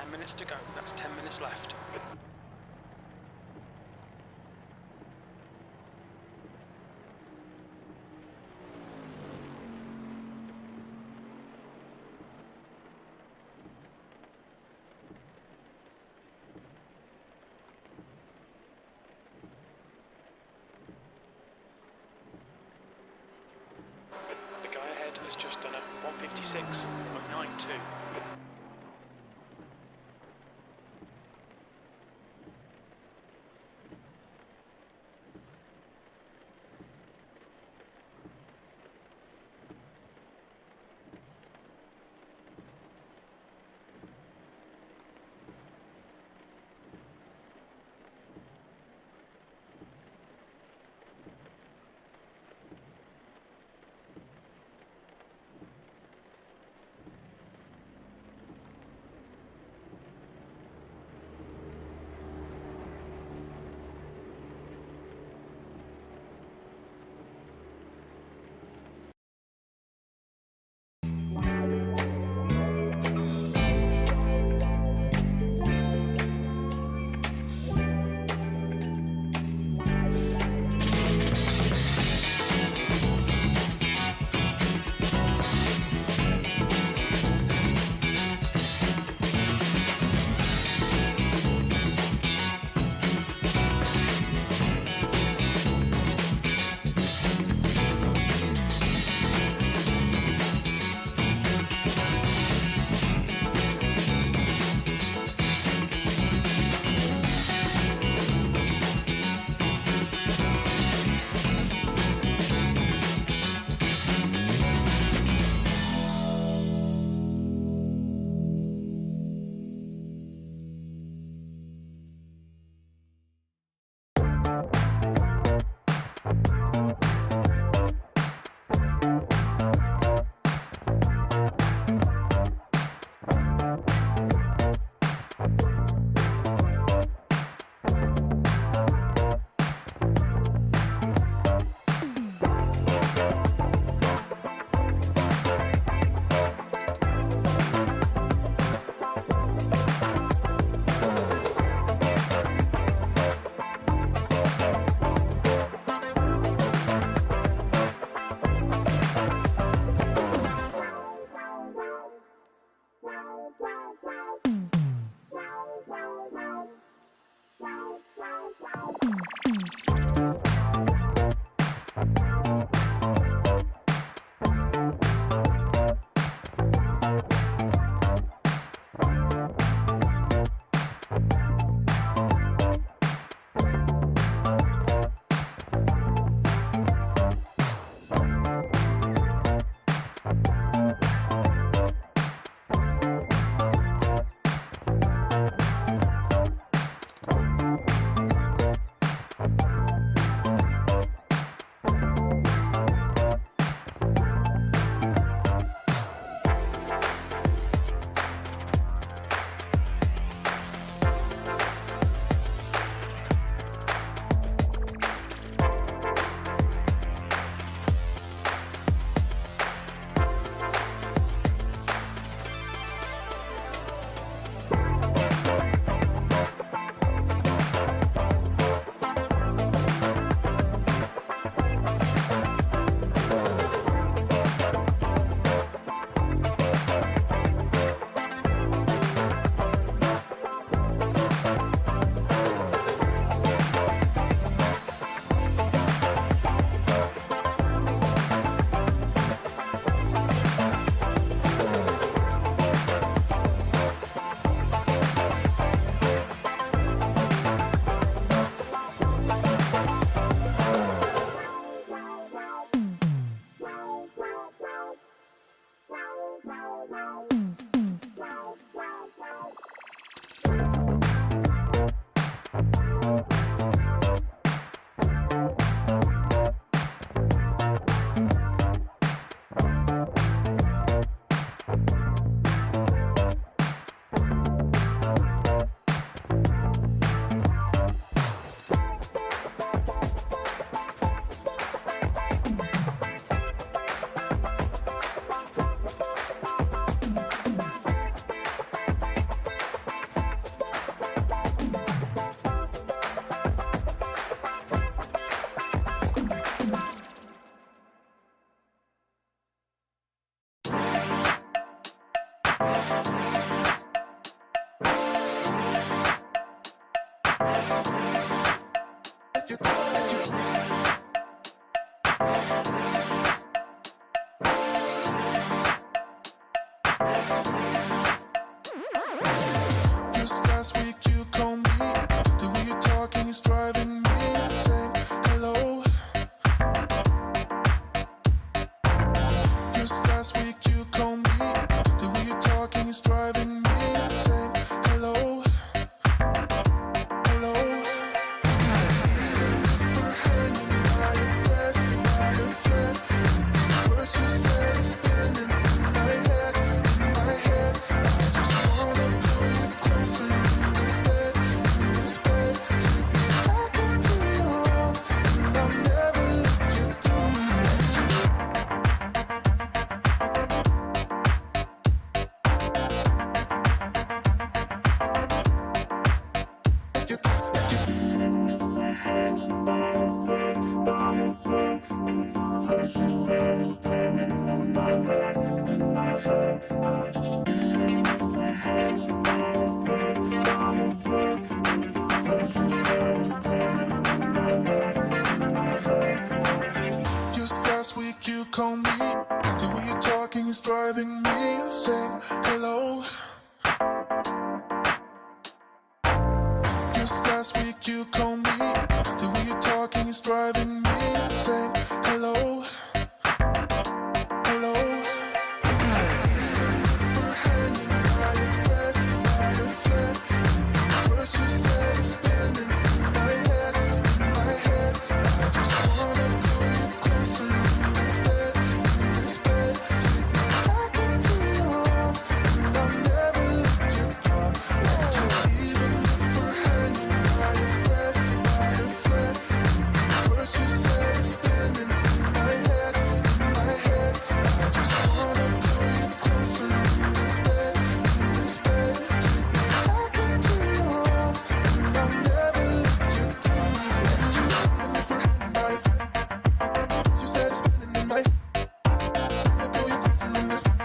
10 minutes to go. That's 10 minutes left. The guy ahead has just done a 1:56.92. last week you called me. The way you're talking is driving me insane. Hello. Just last week you called me. The way you're talking is driving me insane. Hello. Hello. Even if we're hanging by a thread, words you said is spinning in my head, I just wanna pull you closer in this bed, Take me back into your arms, and I'll never let you down. Even if we're hanging by a thread, words you said is spinning in my head, I just even if we're hanging by a thread, words you said is spinning in my head, I just. Just last week you called me. The way you're talking is driving me insane. Hello. Just last week you called me. The way you're talking is driving me insane. Hello. Hello. Even if we're hanging by a thread, words you said is spinning in my head, I just wanna pull you closer in this bed, Take me back into your arms, and I'll never let you down. Even if we're hanging by a thread, words you said is spinning in my head, I just wanna pull you closer in this bed, Take me back into your arms, and I'll never let you down. Even if we're hanging by a thread, words you said is spinning in my head, I pull you closer in this. Even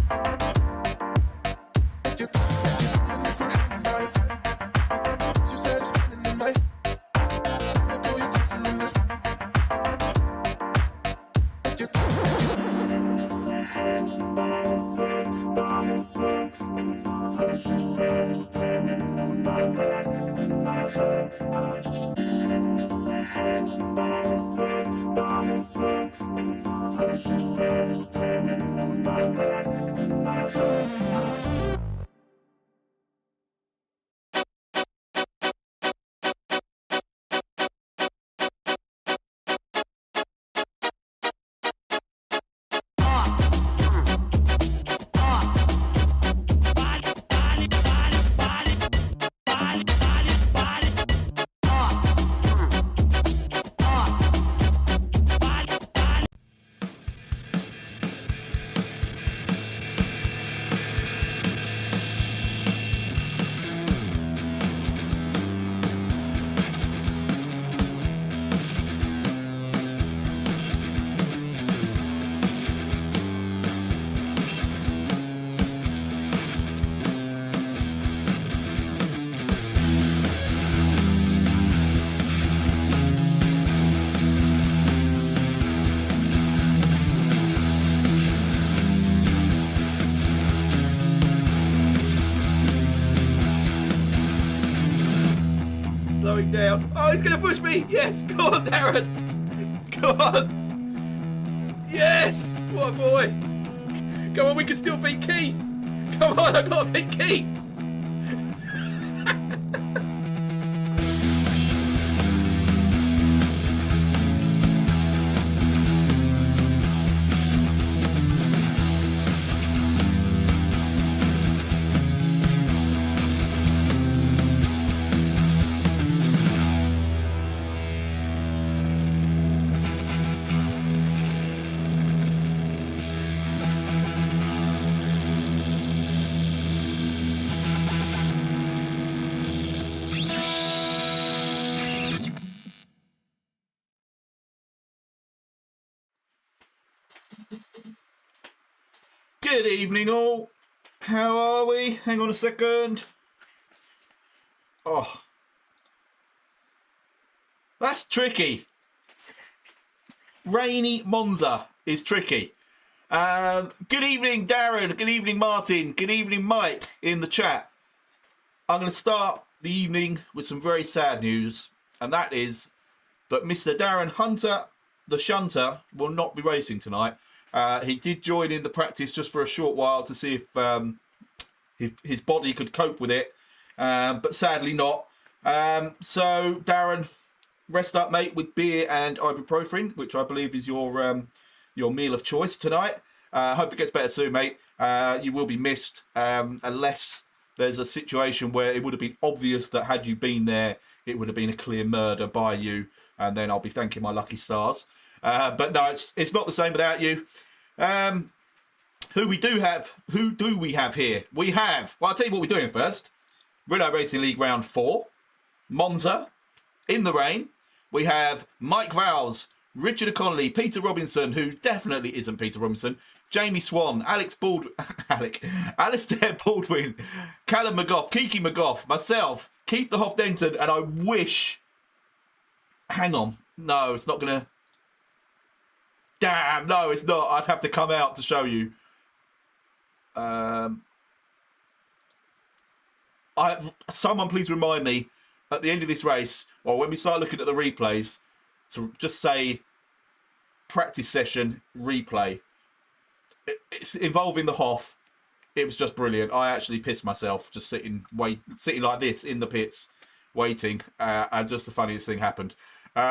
if we're hanging by a thread, words you said is spinning in my head, I pull you closer in this. Even if we're hanging by a thread, words you said is spinning in my head, I just. Even if we're hanging by a thread, words you said is spinning in my head, I just. Slowing down. Oh, he's going to push me. Yes. Go on, Darren. Go on. Yes. What a boy. Come on, we can still beat Keith. Come on, I've got to beat Keith. Good evening all. How are we? Hang on a second. Oh. That's tricky. Rainy Monza is tricky. Good evening, Darren. Good evening, Martin. Good evening, Mike, in the chat. I'm going to start the evening with some very sad news, and that is that Mr. Darren Hunter, the shunter, will not be racing tonight. He did join in the practice just for a short while to see if his body could cope with it, but sadly not. So, Darren, rest up, mate, with beer and ibuprofen, which I believe is your meal of choice tonight. Hope it gets better soon, mate. You will be missed, unless there's a situation where it would have been obvious that had you been there, it would have been a clear murder by you, and then I'll be thanking my lucky stars. But no, it's not the same without you. Who do we have here? We have, well, I'll tell you what we're doing first. Riilo Racing League Round 4, Monza, in the rain. We have Mike Vowles, Richard O'Connelly, Peter Robinson, who definitely isn't Peter Robinson, Jamie Swan, Alistair Baldwin, Callum McGough, Kiki McGough, myself, Keith the Hoff Denton, and I wish... Hang on. No, it's not going to... Damn, no, it's not. I'd have to come out to show you. Someone please remind me at the end of this race, or when we start looking at the replays, to just say practice session replay. It's involving the Hoff. It was just brilliant. I actually pissed myself just sitting like this in the pits, waiting, and just the funniest thing happened.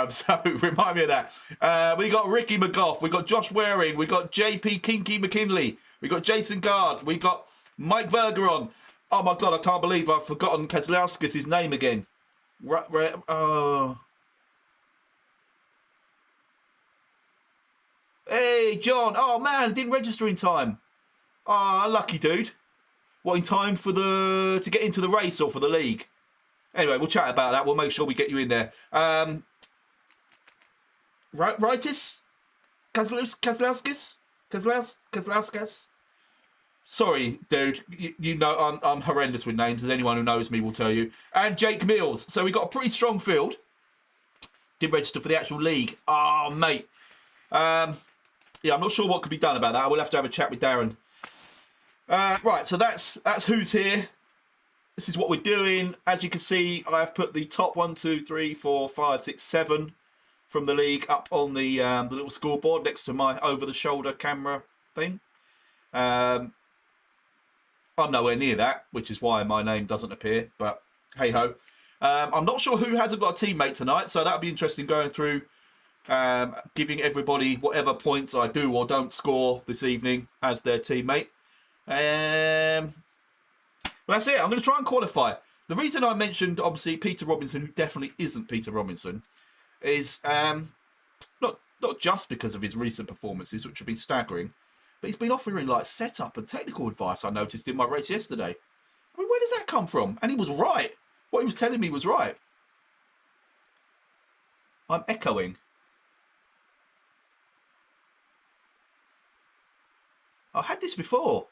So remind me of that. We got Ricky McGough, we got Josh Waring, we got JP Kinky McKinley, we got Jason Gard, we got Mike Bergeron. Oh my God, I can't believe I've forgotten Keselowskis' name again. Hey, John. Oh man, I didn't register in time. Ah, lucky dude. What, in time for to get into the race or for the league? Anyway, we'll chat about that. We'll make sure we get you in there. Rightis? Keselowskis? Sorry, dude. You know I'm horrendous with names, as anyone who knows me will tell you. And Jake Mills. So we got a pretty strong field. Didn't register for the actual league. Oh, mate. Yeah, I'm not sure what could be done about that. I will have to have a chat with Darren. Right, so that's who's here. This is what we're doing. As you can see, I have put the top 1, 2, 3, 4, 5, 6, 7 from the league up on the little scoreboard next to my over-the-shoulder camera thing. I'm nowhere near that, which is why my name doesn't appear, but hey-ho. I'm not sure who hasn't got a teammate tonight, so that'll be interesting going through, giving everybody whatever points I do or don't score this evening as their teammate. Well, that's it. I'm going to try and qualify. The reason I mentioned, obviously, Peter Robinson, who definitely isn't Peter Robinson, is not just because of his recent performances, which have been staggering, but he's been offering like setup and technical advice I noticed in my race yesterday. I mean, where does that come from? And he was right. What he was telling me was right. I'm echoing. I had this before.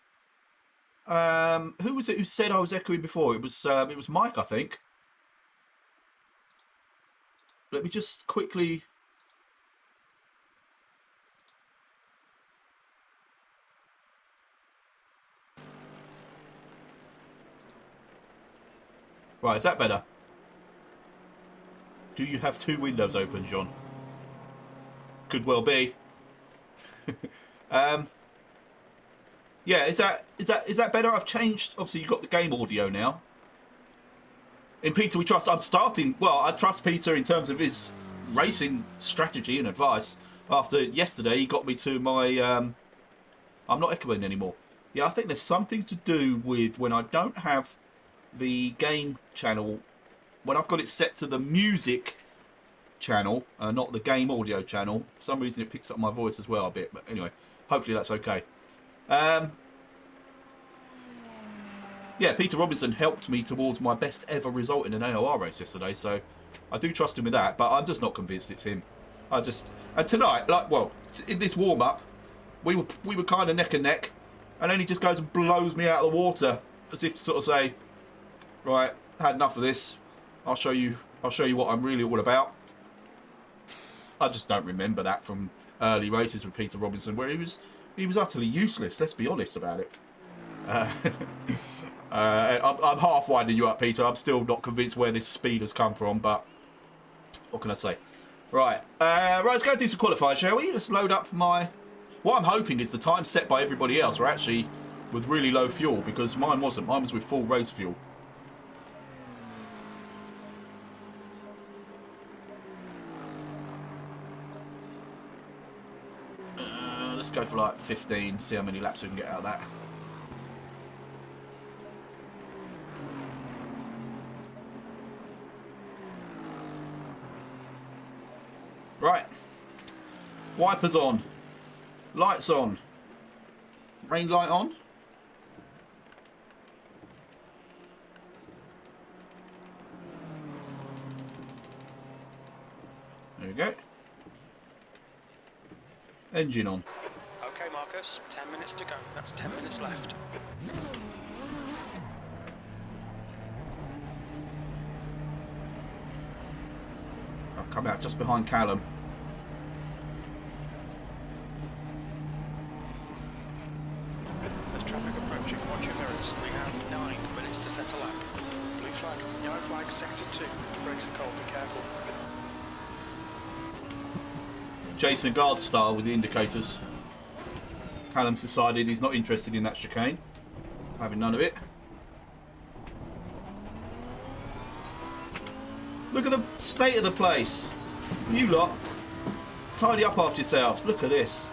Who was it who said I was echoing before? It was Mike, I think. Let me just quickly... Right, is that better? Do you have two windows open, John? Could well be. Yeah, is that better? I've changed. Obviously, you've got the game audio now. In Peter we trust. I'm starting. Well, I trust Peter in terms of his racing strategy and advice. After yesterday, he got me to my. I'm not echoing anymore. Yeah, I think there's something to do with when I don't have the game channel, when I've got it set to the music channel, not the game audio channel. For some reason, it picks up my voice as well a bit. But anyway, hopefully that's okay. Yeah, Peter Robinson helped me towards my best ever result in an AOR race yesterday, so I do trust him with that, but I'm just not convinced it's him. And tonight, in this warm-up, we were kind of neck and neck, and then he just goes and blows me out of the water, as if to sort of say, right, had enough of this. I'll show you what I'm really all about. I just don't remember that from early races with Peter Robinson, where he was utterly useless. Let's be honest about it. I'm half winding you up, Peter. I'm still not convinced where this speed has come from, but what can I say? Right, let's go do some qualifying, shall we? Let's load up my... What I'm hoping is the time set by everybody else are actually with really low fuel, because mine wasn't. Mine was with full race fuel. Let's go for like 15, see how many laps we can get out of that. Right, wipers on, lights on, rain light on. There we go. Engine on. Okay, Marcus, 10 minutes to go. That's 10 minutes left. I've come out just behind Callum. There's traffic approaching. Watch your mirrors. We have 9 minutes to set a lap. Blue flag, yellow flag, sector 2. Brakes are cold, be careful. Jason Guard style with the indicators. Callum's decided he's not interested in that chicane. Having none of it. Look at the state of the place. You lot, tidy up after yourselves. Look at this.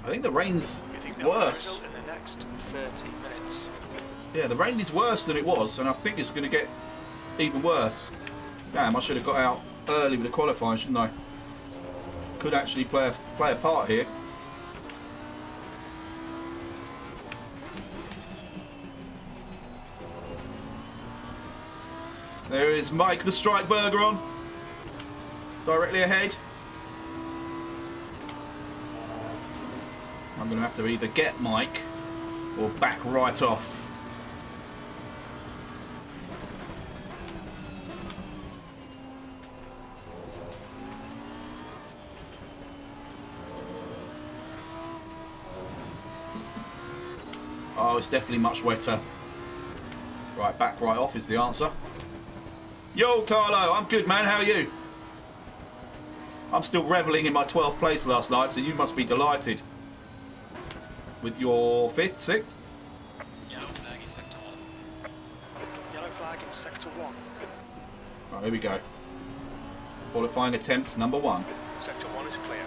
I think the rain's worse. In the next 30 minutes. Yeah, the rain is worse than it was, and I think it's going to get even worse. Damn, I should have got out early with the qualifying, shouldn't I? Could actually play a part here. There is Mike the Strike Burger on. Directly ahead. I'm going to have to either get Mike or back right off. Oh, it's definitely much wetter. Right, back right off is the answer. Yo, Carlo, I'm good, man. How are you? I'm still revelling in my 12th place last night, so you must be delighted. With your 5th, 6th? Yellow flag in sector 1. Yellow flag in sector 1. Right, here we go. Qualifying attempt number 1. Sector 1 is clear.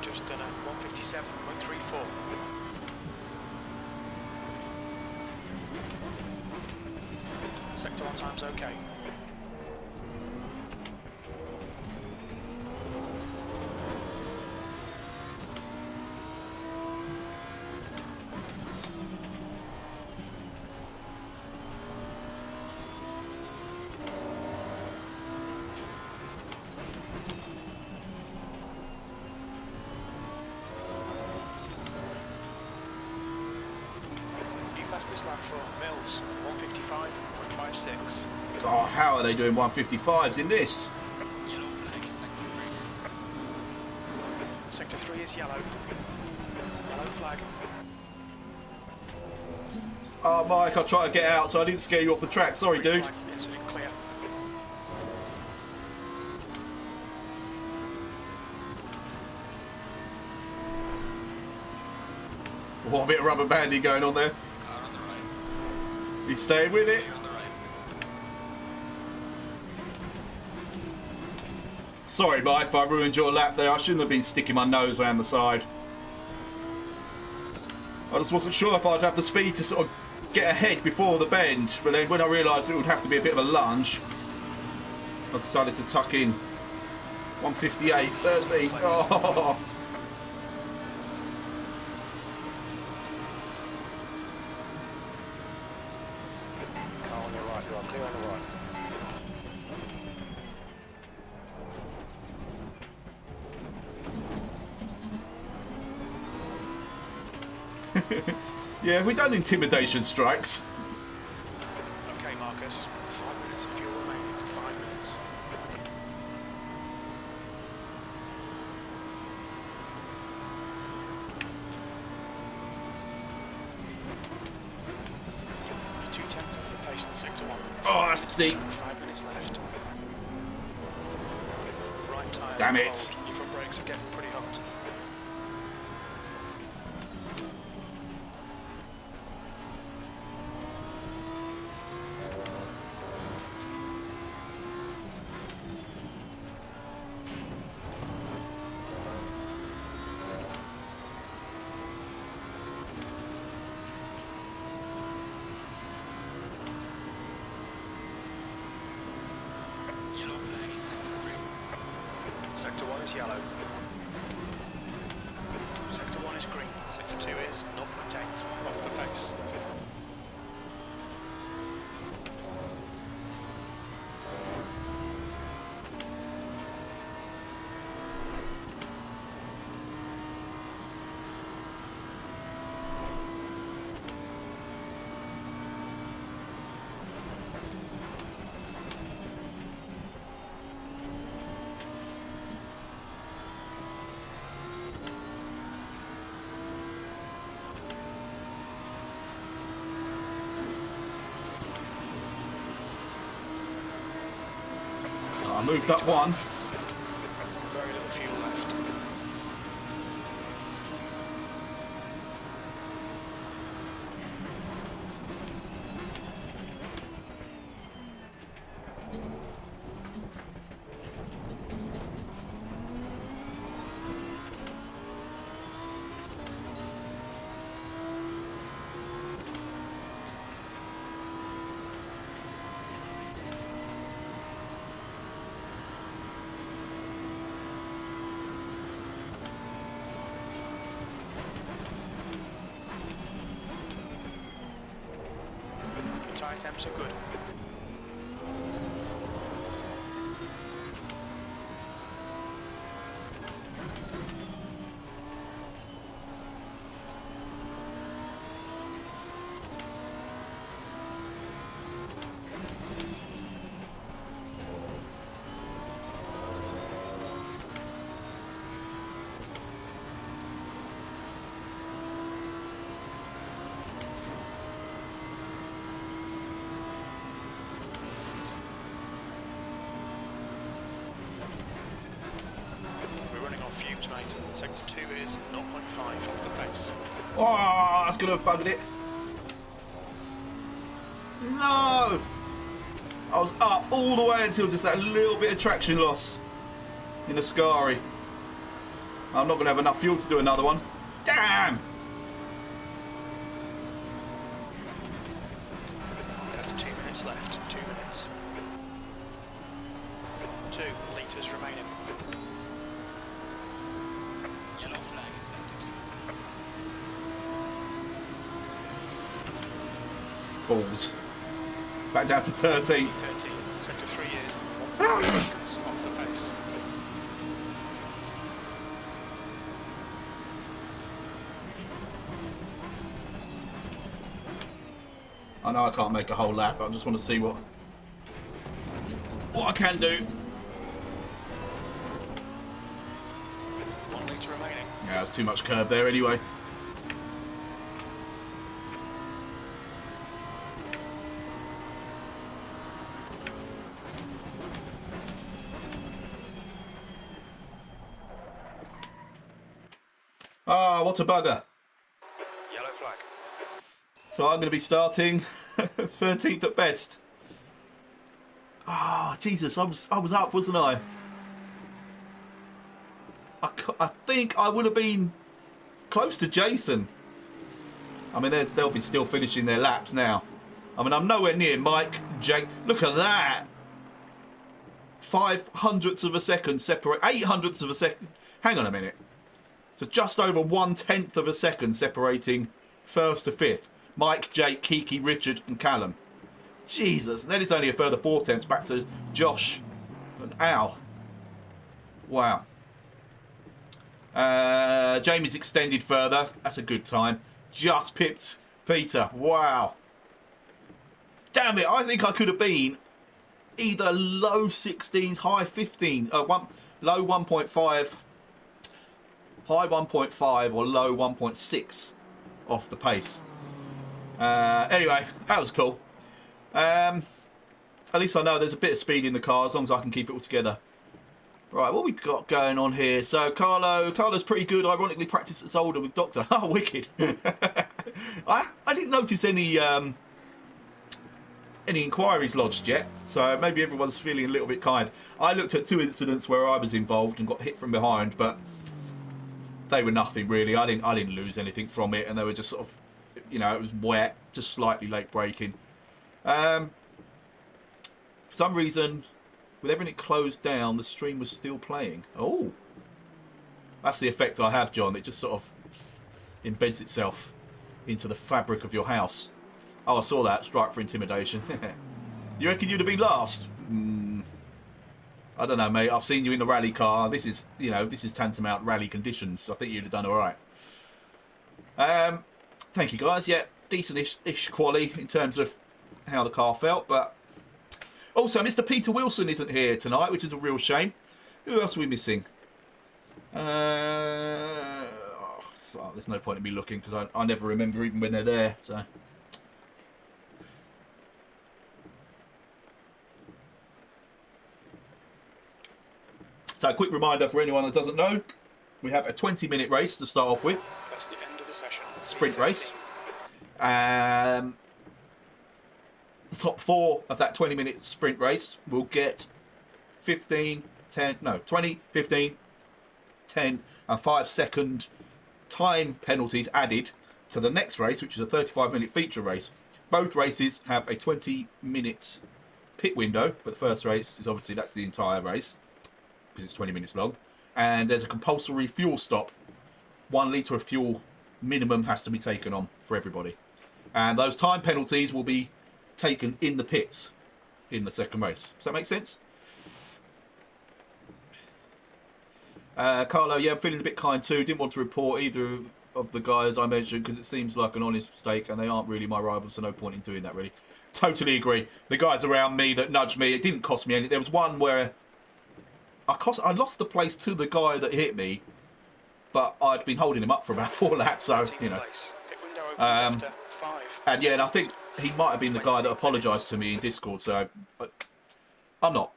Just done a 157.34. Sector 1 time's okay. Fastest lap for Mills, 155.56. Oh, how are they doing 155s in this? Yellow flag in sector 3. Sector 3 is yellow. Yellow flag. Oh, Mike, I tried to get out, so I didn't scare you off the track. Sorry, dude. Flag, incident clear. Oh, a bit of rubber banding going on there. He's staying with it. Sorry, Mike, if I ruined your lap there. I shouldn't have been sticking my nose around the side. I just wasn't sure if I'd have the speed to sort of get ahead before the bend. But then when I realised it would have to be a bit of a lunge, I decided to tuck in. 158, 13. Oh. Car on your right, you are clear on the right. Yeah, have we done intimidation strikes? Okay, Marcus. 5 minutes of fuel remaining. 5 minutes. You're 2/10 of the pace in sector 1. Oh, that's steep. 5 minutes left. Right tyre. Damn it. Cold. Your front brakes are getting pretty hot. Sector 1 is yellow. Sector 1 is green. Sector 2 is 0.8 off the pace. I moved up one. Very little fuel left. Tyre temps are good. Fumes, mate. Sector 2 is 0.5 off the pace. Oh, that's going to have buggered it. No! I was up all the way until just that little bit of traction loss in the Ascari. I'm not going to have enough fuel to do another one. Damn! That's 2 minutes left. 2 minutes. 2 litres remaining. Yellow flag in sector 2. Balls. Back down to 13. 13. Sector 3 is 1 seconds off the pace. I know I can't make a whole lap, but I just want to see what I can do. 1 litre remaining. Yeah, there's too much curb there anyway. Ah, what a bugger. Yellow flag. So I'm going to be starting 13th at best. Ah, Jesus, I was up, wasn't I? I think I would have been close to Jason. I mean, they'll be still finishing their laps now. I mean, I'm nowhere near Mike, Jake. Look at that. 0.05 of a second separate. 0.08 of a second. Hang on a minute. So just over 1/10 of a second separating first to fifth. Mike, Jake, Kiki, Richard and Callum. Jesus. And then it's only a further 0.4 back to Josh and Al. Wow. Jamie's extended further. That's a good time. Just pipped Peter. Wow. Damn it. I think I could have been either low 16s, high 15. Low 1.5. High 1.5 or low 1.6 off the pace. Anyway, that was cool. At least I know there's a bit of speed in the car as long as I can keep it all together. Right, what we got going on here? So Carlo's pretty good. Ironically, practiced at Zolder with Doctor. Oh, wicked! I didn't notice any inquiries lodged yet, so maybe everyone's feeling a little bit kind. I looked at 2 incidents where I was involved and got hit from behind, but they were nothing really. I didn't lose anything from it, and they were just sort of, you know, it was wet, just slightly late braking. For some reason, with everything closed down, the stream was still playing. Oh, that's the effect I have, John. It just sort of embeds itself into the fabric of your house. Oh, I saw that. Strike for intimidation. You reckon you'd have been last? I don't know, mate. I've seen you in the rally car. This is, you know, this is tantamount rally conditions. I think you'd have done all right. Thank you, guys. Yeah, decent-ish quali in terms of how the car felt, but also Mr. Peter Wilson isn't here tonight, which is a real shame. Who else are we missing? There's no point in me looking because I never remember even when they're there. So a quick reminder for anyone that doesn't know, we have a 20-minute race to start off with. That's the end of the session. Sprint race. The top 4 of that 20-minute sprint race will get 20, 15, 10 and 5-second time penalties added to the next race, which is a 35-minute feature race. Both races have a 20-minute pit window, but the first race is obviously, that's the entire race because it's 20 minutes long. And there's a compulsory fuel stop. 1 litre of fuel minimum has to be taken on for everybody. And those time penalties will be taken in the pits in the second race. Does that make sense? Carlo, yeah, I'm feeling a bit kind too. Didn't want to report either of the guys I mentioned because it seems like an honest mistake and they aren't really my rivals, so no point in doing that really. Totally agree. The guys around me that nudged me, it didn't cost me anything. There was one where I lost the place to the guy that hit me, but I'd been holding him up for about 4 laps, so, you know. And yeah, and I think he might have been the guy that apologised to me in Discord, so I'm not.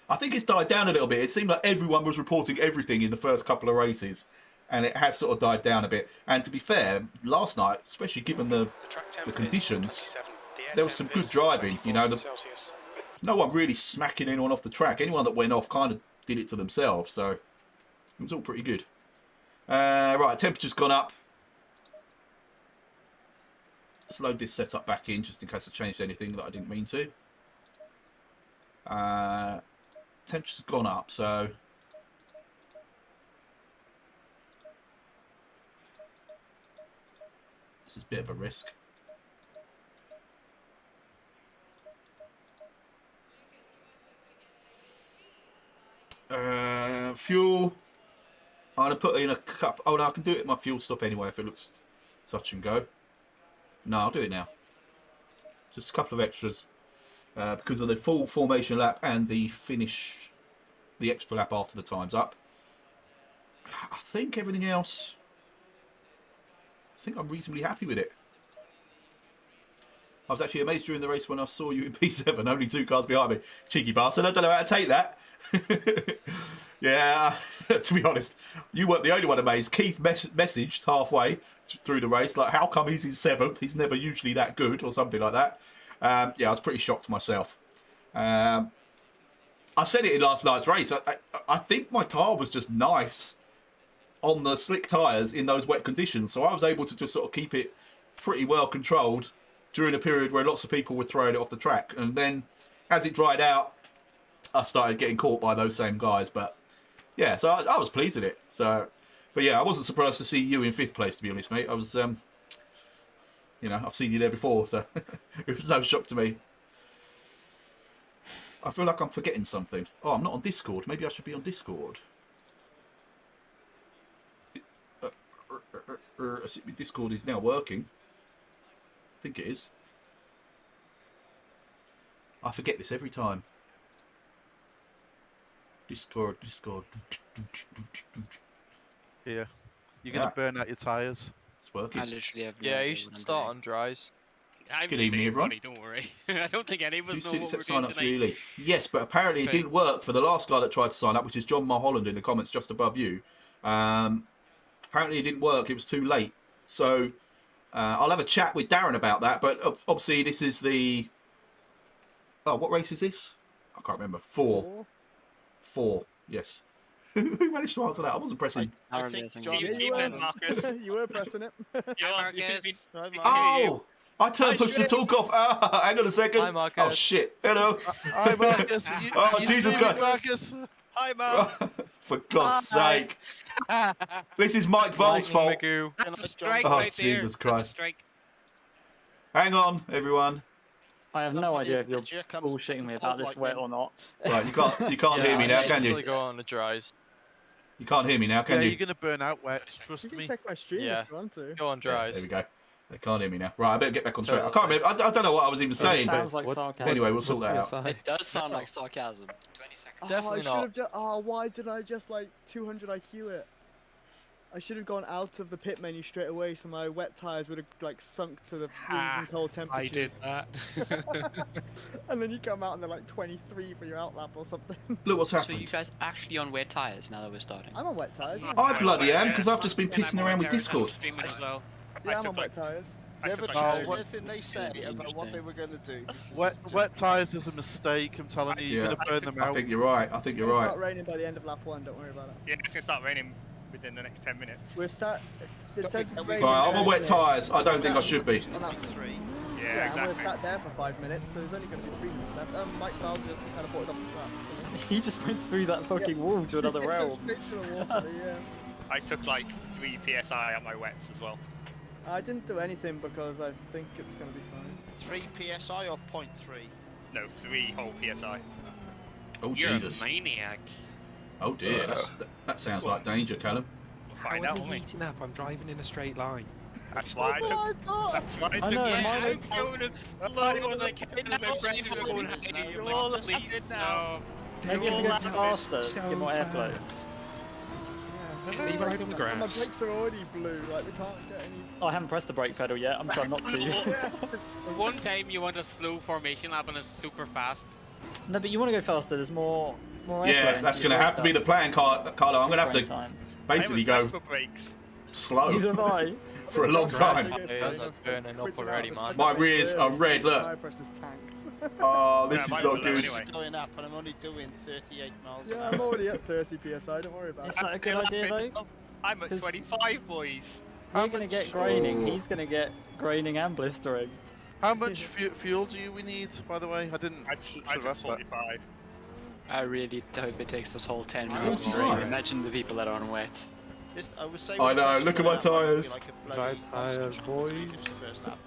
I think it's died down a little bit. It seemed like everyone was reporting everything in the first couple of races, and it has sort of died down a bit. And to be fair, last night, especially given the conditions, there was some good driving. You know, no one really smacking anyone off the track. Anyone that went off kind of did it to themselves, so it was all pretty good. Right, temperature's gone up. Let's load this setup back in just in case I changed anything that I didn't mean to. Temperature's gone up, so this is a bit of a risk. Fuel. I'm going to put in a cup. Oh no, I can do it at my fuel stop anyway if it looks touch and go. No, I'll do it now. Just a couple of extras because of the full formation lap and the extra lap after the time's up. I think everything else, I think I'm reasonably happy with it. I was actually amazed during the race when I saw you in P7, only 2 cars behind me. Cheeky bastard, I don't know how to take that. Yeah, to be honest, you weren't the only one amazed. Keith messaged halfway through the race, like, how come he's in 7th? He's never usually that good, or something like that. Yeah, I was pretty shocked myself. I I said it in last night's race. I think my car was just nice on the slick tyres in those wet conditions. So I was able to just sort of keep it pretty well controlled during a period where lots of people were throwing it off the track. And then as it dried out, I started getting caught by those same guys. But yeah, so I was pleased with it. So, but yeah, I wasn't surprised to see you in 5th place, to be honest, mate. I was, you know, I've seen you there before, so it was no shock to me. I feel like I'm forgetting something. Oh, I'm not on Discord. Maybe I should be on Discord. Discord is now working. I think it is. I forget this every time. Discord. Here. You're going to burn out your tyres. It's working. I literally have no Yeah, idea you what should I'm start doing. on dries. Good evening, everyone. Don't worry. I don't think any of us know what we're Except doing sign-ups for tonight. you, Lee. Yes, but apparently it didn't work for the last guy that tried to sign up, which is John Mulholland in the comments just above you. Apparently it didn't work. It was too late. So I'll have a chat with Darren about that. But obviously this is the... Oh, what race is this? I can't remember. 4. 4, yes. Who managed to answer that? I wasn't pressing... I I don't think know, John, something- You went, Marcus. you were pressing it. You're on, you could've Marcus. been- Hi, you Marcus. could've hear you. Oh! I turned push to talk off. Ah, hang on a second. Hi, Marcus. Oh, shit. Hello. Hi, Marcus. Oh, Jesus doing it, Christ. Marcus. Hi, Mark. For God's sake. This is Mike Vol's fault. Magoo. That's a strike Oh, right there. Jesus That's a Christ. strike. Hang on, everyone. I have no idea if you're Picture comes bullshitting me about this like wet them. or not. Right, you can't hear me now, can you? Actually go on the dries. You can't hear me now, Yeah, can you're you? going to burn out wet. Trust You can me. check my stream Yeah. if you want to. Go on Yeah, dries. there we go. They can't hear me now. Right, I better get back on track. I So- can't remember. I don't know what I was even It saying, sounds but like sarcasm. anyway, we'll sort that out. It does sound like sarcasm. 20 seconds. Definitely I should not. have just. Oh, why did I just like 200 IQ it? I should have gone out of the pit menu straight away, so my wet tires would have like sunk to the freezing cold temperatures. that. And then you come out and they're like 23 for your outlap or something. Look what's So happened. you guys actually on wet tires now that we're starting? I'm on wet tires. Yeah, I bloody am, because I've just been And I'm pissing on around with Darren Discord. Hunter streaming as well. yeah, I'm took on like- wet tires. I You took ever like Oh, check what- anything they say about what they were going to do? Wet tyres is a mistake. I'm telling you, you're Yeah. going to burn them I out. think you're right. I think you're It's right. not raining by the end of lap 1, don't worry about it. Yeah, it's going to start raining within the next 10 minutes. We're sat. It said Right, rain Right, in I'm on 10 wet minutes. tyres. I don't think I should be. On lap 3. Yeah, Yeah, and we're exactly. sat there for 5 minutes, so there's only going to be 3 minutes left. Mike Val's just teleported off the track. He just went through that fucking wall to another It's realm. just straight to the water, yeah. I took like 3 PSI on my wets as well. I didn't do anything because I think it's going to be fine. 3 PSI or 0.3? No, 3 whole PSI. Oh, You're Jesus. a maniac. Oh, dear. That sounds like danger, Callum. We'll find out, won't we? up? I'm driving in a straight line. That's why I took. That's why I took. I know, Yeah, mine- I'm going as slow as I can. My breath is going high. You're all please now. Maybe you have to go faster, get more airflow. Leave it right on the My grass. brakes are already blue, like we can't get any. Oh, I haven't pressed the brake pedal yet. I'm trying not to. One time you want a slow formation lap and it's super fast. No, but you want to go faster. There's more airflow. Yeah, into that's your going to have to be the brake plan, Carlo. I'm going to have brake to time. basically I go was for brakes. slow Neither have I. for a long time. That's burning up already, man. My rears are red, look. Tire pressure's tanked. Oh, this Yeah, is mine not was low good. anyway. Going up, and I'm only doing 38 miles an Yeah, hour. I'm already at 30 PSI, don't worry about Is it. that a good idea though? I'm at 'Cause- 25, boys. We're gonna get graining. He's gonna get graining and blistering. How much fuel do we need, by the way? I didn't. I should took have asked that. 45. I really hope it takes this whole 10 minutes. 45. Imagine the people that are on wet. I would say I know, when look at first my went up, I'd be tyres. like a bloody Dry tyres, monster truck boys. when you finish the first lap.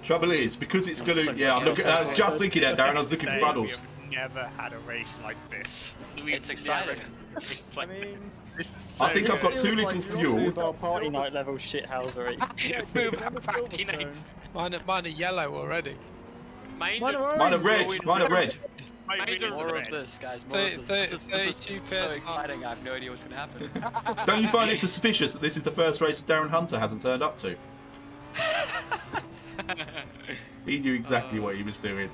Trouble is, because it's going So to... Yeah, I was just thinking that, Darren. I was looking for Say, puddles. We have never had a race like this. We've It's exciting. never- It's like I mean, this is I think so I've got good. too feels little like fuel. you're Fubar party night level shithousery. Yeah, Move remember up back to Silverstone? Mine are yellow already. Mine Mine are Mine are orange. red. Mine are red. Mine's are More red. of this, guys. More of this. This is just so exciting. I have no idea what's going to happen. Don't you find it suspicious that this is the first race that Darren Hunter hasn't turned up to? He knew exactly what he was doing.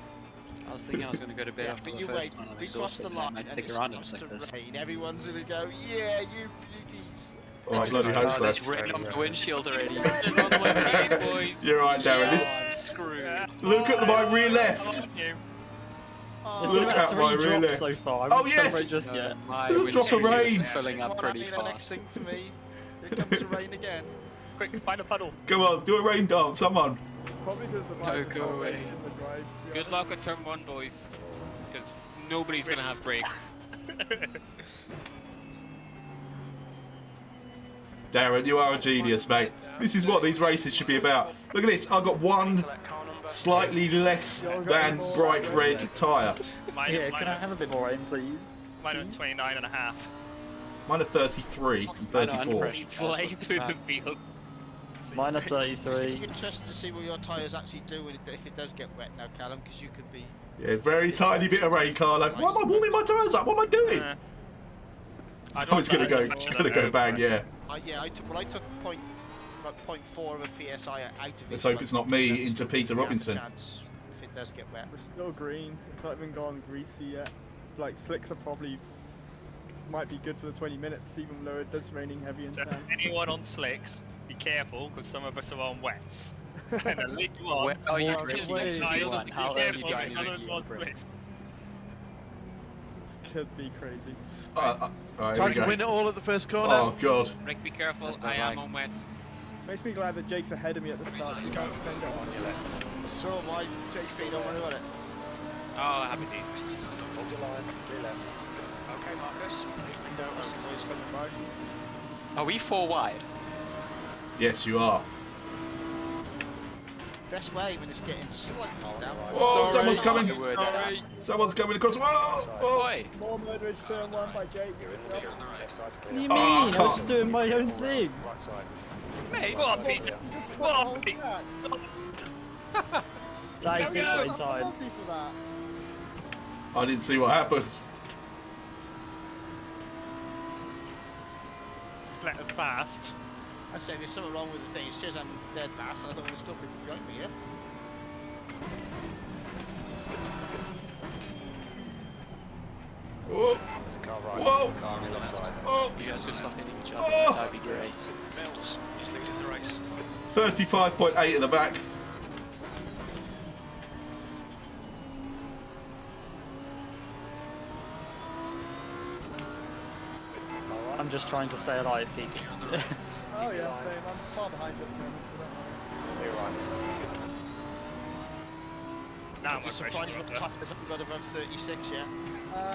I was thinking I was going to go to bed Yeah, after but the you first wait, one. I'm we cross exhausted. the And I line might and stick it around and starts it's to like this. rain. Everyone's gonna go, yeah, you beauties. Oh, I bloody hope It's so. written on the windshield already. On the way, boys. You're right, Darren. This, Oh, I'm screwed. Look at my rear left. There's been Look about at my 3 rear drops left. so far. I Oh, wouldn't yes! celebrate just yet. My Drop of windscreen is rain. filling up pretty The next fast. thing for me. Here comes the rain again. Quick, find a puddle. Come on, do a rain dance, someone. Probably because of No, like, go away. in the drives, to be Good honest. luck at turn 1, boys. Because nobody's gonna have brakes. Darren, you are a genius, mate. This is what these races should be about. Look at this. I've got one slightly less than bright red tyre. Yeah, can I have a bit more rain, please? Mine are Please? 29 and a half. Mine are 33 and 34. Fly through the field. Mine are It'd 33. be interesting to see what your tyres actually do if it does get wet now, Callum, because you could be. Yeah, very tiny bit of rain, Carlo. Why am I warming my tyres up? What am I doing? Someone's gonna go bang, yeah. Yeah, I took about 0.4 of a PSI out of it. Let's hope it's not me into Peter Robinson. Chance if it does get wet. We're still green. It's not even gone greasy yet. Like slicks are probably might be good for the 20 minutes, even though it does raining heavy and So tan. anyone on slicks, be careful because some of us are on wets. And the later on, Where are you more drifting just into tyres, the one? be How early careful do I because need to others get on on brakes? slicks. This could be crazy. Right, here Time we to go. win it all at the first corner. Oh, God. Rick, be careful. That's I not am right. on wets. Makes me glad that Jake's ahead of me at the start. You can't stand it on. So my JC, don't worry about it. Oh, happy days. Hold your line, rear left. Okay, Marcus. Window open. Are we 4 wide? Yes, you are. Best way when it's getting slightly down. Oh, someone's coming. The word that Someone's coming across. Whoa! Oh. Oi! More murderage turn 1 by Jake. Left side's What clear. do you mean? Oh, I come was just doing my own thing. Right side. Mate, what, Peter? Just put What, the whole Peter? track. That is big Yeah, rain that's time. penalty for that. I didn't see what happened. Just let us past. I'd say there's something wrong with the thing. It's just I'm dead last, and I thought there was still people behind me here. Whoa! There's a car right. Whoa! Car on the left side. Oh! You guys could stop hitting each other. Oh! That'd be great. Mills is leading the race. 35.8 at the back. I'm just trying to stay alive, people. Oh yeah, same. I'm far behind you at the moment, so don't worry. You're right. Now I'm my surprised pressure's your up. tyres haven't got above 36 yet.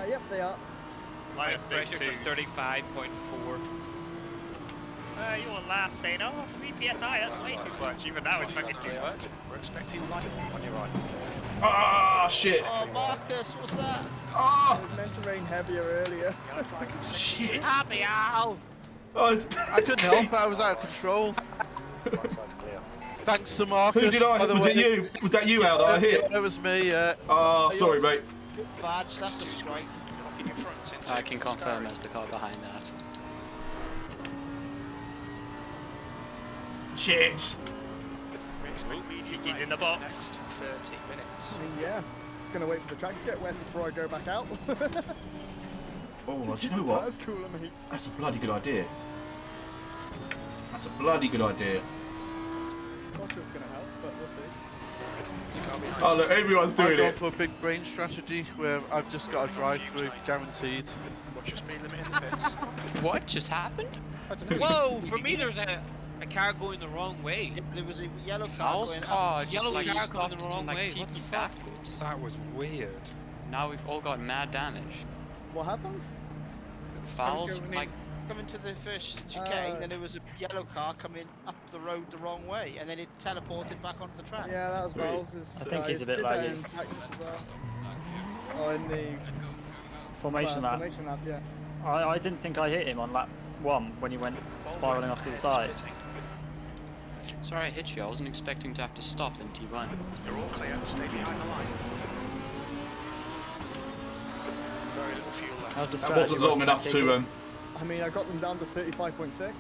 Yep, they are. My pressure was 35.4. You were last saying, oh, 3 PSI, that's way too much. Even now it's fucking too much. We're expecting light on your right. Ah, shit! Oh, Marcus, what's that? Ah, It was meant to rain heavier earlier. Yellow flag in sector shit! Happy ow! Oh, I couldn't help it, I was out of control. two. Right side's clear. Thanks to Marcus. Who did I? by the Was way. it you? Was that you, Al, that I hit? That was me, yeah. Ah, sorry, mate. Fudge, that's a strike. Locking your front into I can confirm Sky. as the car behind that. Shit! He's in the box. Next 30 minutes. I mean, yeah. Gonna wait for the track to get wet before I go back out. Oh, do you know what? That's cooler, mate. That's a bloody good idea. That's a bloody good idea. Not sure it's gonna help, but we'll see. The car behind Oh, look, everyone's I've doing gone it. for a big brain strategy where I've just got a drive through guaranteed. Watch your speed limit in the pits. What just happened? Whoa, for me there's a car going the wrong way. There was a yellow car Foul's going car up. just Yellow like car stopped going the wrong and like way, TP'd what the fuck? backwards. That was weird. Now we've all got mad damage. What happened? Fouls going like Coming to the first chicane, then there was a yellow car coming up the road the wrong way, and then it teleported back onto the track. Yeah, that was Sweet. Wells'. I think he's a bit did that laggy. in practice as well. Oh, in the Formation lap. formation lap, yeah. I didn't think I hit him on lap 1 when he went spiralling off to the side. sorry I hit you. I wasn't expecting to have to stop in T1. You're all clear. Stay behind the line. Very little fuel left. How's the That strategy wasn't long working, enough people? to I mean, I got them down to 35.6.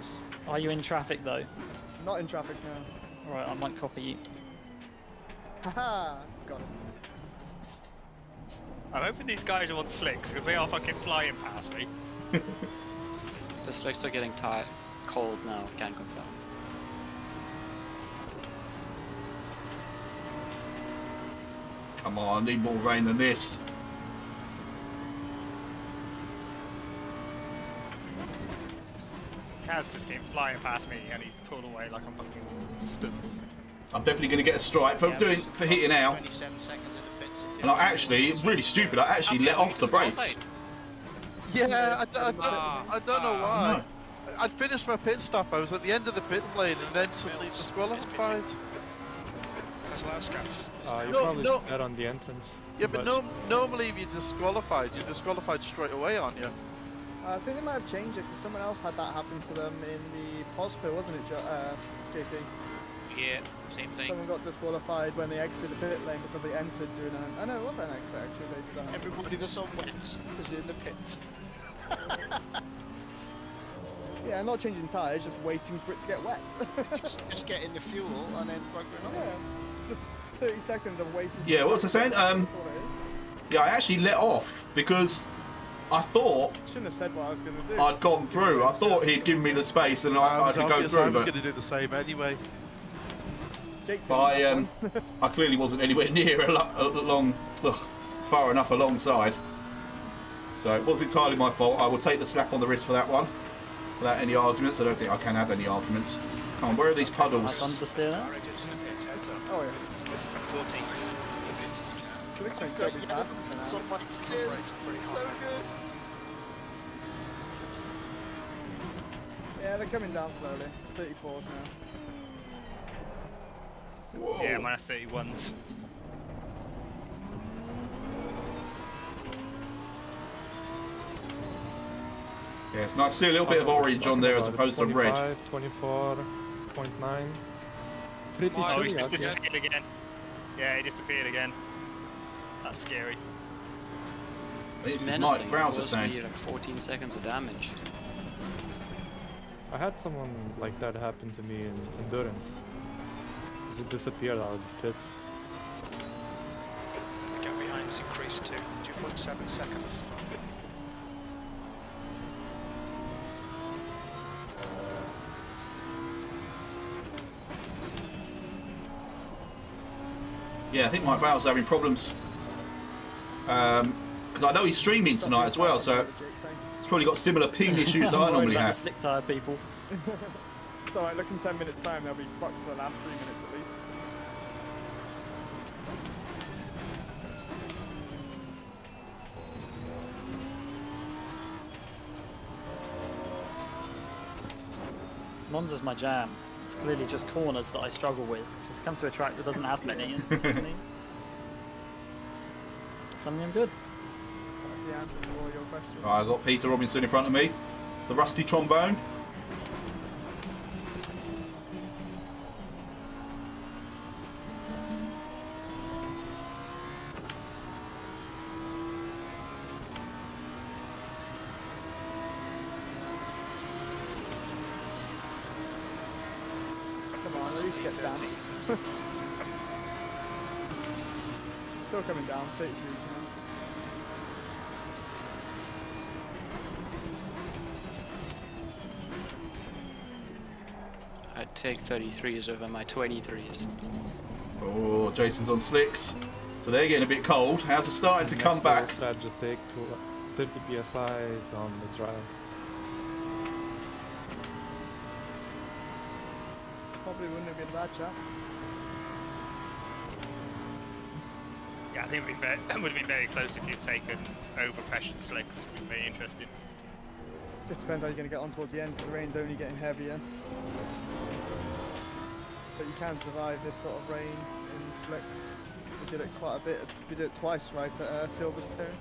Are you in traffic though? Not in traffic now. Alright, I might copy you. Haha, got it. I'm hoping these guys are on slicks because they are fucking flying past me. The slicks are getting tight, cold now. Can confirm. Come on, I need more rain than this. Kaz just came flying past me and he's pulled away like I'm fucking stood. I'm definitely going to get a strike for hitting out. 27 seconds in the pits. And I actually, really stupid, I actually let off the brakes. Yeah, I don't know why. I'd finished my pit stop. I was at the end of the pit lane and then suddenly disqualified. You probably sped on the entrance. Yeah, but normally if you're disqualified straight away, aren't you? I think they might have changed it because someone else had that happen to them in the Pospil, wasn't it, JP? Yeah, same thing. Someone got disqualified when they exited the pit lane because they entered doing an... Oh no, it was an exit actually. They did that. Everybody that's on wets is in the pits. Yeah, not changing tyres, just waiting for it to get wet. just getting the fuel and then buggering on. Yeah, just 30 seconds of waiting. Yeah, what was I saying? Yeah, I actually let off because I thought Shouldn't have said what I was going to do. I'd gone through. I thought he'd given me the space and I could go through. I'm But going to do the same anyway. I clearly wasn't anywhere near far enough alongside. So it was entirely my fault. I will take the slap on the wrist for that one. Without any arguments. I don't think I can have any arguments. Come on, where are these puddles? That's understeer. Oh yeah. 14. Slick's makes go be bad. So much so good. Yeah, they're coming down slowly. 34s now. Whoa. Yeah, my 31s. Yeah, it's nice to see a little bit of orange on there as opposed to red. 24.9. Pretty Oh, sure. he's just disappeared again. Yeah, he disappeared again. That's scary. This It's is Mike menacing. Frowser It was saying. like 14 seconds of damage. I had someone like that happen to me in endurance. It disappeared out of the pits. The gap behind has increased to 2.7 seconds. Yeah, I think Mike Frowser's having problems. Because I know he's streaming tonight as well, so he's probably got similar ping issues I normally have. Slick tire people. It's alright, look in 10 minutes time, they'll be fucked for the last 3 minutes at least. Monza's my jam. It's clearly just corners that I struggle with, because it comes to a track that doesn't have many, and suddenly I'm good. That's the answer to all your questions. Right, I've got Peter Robinson in front of me. The rusty trombone. Come on, at least get down. Still coming down, 32 now. I'd take 33s over my 23s. Oh, Jason's on slicks. So they're getting a bit cold. How's it starting to come back? I'd just take 30 psi's on the drive. Probably wouldn't have been a bad chat. Yeah, I think it would have been very close if you'd taken over-pressured slicks. It would be very interesting. Just depends how you're going to get on towards the end, because the rain's only getting heavier. But you can survive this sort of rain in slicks. We did it quite a bit. We did it twice, right, at Silverstone.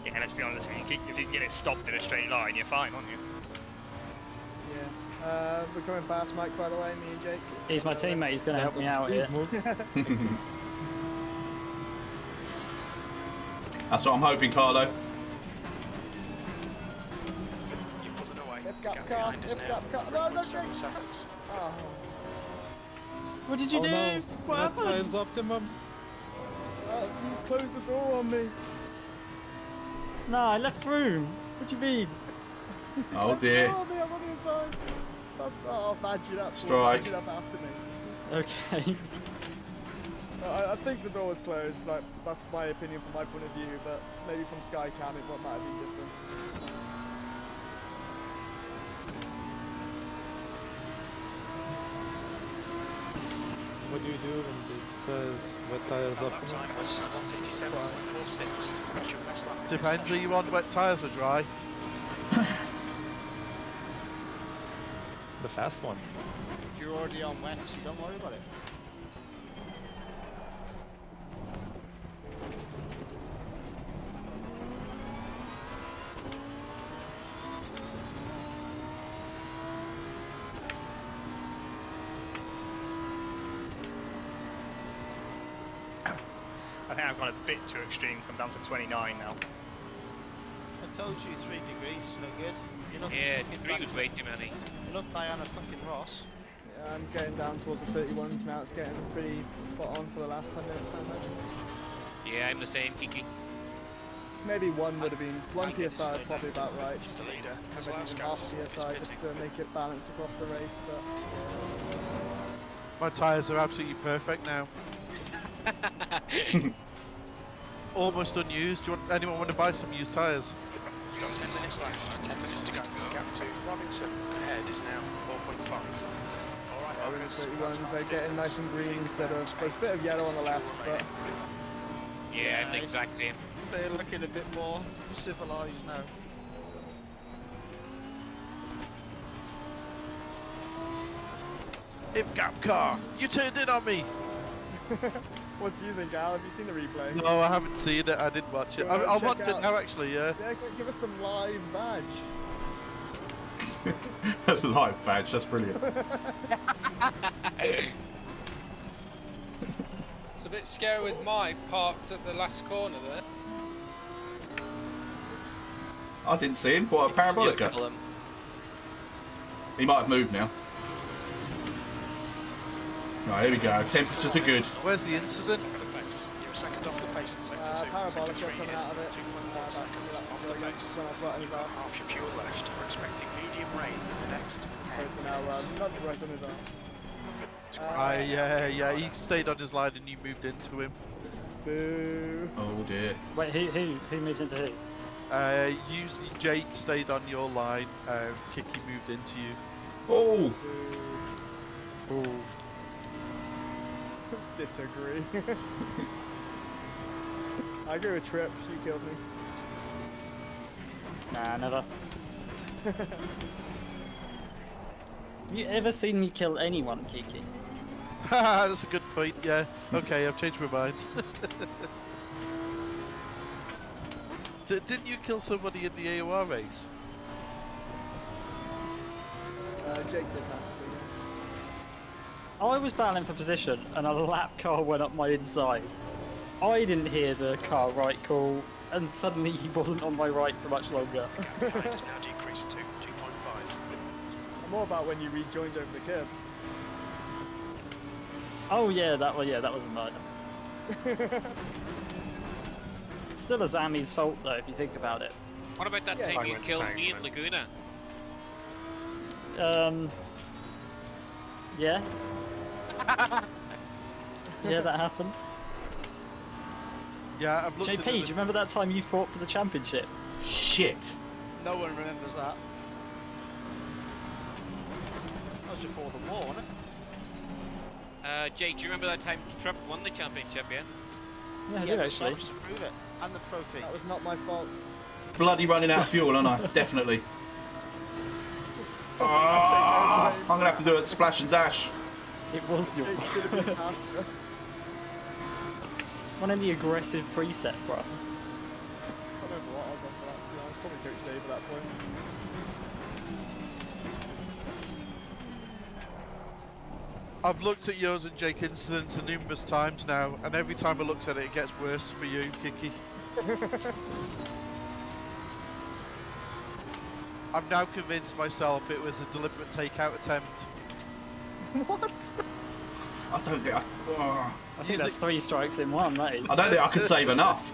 Yeah, let's be honest, if you can get it stopped in a straight line, you're fine, aren't you? Yeah. We're coming past Mike, by the way, me and Jake. He's my teammate, he's going to help me out here. That's what I'm hoping, Carlo. You pulled it away. Left gap Gap car, behind is left now gap car. No, no, 3.7 no. seconds. Oh. What did you do? No. What That happened? is optimum. You closed the door on me. No, I left room. What do you mean? Oh dear. Oh, the other time. I'll badge it up. Strike. Badge it up after me. Okay. I think the door was closed, like, that's my opinion from my point of view, but maybe from Skycam it might have been different. What do you do when it says wet tires up? Time was 1:57.46. That's your best lap. Depends, are you on wet tyres or dry? The fast one. If you're already on wet, you don't worry about it. I think I've gone a bit too extreme, so I'm down to 29 now. I told you 3 degrees is no good. You look, Yeah, 3 was way too many. you look Diana fucking Ross. Yeah, I'm getting down towards the 31s now, it's getting pretty spot on for the last 10 minutes, I imagine. Yeah, I'm the same, Kiki. Maybe 1 would have been, 1 PSI is probably about right. The leader has Maybe last even half gas. PSI just to make it balanced across the race, but... My tyres are absolutely perfect now. Almost unused. Anyone want to buy some used tyres? You've got 10 minutes left. 10 minutes to go. Gap to Robinson ahead is now 4.5. Alright, Yeah, we're 31s, they're getting nice and green instead of... There's a bit of yellow on the left, but... Yeah, I'm the exact same. They're looking a bit more civilized now. If gap car, you turned in on me! What do you think, Al? Have you seen the replay? No, I haven't seen it. I didn't watch it. Go and I'll check watch it out. now, actually. Yeah. Yeah, give us some live badge. Live badge, that's brilliant. It's a bit scary with Mike parked at the last corner there. I didn't see him. What a parabolica. He might have moved now. Right, here we go. Temperatures are good. Where's the incident? You're a second off the pace in sector 2. Parabolica Sector 3 coming is out of it. 2.1 seconds off the pace. Half your fuel left. We're expecting medium rain in the next 10 minutes. Not right on his arm. Yeah, he stayed on his line and you moved into him. Boo. Oh dear. Wait, who moved into who? Jake stayed on your line, Kiki moved into you. Oh! Ooh. Disagree. I agree with Trip, she killed me. Nah, never. Have you ever seen me kill anyone, Kiki? Haha, that's a good point, yeah. Okay, I've changed my mind. Didn't you kill somebody in the AOR race? Jake did massively, yeah. I was battling for position and a lap car went up my inside. I didn't hear the car right call and suddenly he wasn't on my right for much longer. The gap behind has now decreased to 2.5. I'm more about when you rejoined over the curb. Oh yeah, that was a murder. Still a Zami's fault though, if you think about it. What about that time you killed me in Laguna? Yeah. Yeah, that happened. Yeah, I've looked JP, at do you remember that time you fought for the championship? Shit! No one remembers that. That was before the war, wasn't it? Jake, do you remember that time Trump won the championship, yeah? Yeah, I Yeah, did the actually. subs to prove it, and the trophy. That was not my fault. Bloody running out of fuel, aren't I? Definitely. I'm gonna have to do a splash and dash. It was your Jake should have been faster. one in the aggressive preset, bro. I can't remember what I was on for that, to be honest. Probably Coach Dave at that point. I've looked at yours and Jake incidents numerous times now, and every time I looked at it, it gets worse for you, Kiki. I'm now convinced myself it was a deliberate takeout attempt. What? I don't think I think that's 3 strikes in one, that is. I don't think I could save enough.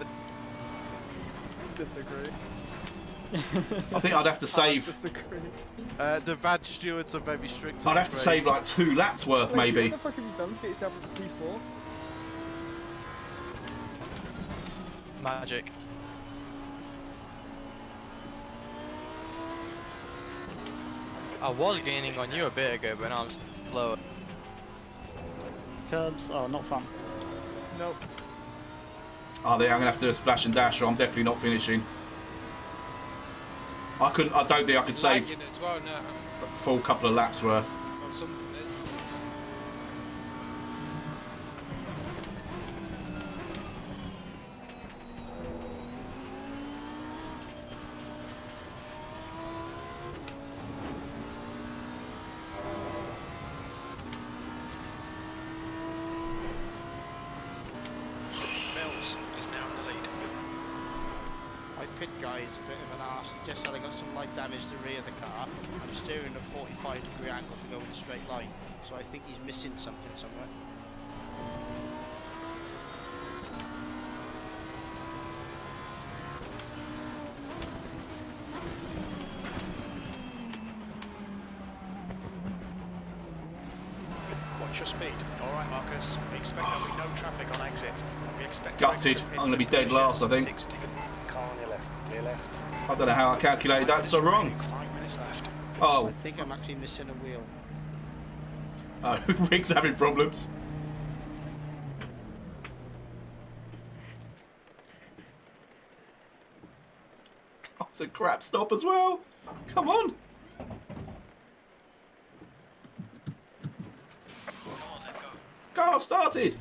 Disagree. I think I'd have to save. The VAD stewards are very strict. I'd have to save like 2 laps worth, maybe. What the fuck have you done to get yourself into P4? Magic. I was gaining on you a bit ago, but now I'm slower. Curbs are not fun. Nope. Oh, there, I'm gonna have to do a splash and dash, or I'm definitely not finishing. I don't think I could save Lagging as well now. a full couple of laps worth. Or something is. Mills is now in the lead. My pit guy is a bit of an arse. He just said I got some light damage to the rear of the car. I'm steering at a 45-degree angle to go in a straight line, so I think he's missing something somewhere. Watch your speed. All right, Marcus. We expect there'll be no traffic on exit. We expect Gutted. I'm gonna be dead last, I think. 60. Car on your left. Clear left. I don't know how I calculated that so wrong. 5 minutes left. Oh, I think I'm actually missing a wheel. oh Rig's having problems. Oh, it's a crap stop as well. Come on. Car started.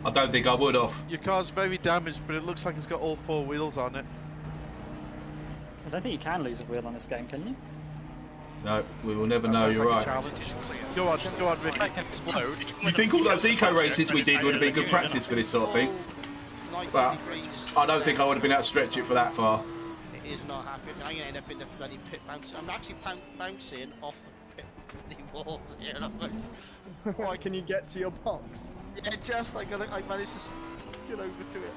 I don't think I would have. Your car's very damaged, but it looks like it's got all 4 wheels on it. I don't think you can lose a wheel on this game, can you? No, we will never know. You're right. Go on, Ricky. Explode. You think all those eco races we did would have been good practice for this sort of thing? But I don't think I would have been able to stretch it for that far. It is not happening. I'm gonna end up in the bloody pit bounce. I'm actually bouncing off the pit walls here. Why can you get to your box? Yeah, just I managed to get over to it.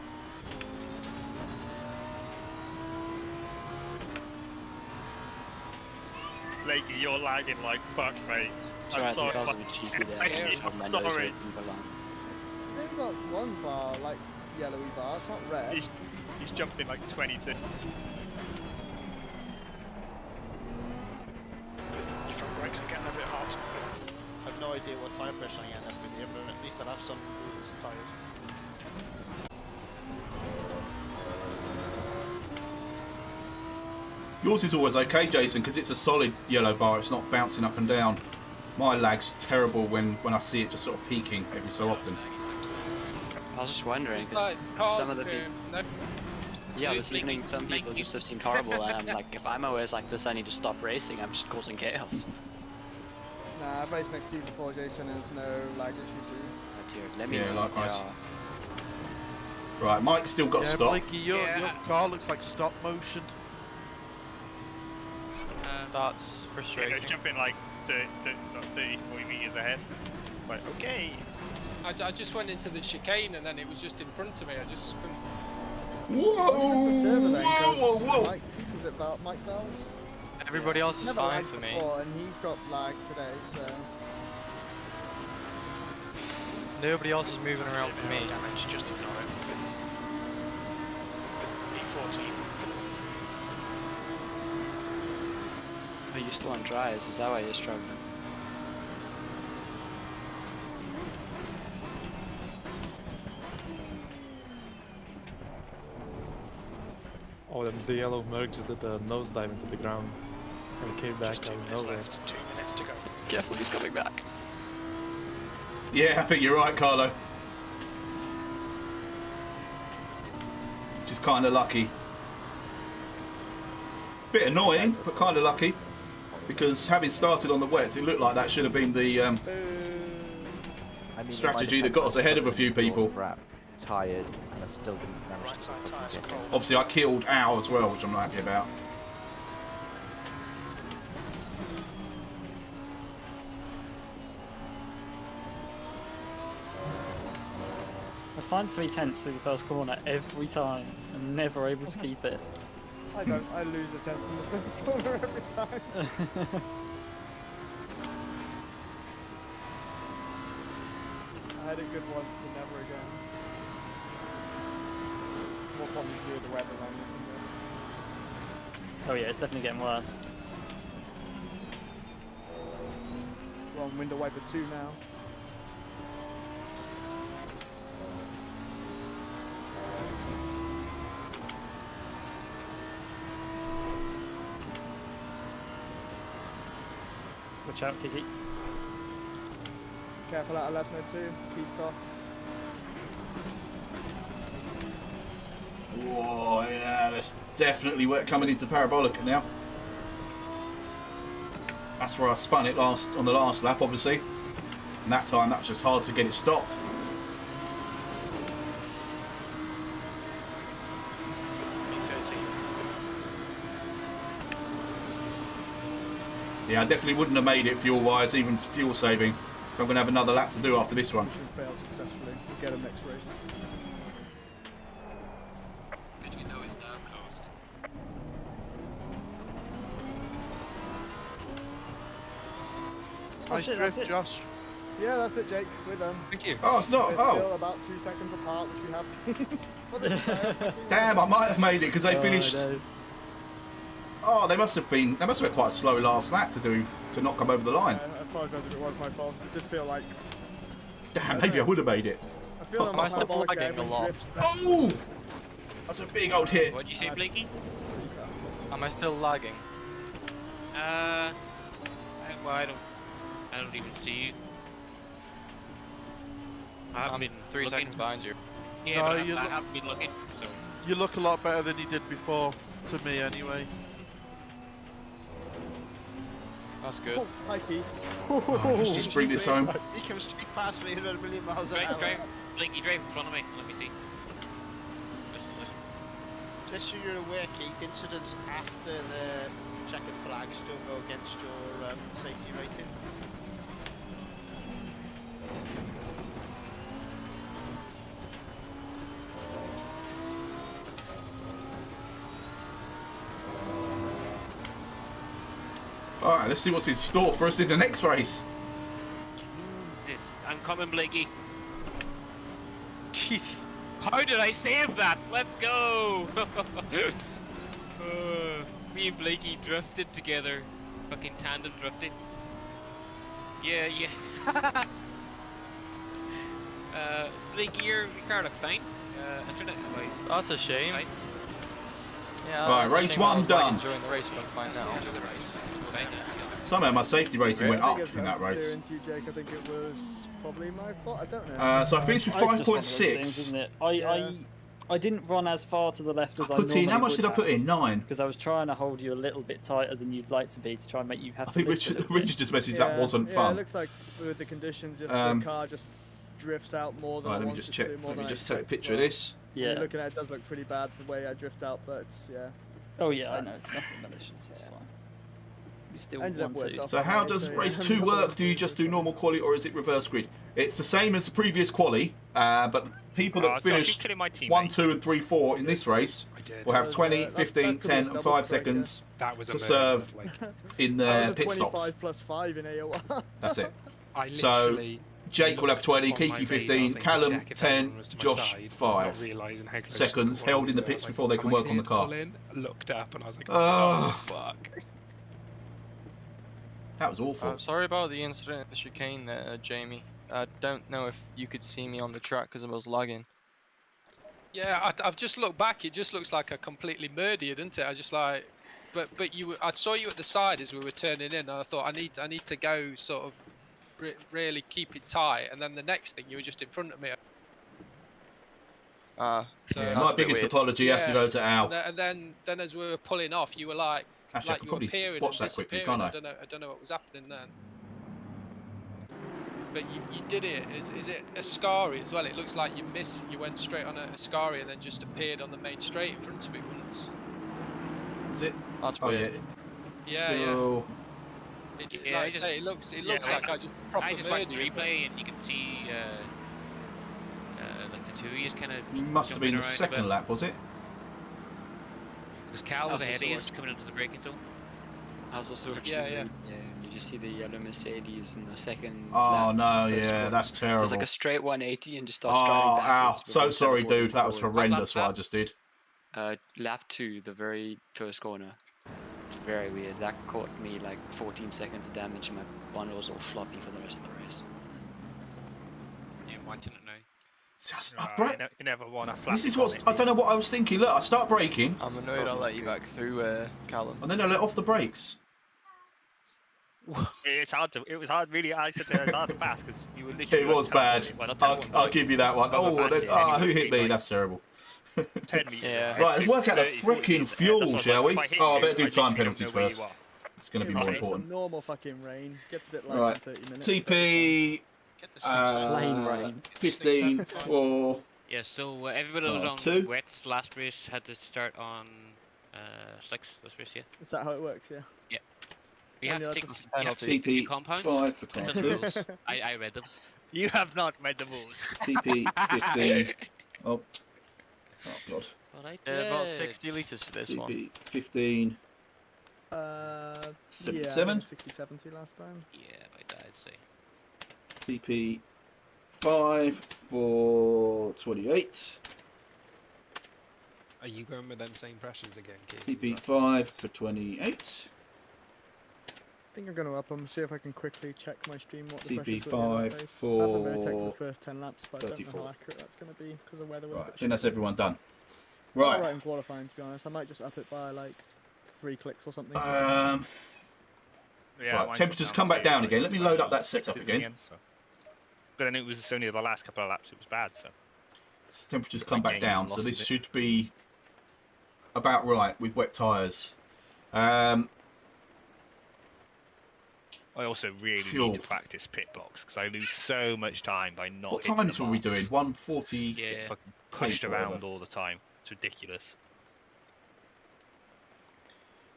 Lakey, you're lagging like fuck, mate. Try I'm sorry. to be cheeky there. I'm sorry. They've got one bar, like yellowy bar, it's not red. He's jumped in like 22. Your front brakes are getting a bit hot. I've no idea what tyre pressure I end up with here, but at least I'll have some loose tyres. Yours is always okay, Jason, because it's a solid yellow bar. It's not bouncing up and down. My lag's terrible when I see it just sort of peaking every so often. I was just wondering, It's because like cars some of the people... no. Yeah, this evening some people just have seemed horrible, and I'm like, if I'm always like this, I need to stop racing. I'm just causing chaos. Nah, I've raced next to you before, Jason, there's no lag issues. Oh dear, let me Yeah, know if there likewise. are. Right, Mike's still got Yeah, stop. Blakey, your car looks like stop motion. That's You know, frustrating. jumping like 30, 40 meters ahead. It's like, okay. I just went into the chicane and then it was just in front of me. I just couldn't... Whoa! The server then, Whoa! 'cause Whoa! Mike, was it Mike Bell's? Everybody else is Never fine lagged for me. before, and he's got lag today, so... Nobody else is moving around for me. Damage, just ignore it. E14. Are you still on dries? Is that why you're struggling? Oh, the yellow merc just did a nosedive into the ground and came back Just 2 out of minutes nowhere. left. 2 minutes to go. Careful, he's coming back. Yeah, I think you're right, Carlo. Which is kind of lucky. Bit annoying, but kind of lucky. Because having started on the wets, it looked like that should have been the strategy that got us ahead of a few people. Tired, and I still didn't manage Right side tyres are cold. Obviously, I killed Al as well, which I'm not happy about. I find 3/10 through the first corner every time, and never able to keep it. I don't. I lose a tenth in the first corner every time. I had it good once and never again. More problems with the weather than anything. Oh yeah, it's definitely getting worse. We're on window wiper 2 now. Watch out, Kiki. Careful out of last mode 2. Keith's off. Whoa, yeah, that's definitely where coming into parabolic now. That's where I spun it on the last lap, obviously. And that time, that was just hard to get it stopped. Yeah, I definitely wouldn't have made it fuel-wise, even fuel saving. So I'm going to have another lap to do after this one. Failed successfully. We'll get him next race. Did you know it's now closed? Oh shit, that's it. Josh. Yeah, that's it, Jake. We're done. Thank you. Oh, it's not. We're still about 2 seconds apart, which we have been for this Damn, I might have made it because they finished. No. Oh, they must have been quite a slow last lap to not come over the line. I apologise if it was my fault. It did feel like... Damn, maybe I would have made it. I feel like my parabolic lagging a lot. Oh! That's a big old hit. What'd you say, Blakey? Am I still lagging? Well, I don't even see you. I haven't been 3 looking. seconds behind you. Yeah, No, but you I look- haven't been looking. So. You look a lot better than you did before, to me anyway. That's good. Oh, hi, Keith. Let's just bring this home. He comes straight past me at a million miles an hour. Drive, Blakey, drive in front of me. Let me see. Listen. Just so you're aware, Keith, incidents after the checkered flag still go against your safety rating. Alright, let's see what's in store for us in the next race. I'm coming, Blakey. Jesus. How did I save that? Let's go! Me and Blakey drifted together. Fucking tandem drifting. Yeah. Blakey, your car looks fine. Internet-wise. That's a shame. Fine. Yeah, Right, that's a race shame I one was lagging done. during the race, but fine now. Enjoy the race. It's fine. Somehow my safety rating went up in that race. Into you, Jake. I think it was probably my fault. I don't know. So I finished with It's just one of those things, 5.6. isn't it? I didn't run as far to the left as I Put in, how much would did I put have, in? 9. Because I was trying to hold you a little bit tighter than you'd like to be to try and make you have I to think lift a Richard, little bit. Richard just messaged that wasn't Yeah, fun. it looks like with the conditions, just the car just drifts out more than Right, I let me want just it check. to, more Let me than I just take a expect, picture of but this. when Yeah. you're looking at it, it does look pretty bad the way I drift out, but yeah. Oh yeah, I know, it's nothing malicious, it's fine. We still Ended up want worse to. off So how anyway, does so, race yeah. 2 work? Do you just do normal quali or is it reverse grid? It's the same as the previous quali, but the people that Josh, you're finished killing my teammate. 1, 2 and 3, 4 in this race I did. will have 20, that 15, could be 10 a and double 5 strike, yeah. seconds That was to a serve like, in That their was a pit 25 stops. plus 5 in AOR. That's it. I So, literally Jake will have 20, looked on my Kiki radar 15, thing to Callum check if 10, anyone was to my Josh side, 5 not realising how close seconds the held in the quality pits was. before they can When I work on the see it car. pull in, looked up and I was like, Ugh. oh fuck. That was awful. I'm sorry about the incident at the chicane there, Jamie. I don't know if you could see me on the track because I was lagging. Yeah, I've just looked back. It just looks like a completely murder, doesn't it? I just like, but I saw you at the side as we were turning in, and I thought I need to go sort of really keep it tight, and then the next thing you were just in front of me. So Yeah, my biggest apology has to go to Al. And then as we were pulling off, you were like Actually, I like could you were probably appearing watch and that quickly, disappearing. can't I? I don't know what was happening then. But you did it. Is it Ascari as well? It looks like you went straight on a Ascari and then just appeared on the main straight in front of me once. Is it? That's Oh weird. Yeah, Still... Like Yeah, I say, it looks like I just I proper just watched murdered the you. replay and you can see like the two of you kind of Must have been the second lap, was it? Was Cal I was ahead of also us coming into the braking zone? I was also watching you just see the yellow Mercedes in the second Oh lap, no, first yeah, corner. that's terrible. Does like a straight 180 and just starts Oh, driving ow. backwards. So instead sorry, of rolling dude. That was forwards. horrendous what I just did. Lap 2, the very first corner. It's very weird. That caught me like 14 seconds of damage and my bundle was all floppy for the rest of the race. Yeah, mine didn't know. You never want a flat. This is what I don't know what I was thinking. Look, I start braking. I'm annoyed I let you back through, Callum. And then I let off the brakes. It's hard to. It was hard, really. I said it's hard to pass because you were literally. It was bad. I'll give you that one. Oh, then, who hit me? That's terrible. 10 meters. Yeah. Right, let's work out the freaking fuel, shall we? Oh, I better do time penalties first. It's going to be more important. Some normal fucking rain. Gets a bit late Right. in 30 minutes. TP. Plain rain. 15 for. Yeah, so everybody was on 2. wets last race had to start on slicks this race, yeah. Is that how it works? Yeah. Yeah. You have to take TP the compounds. 5 for It's class on the 2. rules. I read them. You have not read the rules. TP 15. Oh god. Yeah, about 60 litres for this one. TP 15. Yeah, 77. 60, 70 last time. Yeah, by that I'd say. TP 5 for 28. Are you going with them same pressures again, Keith? TP 5 for 28. I think I'm going to up them, see if I can quickly check my stream what the TP pressures will be in 5 that race. for I haven't really checked the first 10 laps, but I don't know 34. how accurate that's going to be because of weather. Right, I think that's everyone done. Right. Right. In qualifying, to be honest. I might just up it by like 3 clicks or something. Right, temperatures come back down again. Let me load up that setup again. But then it was only the last couple of laps. It was bad. So Temperatures come back down, so this should be about right with wet tyres. I also really Fuel. need to practice pit blocks because I lose so much time by not. What hitting times the were we marks. doing? 140. Yeah. Fucking pushed Eight, around whatever. all the time. It's ridiculous.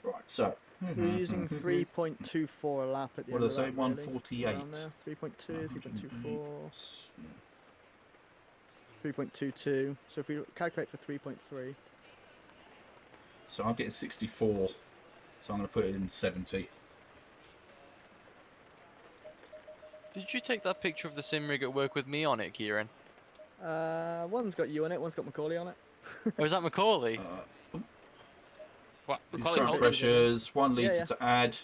Right, so. We're using 3.24 a lap at the What end did I say? of that, 148. Really. Around there. 3.2, 3.24, 3.22. So if we calculate for 3.3. So I'm getting 64. So I'm going to put it in 70. Did you take that picture of the sim rig at work with me on it, Kieran? One's got you on it, one's got Macaulay on it. Oh, is that Macaulay? What? These Macaulay current Culkin? pressures, 1 litre yeah. to add.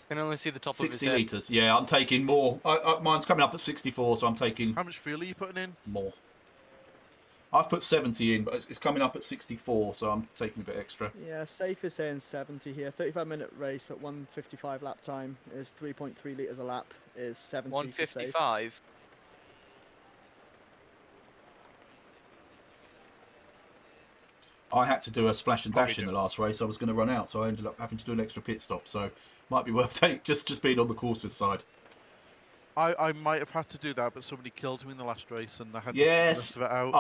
I can only see the top of his 60 head. litres. Yeah, I'm taking more. Mine's coming up at 64, so I'm taking How much fuel are you putting in? more. I've put 70 in, but it's coming up at 64, so I'm taking a bit extra. Yeah, safe is saying 70 here. 35-minute race at 155 lap time is 3.3 litres a lap, is 70 for safe. 155. I had to do a splash and dash in the last race. I was going to run out, so I ended up having to do an extra pit stop. So might be worth just being on the cautious side. I might have had to do that, but somebody killed me in the last race, and I had Yes, to the rest of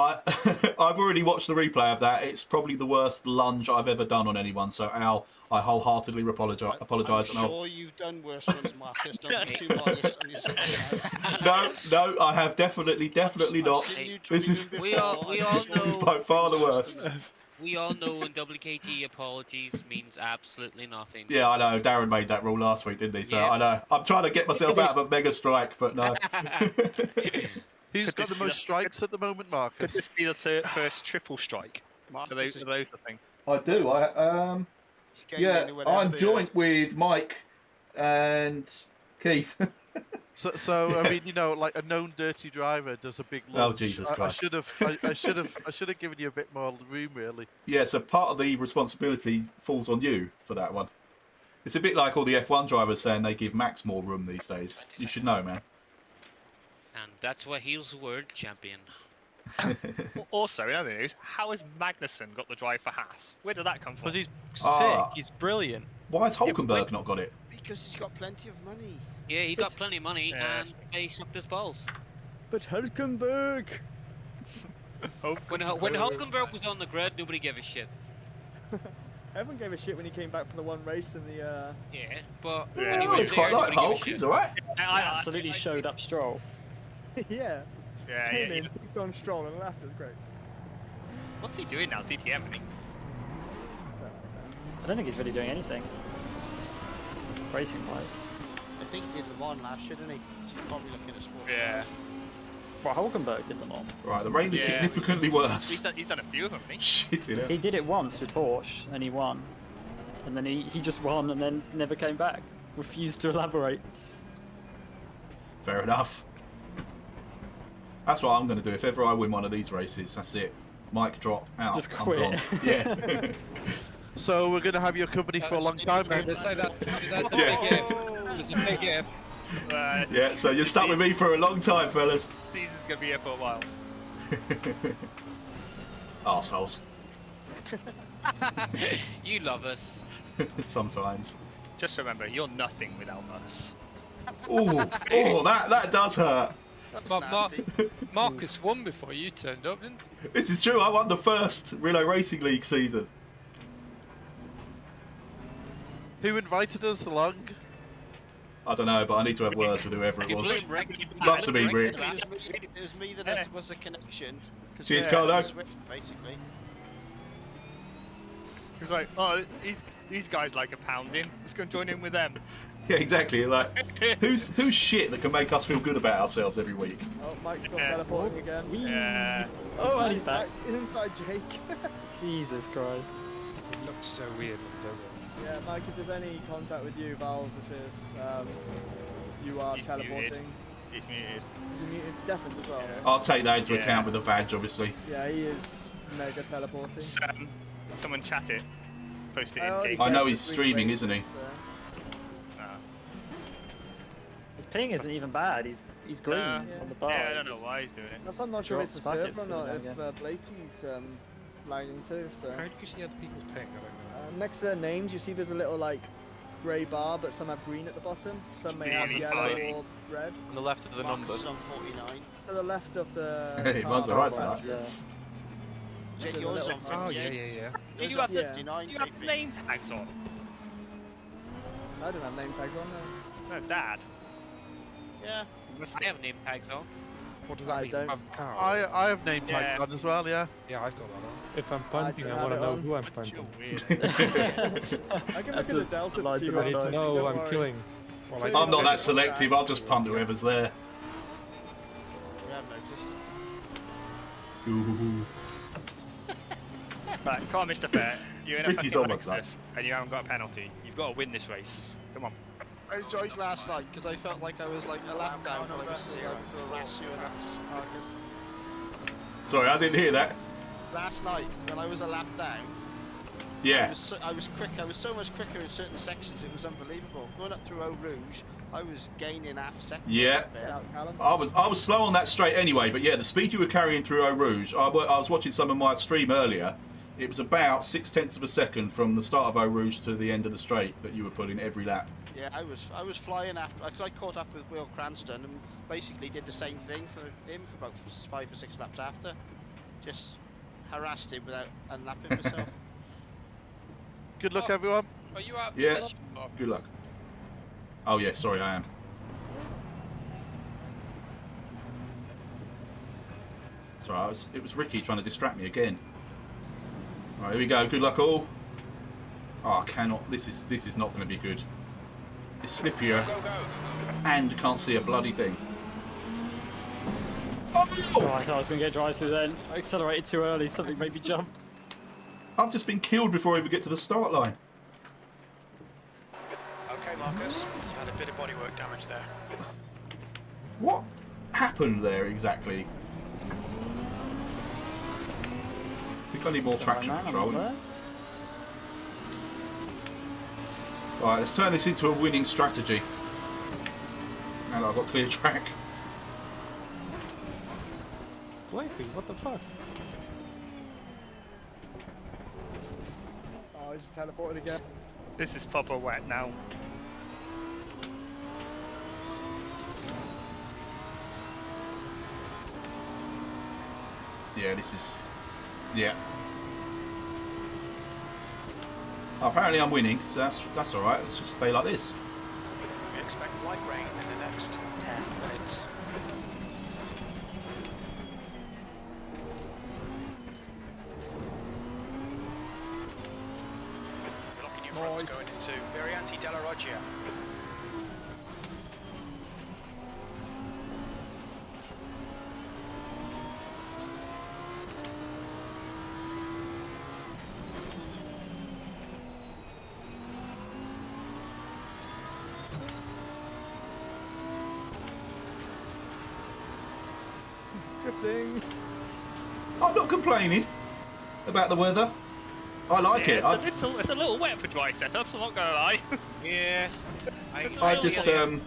it out. I've already watched the replay of that. It's probably the worst lunge I've ever done on anyone. So Al, I wholeheartedly apologise. I'm sure you've done worse ones, Marcus. Don't be too modest on yourself. No, I have definitely not. This is this is by far the worst. We all know in WKG apologies means absolutely nothing. Yeah, I know. Darren made that rule last week, didn't he? So Yeah. I know. I'm trying to get myself out of a mega strike, but no. Who's got the most strikes at the moment, Marcus? Could this be the first triple strike? For those the things. I do. Yeah, I'm joint with Mike and Keith. So I mean, you know, like a known dirty driver does a big lunge. Oh, Jesus Christ. I should have given you a bit more room, really. Yeah, so part of the responsibility falls on you for that one. It's a bit like all the F1 drivers saying they give Max more room these days. You should know, man. And that's why he's the world champion. Also, in other news, how has Magnussen got the drive for Haas? Where did that come from? Because he's sick. Ah. He's brilliant. Why has Hulkenberg not got it? Because he's got plenty of money. Yeah, he got plenty of money Yeah. and they sucked his balls. But Hulkenberg! When Hulkenberg was on the grid, nobody gave a shit. Everyone gave a shit when he came back for the one race in the. Yeah, but Yeah, when he I was quite there, like nobody gave a Hulk. shit. He's alright. He absolutely showed up Stroll. Yeah. Yeah, Came yeah. in, picked on Stroll and left. It was great. What's he doing now? DTM, isn't he? I don't think he's really doing anything. Racing-wise. I think he did Le Mans last year, didn't he? So he's probably looking at sports. Yeah. Well, Hulkenberg did Le Mans. Right, the rain is Yeah. significantly worse. He's done a few of them, hasn't he? Shit it out. He did it once with Porsche, and he won. And then he just won and then never came back. Refused to elaborate. Fair enough. That's what I'm going to do. If ever I win one of these races, that's it. Mic drop out. Just I'm quit. gone. Yeah. So we're going to have your company for a long time then. They say that's a Yeah. big if. There's a big if. Yeah, so you're stuck with me for a long time, fellas. Caesar's going to be here for a while. Arseholes. You love us. Sometimes. Just remember, you're nothing without us. Oh, that does hurt. Marcus won before you turned up, didn't he? This is true. I won the first Riilo Racing League season. Who invited us along? I don't know, but I need to have words with whoever it was. Rick. Must have been Rick. It was me that was the connection. 'Cause Cheers, we Carlo. were Swift, basically. He's like, oh, these guys like a pounding. Let's go and join in with them. Yeah, exactly. Like, who's shit that can make us feel good about ourselves every week? Oh, Mike's got teleporting again. Yeah. Oh, and he's back. Inside Jake. Jesus Christ. It looks so weird when it does it. Yeah, Mike, if there's any contact with you, Valves, this is, you are He's teleporting. muted. He's muted. Is he muted? Definitely as well. I'll take that into Yeah. account with the badge, obviously. Yeah, he is mega teleporting. Someone chat it. Post it already in. said I know he's between streaming, races, isn't he? so- His ping isn't even bad. He's green on the bar. Yeah, I don't know why he's doing it. That's why I'm not sure if it's the Drops server packets or not, and then, if Blakey's lagging too, so. How do you see other people's ping? I don't know. Next to their names, you see there's a little, like, grey bar, but some have green at the bottom. Some may have Really yellow tiny. or red. On the left of the number. Marcus is on 49. To the left of the Hey, car, mine's alright bar, tonight. Yeah. Jake, There's a yours little on bar. 58. Yeah. Do you Yours have on the, 59, do you have JP. the name tags on? I don't have name tags on there. No, Dad. Yeah. I have name tags on. What does I that mean? don't. Have car? I have name tag Yeah. on as well, yeah. Yeah, I've got that on. If I'm punting, don't I want have to it know on. who I'm You're punting. weird. I can That's look at a the delta lie to see to who I need I'm to punting, know who don't I'm worry. killing. Well, I I'm don't I'm not know. that selective. I'll just punt whoever's there. We have noticed. Ooh. Right, come on, Mr. Fair. You're in a Ricky's fucking almost Lexus, and you haven't got a penalty. You've got to win this race. Come on. I enjoyed last night because I felt like I was like a lap down when I was going to race you and that's Marcus. Sorry, I didn't hear that. Last night when I was a lap down, Yeah. I was quick. I was so much quicker in certain sections. It was unbelievable. Going up through Eau Rouge, I was gaining half a second. Yeah. up there. Callum? I was slow on that straight anyway, but yeah, the speed you were carrying through Eau Rouge, I was watching some of my stream earlier. It was about 0.6 of a second from the start of Eau Rouge to the end of the straight that you were pulling every lap. Yeah, I was flying after. Cause I caught up with Will Cranston and basically did the same thing for him for about 5 or 6 laps after. Just harassed him without unlapping myself. Good luck, everyone. Are you out of Yeah. position, Marcus? Good luck. Oh yeah, sorry, I am. Sorry, it was Ricky trying to distract me again. Right, here we go. Good luck, all. Oh, I cannot. This is not going to be good. It's slippier, and can't see a bloody thing. Oh, I thought I was going to get drive through then. I accelerated too early. Something made me jump. I've just been killed before I even get to the start line. Okay, Marcus, you had a bit of bodywork damage there. What happened there exactly? I think I need more traction control. Right, let's turn this into a winning strategy. Now that I've got clear track. Blakey, what the fuck? Oh, he's teleported again. This is proper wet now. Yeah, this is... Yeah. Apparently I'm winning, so that's alright. Let's just stay like this. We expect light rain in the next 10 minutes. Nice. going into Varianti della Roggia. Drifting. I'm not complaining about the weather. I like it. It's a little wet for dry setups, I'm not gonna lie. Yeah. I just don't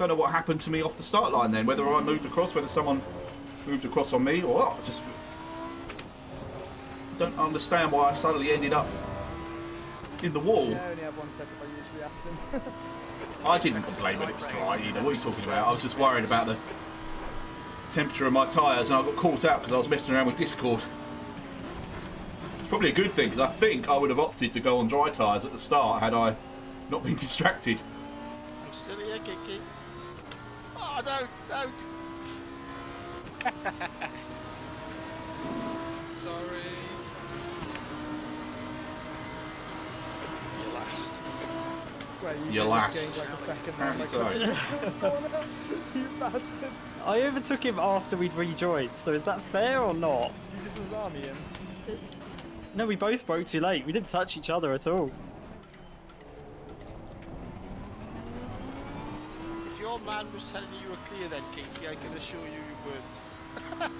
know what happened to me off the start line then. Whether I moved across, whether someone moved across on me, or what. Just don't understand why I suddenly ended up in the wall. Yeah, I only have one setup. I usually asked him. I didn't complain when it was dry either. What are you talking about? I was just worried about the temperature of my tyres, and I got caught out because I was messing around with Discord. It's probably a good thing, because I think I would have opted to go on dry tyres at the start had I not been distracted. I'm still here, Kiki. Oh, don't. Sorry. You're last. Well, You're last. gained like a second Apparently now. so. You bastards. I overtook him after we'd rejoined, so is that fair or not? You just was army him. No, we both broke too late. We didn't touch each other at all. If your man was telling you were clear then, Kiki, I can assure you you weren't.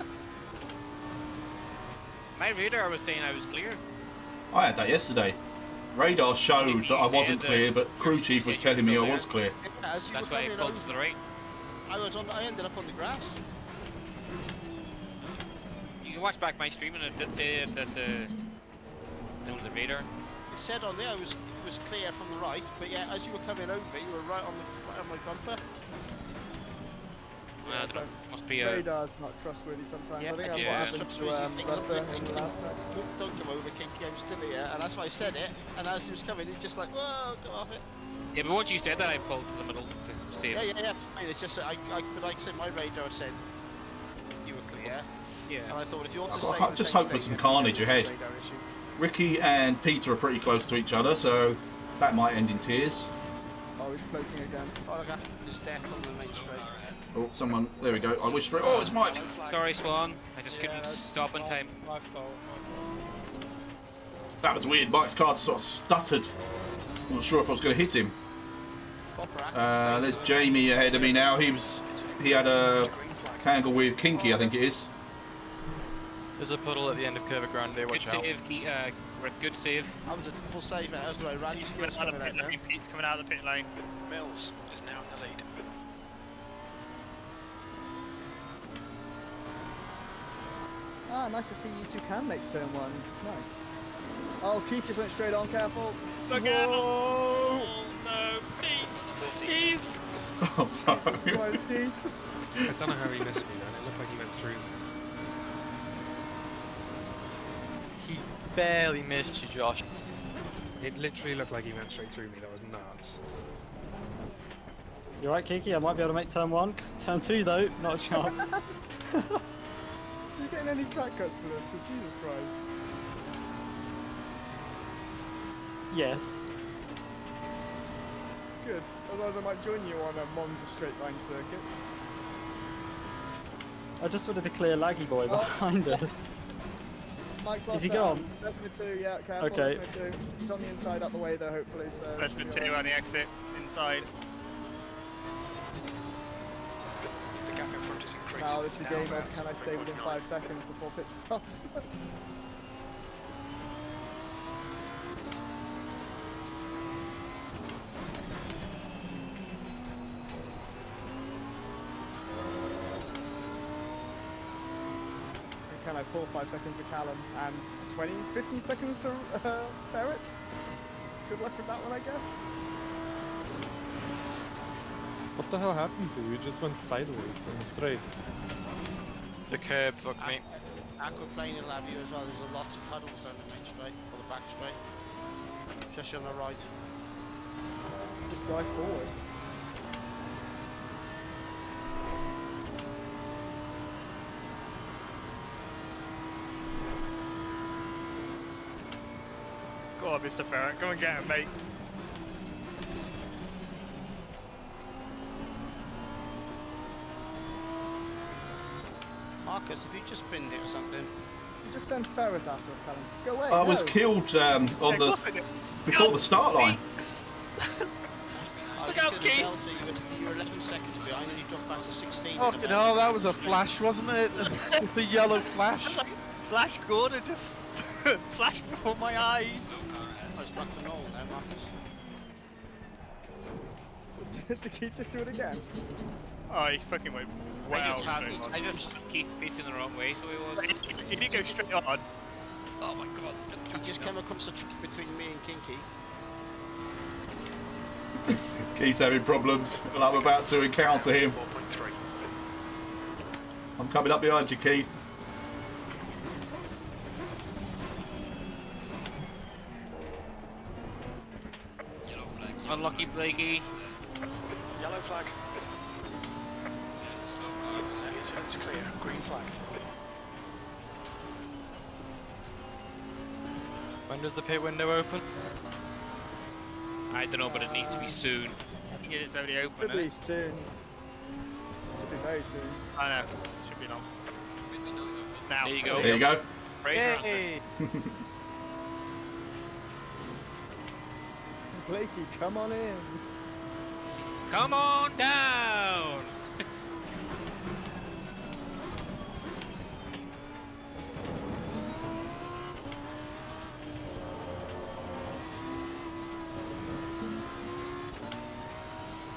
My radar was saying I was clear. I had that yesterday. Radar showed that I wasn't clear, but crew chief was telling me I was clear. Yeah, as you That's were why it coming pulled to the over, right. I ended up on the grass. You can watch back my stream and it did say that on the radar. It said on there it was clear from the right, but yeah, as you were coming over, you were right on my bumper. I don't know, must be a... Radar's not trustworthy sometimes. Yeah, I think that's yeah. what happened to Ruther in the last night. Don't come over, Kinky, I'm still here, and that's why I said it, and as he was coming, he's just like, whoa, go off it. Yeah, but once you said that, I pulled to the middle to save. Yeah, it's fine, it's just, but like I said, my radar said you were clear, Yeah. and I thought if you're I just hope for some carnage ahead. Ricky and Peter are pretty close to each other, so that might end in tears. Oh, he's floating again. Oh, look, there's death on the main straight. Oh, someone, there we go. I wish for it. Oh, it's Mike. Sorry, Swan. I just couldn't stop in time. My fault. That was weird. Mike's car sort of stuttered. I'm not sure if I was going to hit him. There's Jamie ahead of me now. He had a tangle with Kinky, I think it is. There's a puddle at the end of Curva Grande, watch Good out. save, good save. That was a full save, mate. That was right. Randy's Coming out of the pit lane. Pete's coming out of the pit lane. Mills is now in the lead. Ah, nice to see you two can make turn one. Nice. Oh, Keith just went straight on, careful. Look out! Oh no, Pete! Oh, no. Come on, Steve. I don't know how he missed me then. It looked like he went through. He barely missed you, Josh. It literally looked like he went straight through me. That was nuts. You alright, Kiki? I might be able to make turn one. Turn two, though, not a chance. You getting any track cuts for this? Because Jesus Christ. Yes. Good. Otherwise, I might join you on a Monza straight line circuit. I just wanted to clear Laggy Boy behind us. Mike's Is he lost gone? That's me too, yeah, careful. Okay. That's me too. He's on the inside, out the way though, hopefully. So Freshman 2 on the exit, inside. The gap in front is increased. Now it's a Now game around of can I stay within 5 seconds before pit stops? Can I pull 5 seconds to Callum and 15 seconds to Ferret? Good luck with that one, I guess. What the hell happened to you? You just went sideways and straight. The curb fucked me. Aquaplane will have you as well. There's a lot of puddles down the main straight, or the back straight. Just on the right. Just drive forward. Go Come on, Mr. Ferret, come and get him, mate. Marcus, have you just binned it or something? You just send Ferret after us, Callum. Go away. I was no. killed on the before the start line. Look out, Keith! You were 11 seconds behind and you dropped back to 16. Oh, you know, that was a flash, wasn't it? The yellow flash. Flash Gordon just flashed before my eyes. I was back to normal now, Marcus. Did Keith just do it again? Oh, he fucking went wow straight on. I just Keith facing the wrong way, so he was. He didn't go straight on. Oh my god. He just came across the trick between me and Kinky. Keith's having problems, and I'm about to encounter him. 4.3. I'm coming up behind you, Keith. Unlucky Blakey. Yellow flag. It's clear. Green flag. When does the pit window open? I don't know, but it needs to be soon. I think it's only open. Should be soon. Should be very soon. I know. Should be long. Now. There you go. There you go. Yay! Blakey, come on in. Come on down!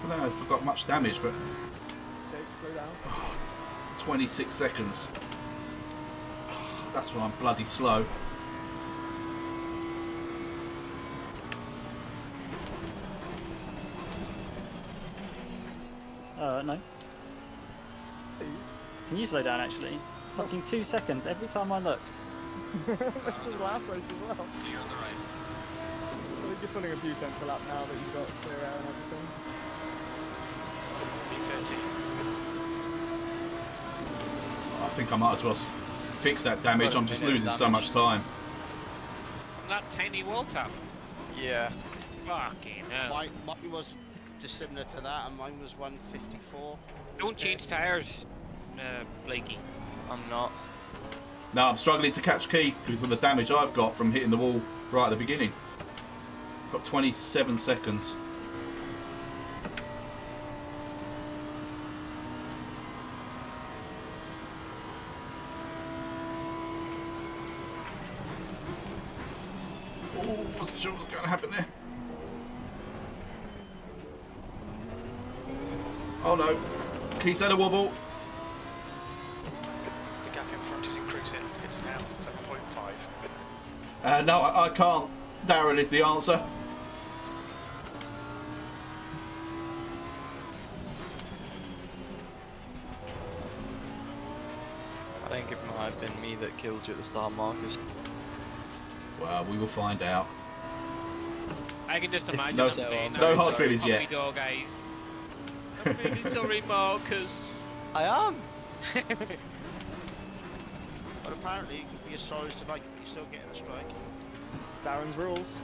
I don't know if I've got much damage, but Okay, slow down. 26 seconds. That's when I'm bloody slow. No. Can you slow down actually? Fucking 2 seconds every time I look. This was the last race as well. You're on the right. I think you're pulling a few tenths a lap now that you've got clear air and everything. B30. I think I might as well fix that damage. I'm just losing so much time. From that tiny wall tap. Yeah. Fucking hell. Mine was just similar to that, and mine was 154. Don't change tyres, Blakey. I'm not. Now I'm struggling to catch Keith because of the damage I've got from hitting the wall right at the beginning. Got 27 seconds. Oh, wasn't sure what was going to happen there. Oh no, Keith's had a wobble. The gap in front is increasing. It's now 7.5. No, I can't. Darren is the answer. I think it might have been me that killed you at the start, Marcus. Well, we will find out. I can just imagine No- him saying, no "I'm hard sorry, feelings yet." puppy dog guys. I'm really sorry, Marcus. I am. But apparently you can be as sorry as to like, but you're still getting a strike. Darren's rules.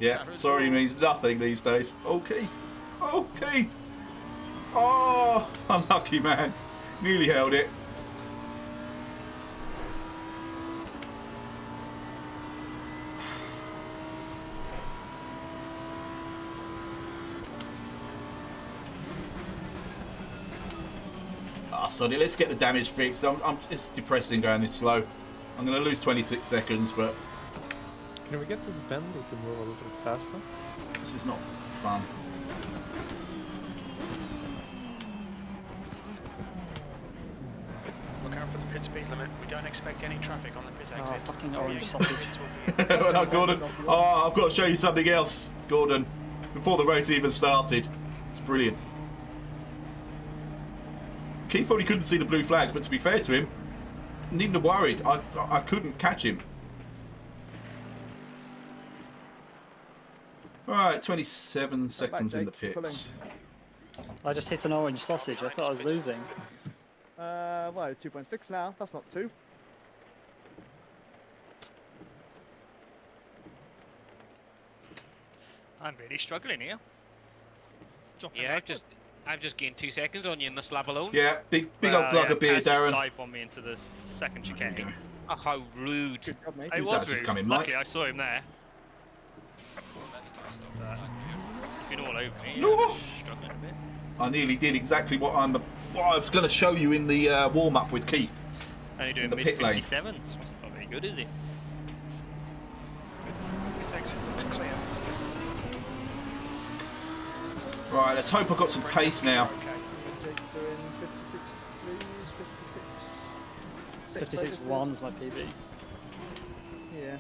Yeah, sorry means nothing these days. Oh, Keith. Oh, Keith. Oh, unlucky man. Nearly held it. Ah, sorry, let's get the damage fixed. It's depressing going this slow. I'm going to lose 26 seconds, but Can we get this Bentley to move a little bit faster? this is not fun. Look out for the pit speed limit. We don't expect any traffic on the pit Oh, exit. fucking All orange the sausage. exits will be in. Well done, Gordon. Oh, I've got to show you something else, Gordon. Before the race even started. It's brilliant. Keith probably couldn't see the blue flags, but to be fair to him, needn't have worried. I couldn't catch him. Alright, 27 seconds in the Jake. Keep pits. I just hit an orange sausage. I thought I was losing. Well, 2.6 now. That's not 2. I'm really struggling here. Dropping Yeah, backward. I've just gained 2 seconds on you in this lap alone. Yeah, big Well, old glug of beer, Kaz just Darren. dived on me into the second chicane. Oh, how rude. Good job, mate. I Who's was that just rude. come in, Mike? Luckily, I saw him there. He's been all over me. No. I'm struggling a bit. I nearly did exactly what I was going to show you in the warm-up with Keith. Only doing the mid pit lane. 57s. That's not very good, is it? It takes it looks clear. Right, let's hope I've got some pace now. Okay. Jake doing 56 threes, 56. 56.1 is my PB. Yeah.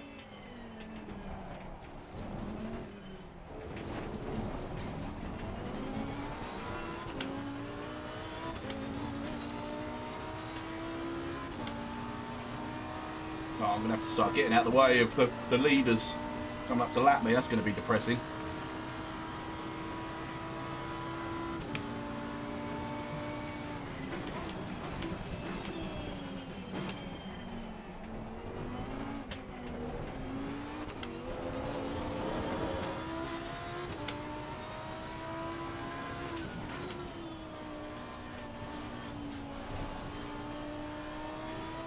Oh, I'm going to have to start getting out of the way of the leaders coming up to lap me. That's going to be depressing.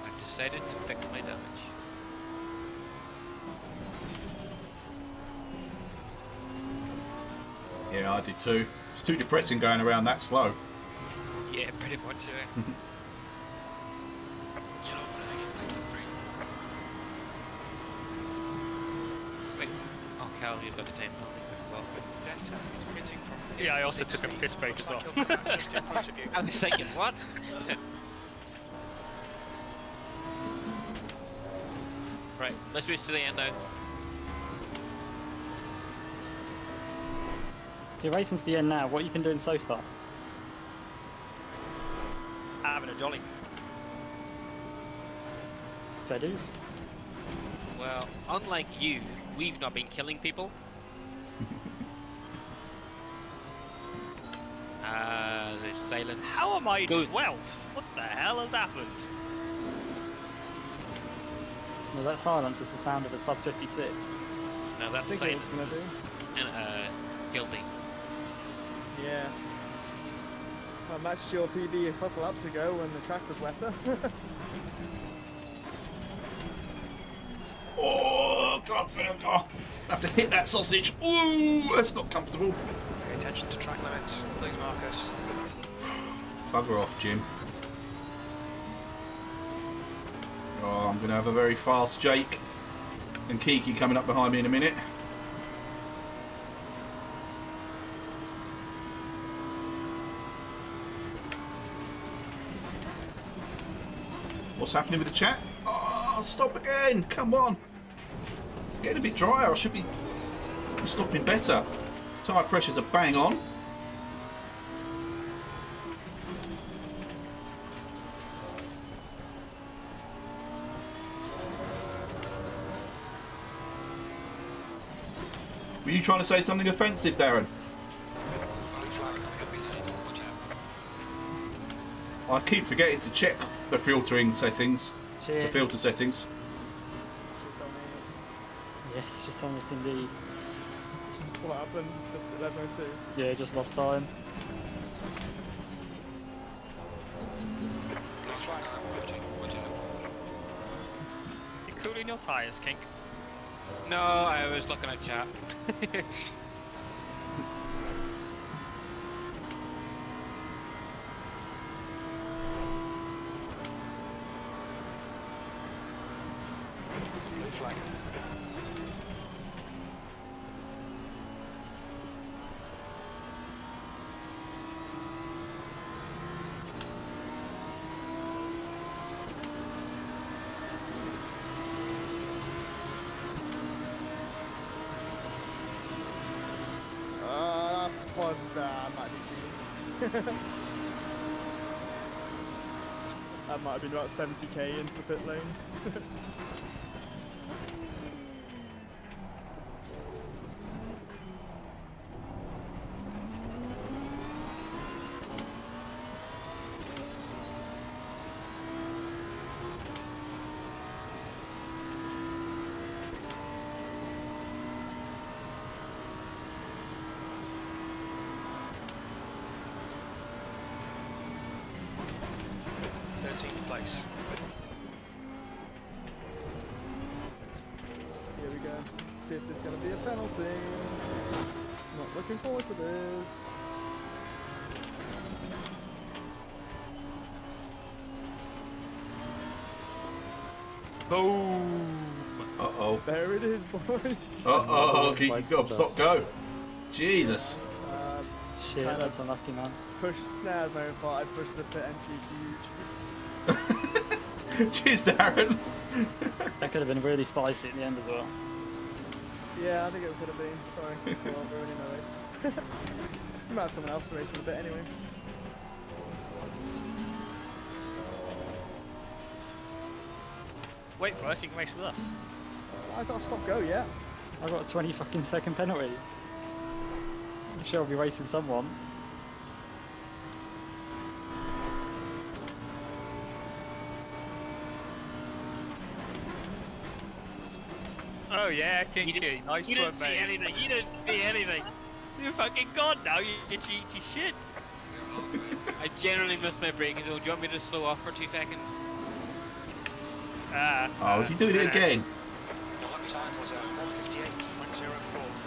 I've decided to fix my damage. Yeah, I did too. It's too depressing going around that slow. Yeah, pretty much. Yellow flag in sector 3. Wait. Oh, Cal, you've got the time penalty as well. Delta is pitting from Yeah, I also took a piss break as well. just in front of you. I was thinking, what? Right, let's race to the end now. You're racing to the end now. What have you been doing so far? Having a jolly. Fair dues. Well, unlike you, we've not been killing people. The silence. How am I Good. 12th? What the hell has happened? Well, that silence is the sound of a sub 56. No, I that's think silence. it was gonna And guilty. do. Yeah. I matched your PB a couple laps ago when the track was wetter. Oh, God, I have to hit that sausage. Ooh, that's not comfortable. Pay attention to track limits, please, Marcus. Bugger off, Jim. Oh, I'm going to have a very fast Jake and Kiki coming up behind me in a minute. What's happening with the chat? Oh, stop again! Come on! It's getting a bit drier. I should be stopping better. Tyre pressures are bang on. Were you trying to say something offensive, Darren? I keep forgetting to check the filtering settings. Cheers. The filter settings. Yes, just on it indeed. What happened? Just 11:02. Yeah, just lost time. You cooling your tyres, Kink? No, I was looking at chat. Blue flag. Might be speeding. That might have been about 70k into the pit lane. place. Here we go. See if there's going to be a penalty. Not looking forward to this. Boom! Uh-oh. There it is, boys. Uh-oh, Kiki's got to stop go. Jesus. Shit, Kind of that's unlucky, man. Push, nah, it's my own fault. I pushed the pit entry huge. Cheers, Darren. That could have been really spicy at the end as well. Yeah, I think it could have been. Sorry for ruining my race. You might have someone else to race in a bit anyway. Wait for us, you can race with us. I got to stop go, yeah. I got a 20 fucking second penalty. I'm sure I'll be racing someone. Oh yeah, Kinky, nice You one, didn't see mate. anything. You didn't see anything. You're fucking gone now, you cheaty shit. I generally missed my braking zone. Do you want me to slow off for 2 seconds? Oh, is he doing it again?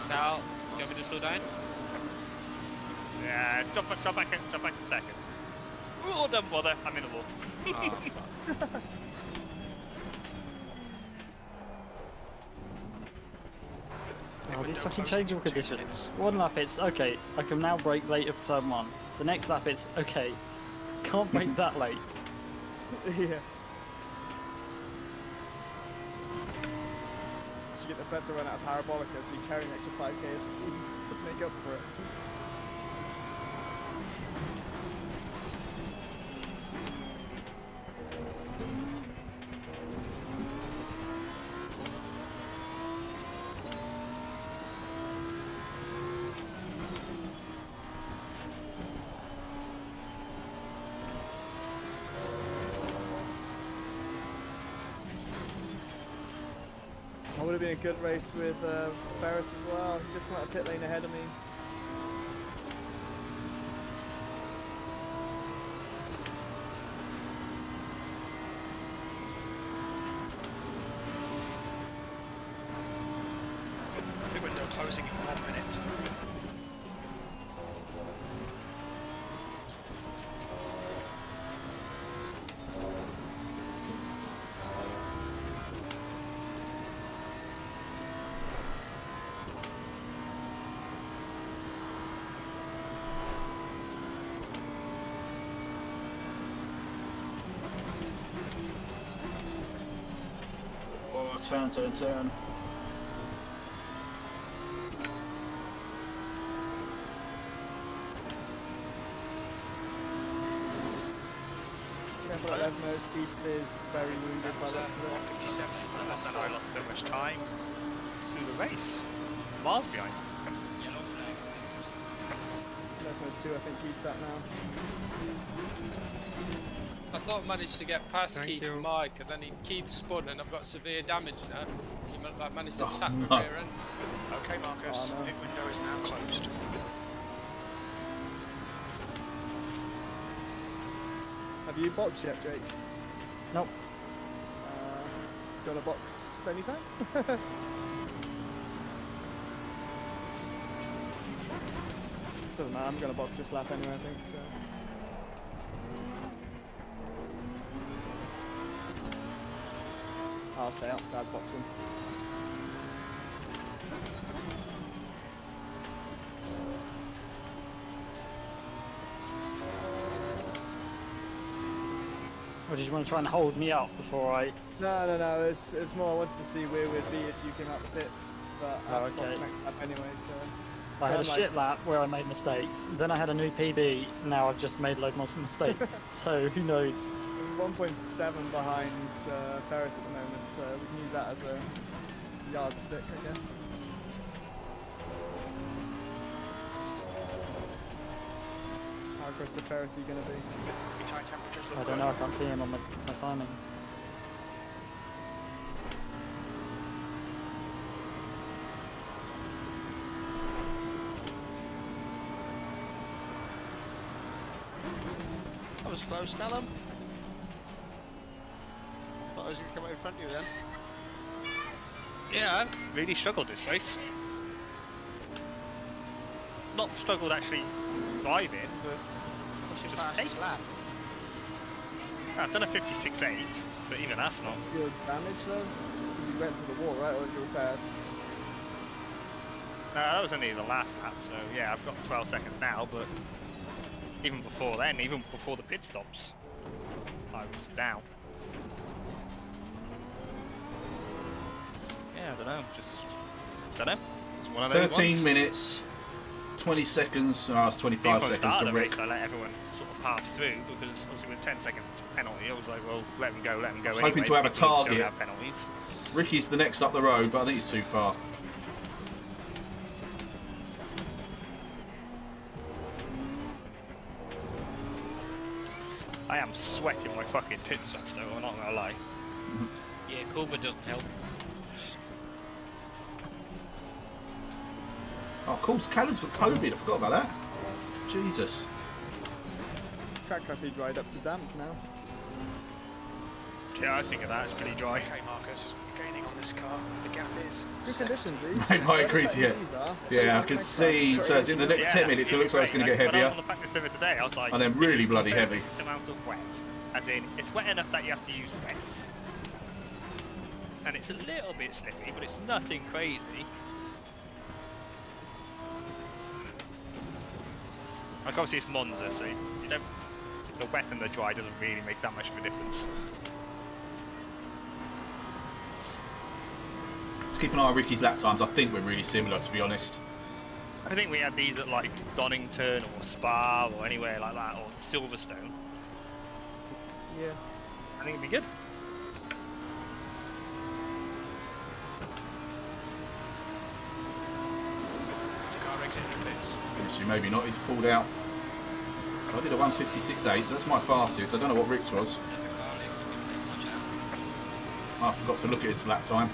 Now, do you want me to slow down? Yeah, drop back a second. Oh, don't bother, I'm in the wall. Oh, these fucking changeable conditions. One lap it's, okay, I can now brake later for turn 1. The next lap it's, okay, can't brake that late. Yeah. You get the bed to run out of parabolica, so you carry an extra 5k of speed to make up for it. Would have been a good race with Barrett as well. He just come out of pit lane ahead of me. The window closing in 1 minute. Oh, turn. Careful that Lesmo's speed is very wounded by the looks of it. That's how I lost so much time through the race. Miles behind. Lesmo 2, I think Keith's that now. I thought I managed to get past Thank Keith you. and Mike, and then Keith spun, and I've got severe damage now. He managed to Oh, tap no. the rear end. Okay, Marcus, Oh, no. pit window is now closed. Have you boxed yet, Jake? Nope. Got a box anytime? Doesn't matter, I'm gonna box this lap anyway, I think, so. I'll stay out, Dad's boxing. Or did you want to try and hold me up before I... No, it's more I wanted to see where we'd be if you came out the pits, but Oh, I've got okay. next lap anyway, so. I had a I'm like- shit lap where I made mistakes, then I had a new PB, now I've just made a load more mistakes, so who knows. 1.7 behind Ferret at the moment, so we can use that as a yardstick, I guess. How close to Ferret are you going to be? I don't know, I can't see him on my timings. That was close, Callum. was going to come out in front of you then. Yeah, I've really struggled this race. Not struggled actually driving, but just pace. I've done a 56.8, but even that's not. Your damage though? You went to the wall, right? Or was you repaired? No, that was only the last lap, so yeah, I've got 12 seconds now, but even before then, even before the pit stops, I was down. Yeah, I don't know, It's one of those 13 ones. minutes, 20 seconds, oh, it's 25 Before the seconds start to of the Rick. race, I let everyone sort of pass through, because obviously with 10 seconds penalty, I was like, well, let them go I was anyway. hoping to have a because we don't target. have penalties. Ricky's the next up the road, but I think he's too far. I am sweating my fucking tits off, though, I'm not gonna lie. Yeah, COVID doesn't help. Oh, of course, Callum's got COVID. I forgot about that. Jesus. Track's actually dried up to damp now. Yeah, I think of that, it's pretty dry. Okay, Marcus, gaining on this car. The gap is. Good conditions, these. Mate, my increase here. Yeah, I can see. So it's in the next 10 minutes, it looks like it's going to get When I heavier. was on the practice server today, I was like, And then this really is bloody the heavy. perfect amount of wet. As in, it's wet enough that you have to use wets. And it's a little bit slippy, but it's nothing crazy. Like obviously it's Monza, so you don't, the wet and the dry doesn't really make that much of a difference. Let's keep an eye on Ricky's lap times. I think we're really similar, to be honest. I think we had these at like Donington or Spa or anywhere like that, or Silverstone. Yeah. I think it'd be good. There's a car exiting the pits. Actually, maybe not. He's pulled out. I did a 156.8, so that's my fastest. I don't know what Rick's was. I forgot to look at his lap time.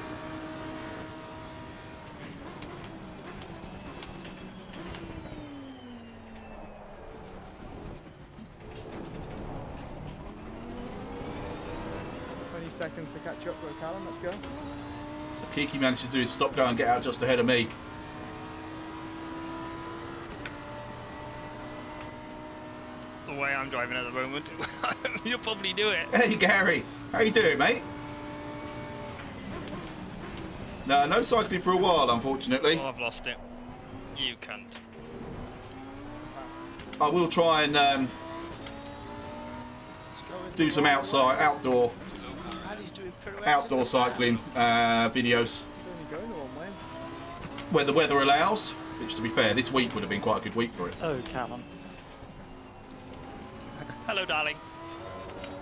Seconds to catch up with Callum, let's go. So Kiki managed to do his stop, go and get out just ahead of me. The way I'm driving at the moment, you'll probably do it. Hey Gary, how you doing, mate? No cycling for a while, unfortunately. Oh, I've lost it. You cunt. I will try and do some outdoor cycling videos when the weather allows. Which, to be fair, this week would have been quite a good week for it. Oh, Callum. Hello, darling.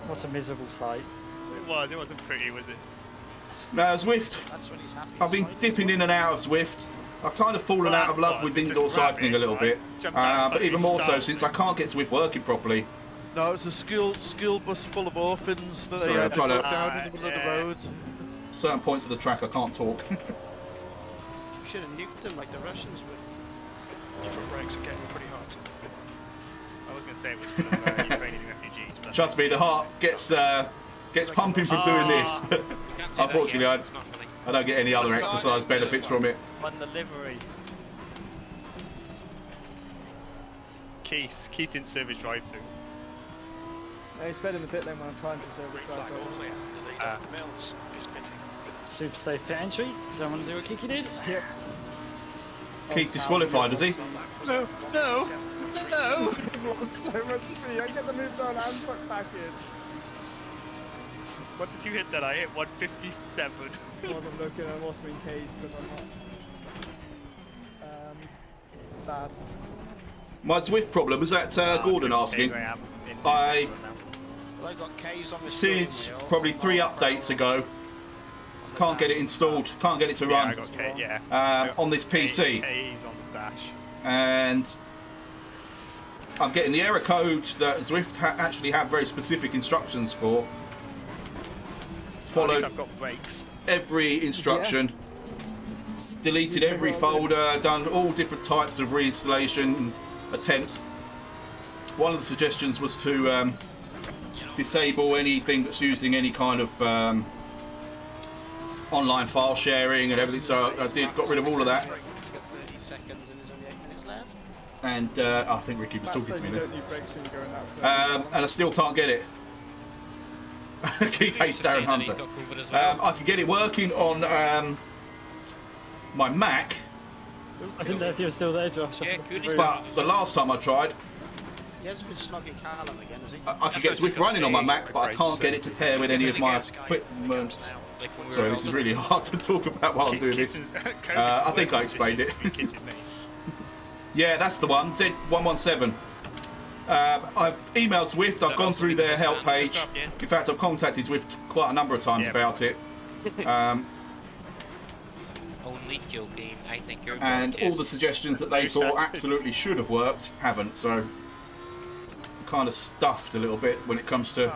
What a miserable sight. It wasn't pretty, was it? No, Zwift. I've been dipping in and out of Zwift. I've kind of fallen out of love with indoor cycling a little bit, but even more so since I can't get Zwift working properly. No, it's a school bus full of orphans that Sorry, they I'm trying to- put down in the middle of the road. Certain points of the track I can't talk. You should have nuked them like the Russians would. Your foot brakes are getting pretty hot. I was going to say it was full of Ukrainian refugees. But Trust me, the heart gets pumping from doing this. Unfortunately, I don't get any other exercise benefits from it. On the livery. Keith didn't service drive-through. No, he's sped in the pit lane when I'm trying to service drive. Mills is pitting. Super safe pit entry. Don't want to do what Kiki did. Yep. Keith disqualified, is he? No. Lost so much speed. I get the move done and truck package. What did you hit then? I hit 157. Wasn't looking, I must have been K's because I'm not. Bad. My Zwift problem was that Gordon asking. I got K's on the since probably 3 updates ago can't get it installed, can't get it to run I got K, yeah. on this PC, K's on the dash. and I'm getting the error code that Zwift actually have very specific instructions for. Followed I've got brakes. every instruction, deleted every folder, done all different types of reinstallation attempts. One of the suggestions was to disable anything that's using any kind of online file sharing and everything. So I got rid of all of that. He's got 13 seconds and there's only 8 minutes left. And I think Ricky was talking to me You there. don't need brakes when you go in that slow. And I still can't get it. Keep haste, Darren Hunter. I can get it working on my Mac. I didn't know if you were still there, Josh. Yeah, good. But the last time I tried, He hasn't been snogging Callum again, has he? I could get Swift running on my Mac, but I can't get it to pair with any of my equipment. Sorry, this is really hard to talk about while I'm doing this. I think I explained it. Yeah, that's the one, Z117. I've emailed Zwift, I've gone through their help page. In fact, I've contacted Zwift quite a number of times about it. Only joking, I think you're And all the suggestions that they thought absolutely should have worked haven't, so kind of stuffed a little bit when it comes to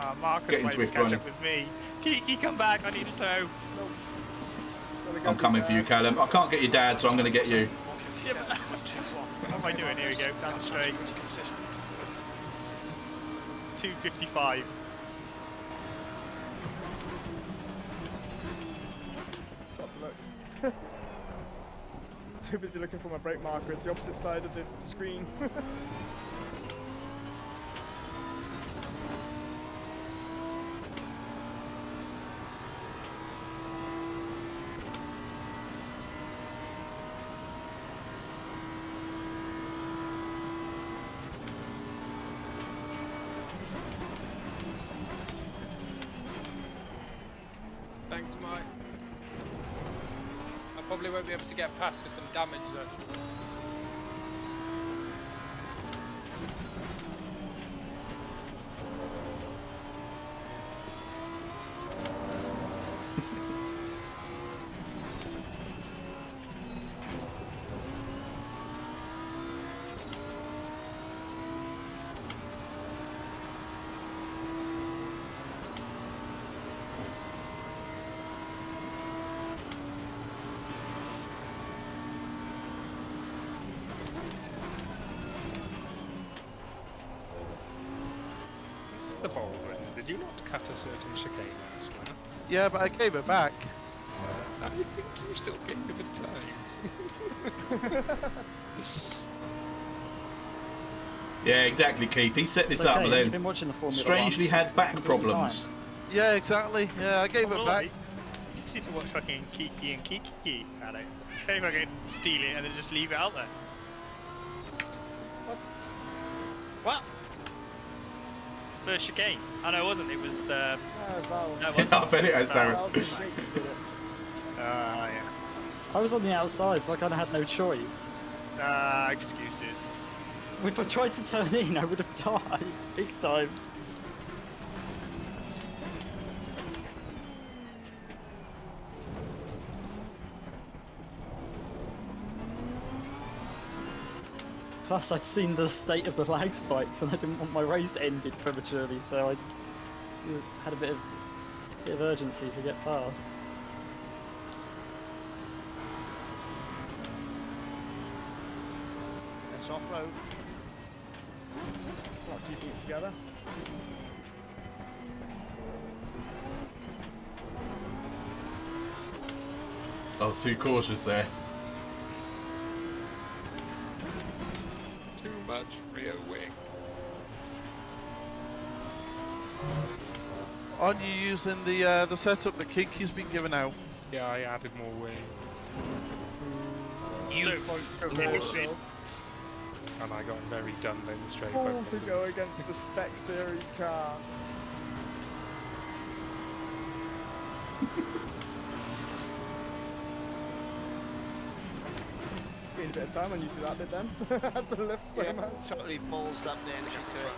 getting Zwift running. With me. Kiki, come back, I need a tow. I'm coming for you, Callum. I can't get your dad, so I'm going to get you. Yeah, but what am I doing? Here we go, down the straight. 255. Look. Too busy looking for my brake marker. It's the opposite side of the screen. Thanks, Mike. I probably won't be able to get past with some damage though. The Baldwin, did you not cut a certain chicane last lap? Yeah, but I gave it back. I think you still gained a bit of time. Yeah, exactly, Keith. He set this It's up, okay, but you've then been watching the Formula strangely 1. had It's back completely problems. fine. Yeah, exactly. Yeah, I gave it back. You just need to watch fucking Kiki and Kiki at it. They fucking steal it and then just leave it out there. What? First chicane. Oh no, it wasn't. It was. Val. No, it wasn't. I bet it has, Darren. Yeah. I was on the outside, so I kind of had no choice. Excuses. If I tried to turn in, I would have died big time. Plus, I'd seen the state of the lag spikes, and I didn't want my race ended prematurely, so I had a bit of urgency to get past. It's off-road. Not keeping it together. I was too cautious there. Too much rear wing. Aren't you using the setup that Kiki's been giving out? Yeah, I added more wing. You And I got very done in the straight. Oh, to go against the Spec Series car. Gained a bit of time when you do that bit then. Had to lift so much. Totally balls up the energy to it.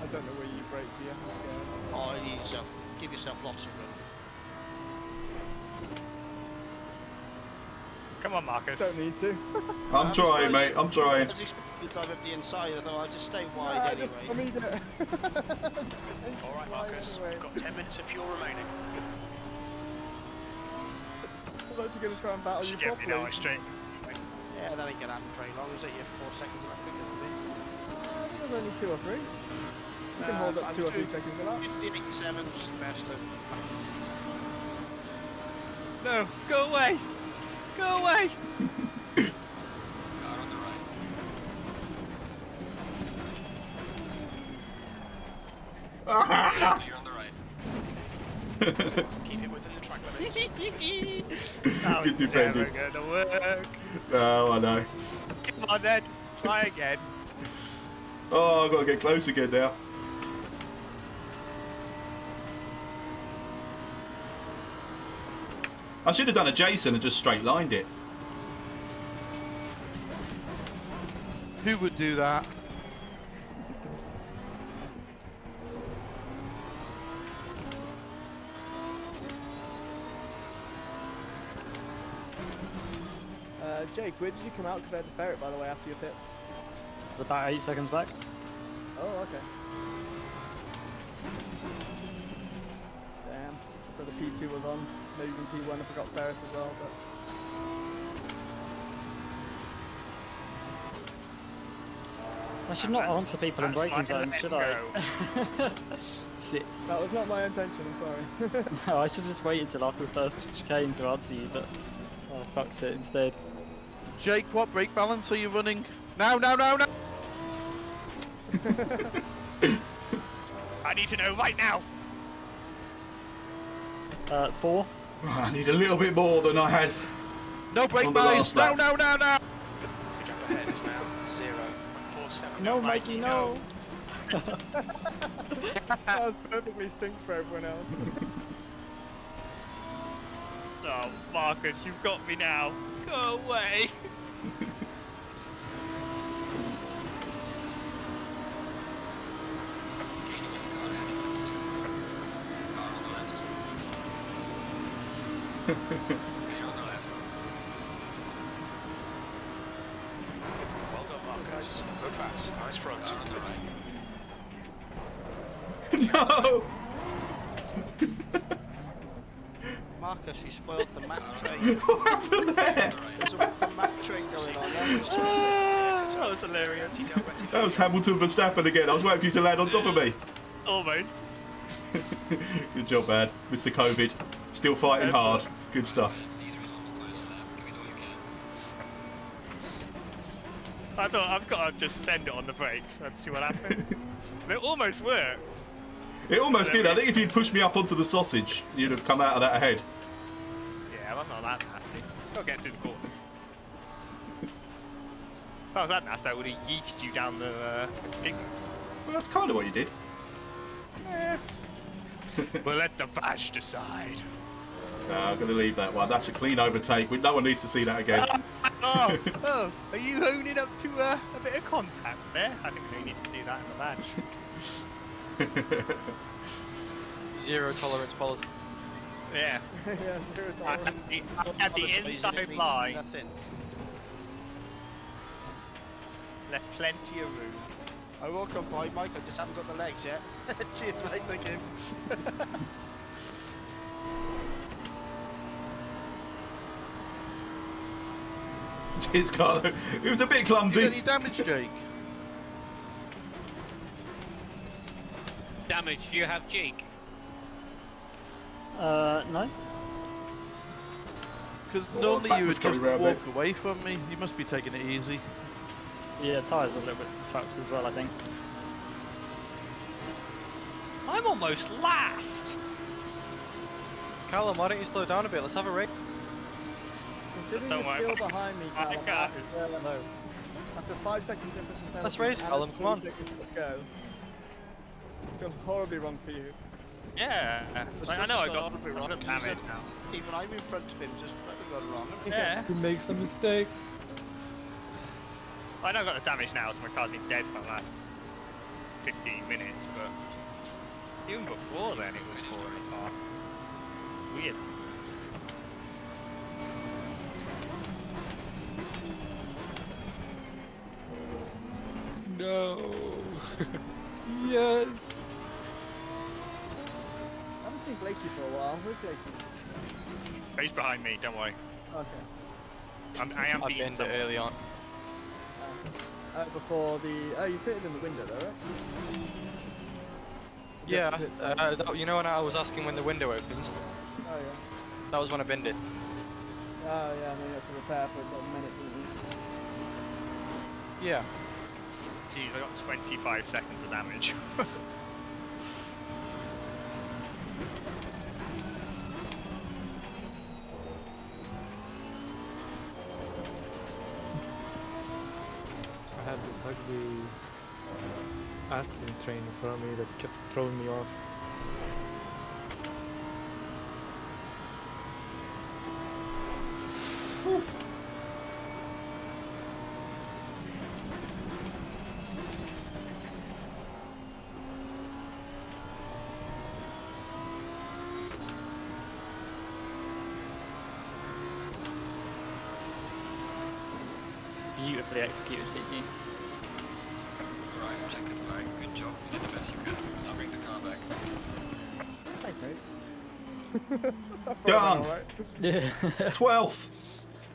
I don't know where you brake, do you? Oh, you need yourself, give yourself lots of room. Come on, Marcus. Don't need to. I'm trying, mate. I'm trying. I was expecting to dive up the inside. I thought I'd just stay wide anyway. I need it. Alright, Marcus, you've got 10 minutes of fuel remaining. I was actually going to try and battle you Should get me now, properly. straight. Yeah, that ain't gonna happen very long. Is it? You're 4 seconds left. There's only 2 or 3. You can hold up 2 or 3 seconds a lap. 58.7 is faster. No, go away! Go away! You're on the right. Keep it within the track limits. Good defending. Never gonna work. No, I know. Come on then, try again. Oh, I've got to get close again now. I should have done a Jason and just straight lined it. Who would do that? Jake, where did you come out compared to Ferret, by the way, after your pits? It's about 8 seconds back. Oh, okay. Damn. I thought the P2 was on. Maybe even P1, I forgot Ferret as well, but... I should not answer people in braking zones, should I? Shit. That was not my intention, I'm sorry. No, I should have just waited till after the first chicane to answer you, but I fucked it instead. Jake, what brake balance are you running? Now, now, now, now! I need to know right now. 4. I need a little bit more than I had. No brake on the balance! last No, lap. no, no, no! The gap ahead is now 0.47. No, Mikey, no! That was perfectly synced for everyone else. Oh, Marcus, you've got me now. Go away. Well done, Marcus. Good pass. Nice front. No! Marcus, you spoiled the map train. What happened there? There's a map train going on there. That was hilarious. That was Hamilton Verstappen again. I was waiting for you to land on top of me. Almost. Good job, man. Mr. COVID. Still fighting hard. Good stuff. I thought I've got to just send it on the brakes and see what happens. It almost worked. It almost did. I think if you'd pushed me up onto the sausage, you'd have come out of that ahead. Yeah, I'm not that nasty. I'll get through the corners. If I was that nasty, I would have yeeted you down the stick. Well, that's kind of what you did. We'll let the badge decide. No, I'm going to leave that one. That's a clean overtake. No one needs to see that again. Oh, are you owning up to a bit of contact there? I think we need to see that in the badge. Zero tolerance policy. Yeah. Yeah, 0 I tolerance. had the inside line. Nothing. Left plenty of room. I will come by, Mike. I just haven't got the legs yet. Cheers, mate. Thank you. Cheers, Carlo. It was a bit Did you get clumsy. any damage, Jake? Damage, you have Jake. No. Because Oh, normally you backwards would just coming round walk away from me. You must be taking it easy. Yeah, tyres are a little bit fucked as well, I think. I'm almost last. Callum, why don't you slow down a bit? Let's have a race. Considering Don't you're worry still about it. behind me, My Callum, car after 5 second difference in penalty, Let's race, and Callum, come on. 40 seconds to go. It's gone horribly wrong for you. Yeah. Like, I know I got horribly wrong, damage because now. Even I'm in front of him, just fucking gone wrong. Yeah. He makes a mistake. I know I got the damage now, so my car's been dead for the last 15 minutes, but even before then it was falling apart. Weird. No. Yes. I haven't seen Blakey for a while. Where's Blakey? He's behind me, don't worry. Okay. I am I beating binned it someone. early on. Before the... Oh, you put it in the window though, right? Yeah, you know when I was asking when the window opens? Oh yeah. That was when I binned it. Oh yeah, and then you have to repair for a minute, didn't you? Yeah. Jeez, I got 25 seconds of damage. I had this ugly Aston train in front of me that kept throwing me off. Beautifully executed, Kiki. Right, checkered flag, good job. You did the best you could. I'll bring the car back. Thanks, mate. Done. Alright. Yeah. 12th.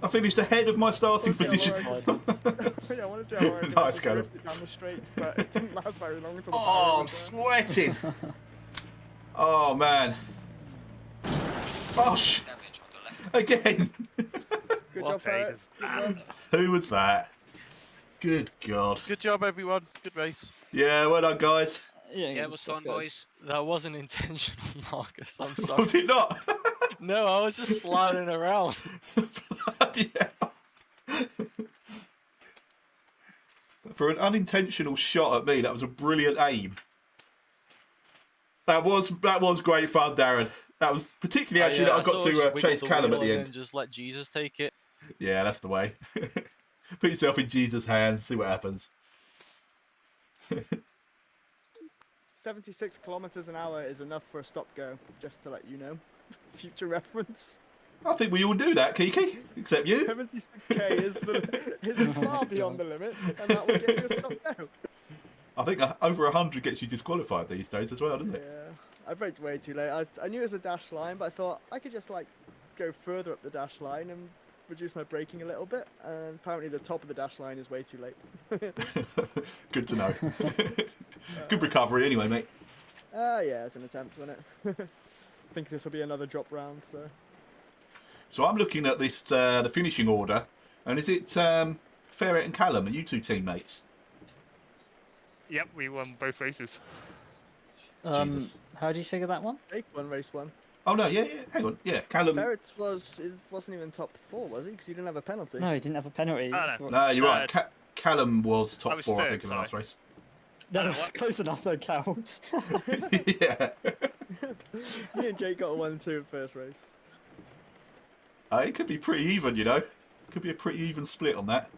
I finished ahead of my starting position. Yeah, I want to see how hard I can Nice, Callum. drift it down the straight, but it didn't last very long until the Oh, power I'm was there. sweating. Oh, man. Oh, again. Good What job, Ferret. a Who was that? Good God. Good job, everyone. Good race. Yeah, well done, guys. Yeah, Yeah, it was fun, boys. That wasn't intentional, Marcus. I'm sorry. Was it not? No, I was just sliding around. Bloody hell. For an unintentional shot at me, that was a brilliant aim. That was great fun, Darren. That was particularly actually that I got to chase Callum at the end. And just let Jesus take it. Yeah, that's the way. Put yourself in Jesus' hands, see what happens. 76 kilometers an hour is enough for a stop-go, just to let you know. Future reference. I think we all do that, Kiki, except you. 76k is far beyond the limit, and that will get you a stop-go. I think over 100 gets you disqualified these days as well, doesn't it? Yeah, I braked way too late. I knew it was a dash line, but I thought I could just like go further up the dash line and reduce my braking a little bit. And apparently the top of the dash line is way too late. Good to know. Good recovery anyway, mate. Yeah, it's an attempt, wasn't it? I think this will be another drop round, so. So I'm looking at this, the finishing order, and is it Ferret and Callum? Are you two teammates? Yep, we won both races. Jesus. How do you figure that one? Jake won race 1. Oh no, yeah, hang on, yeah, Callum. Ferret wasn't even top 4, was he? Because he didn't have a penalty. No, he didn't have a penalty. That's what- No, you're right. Callum was top I was 4, I third, think, in the last sorry. race. No, close enough though, Cal. Yeah. Me and Jake got a 1-2 in first race. It could be pretty even, you know. Could be a pretty even split on that.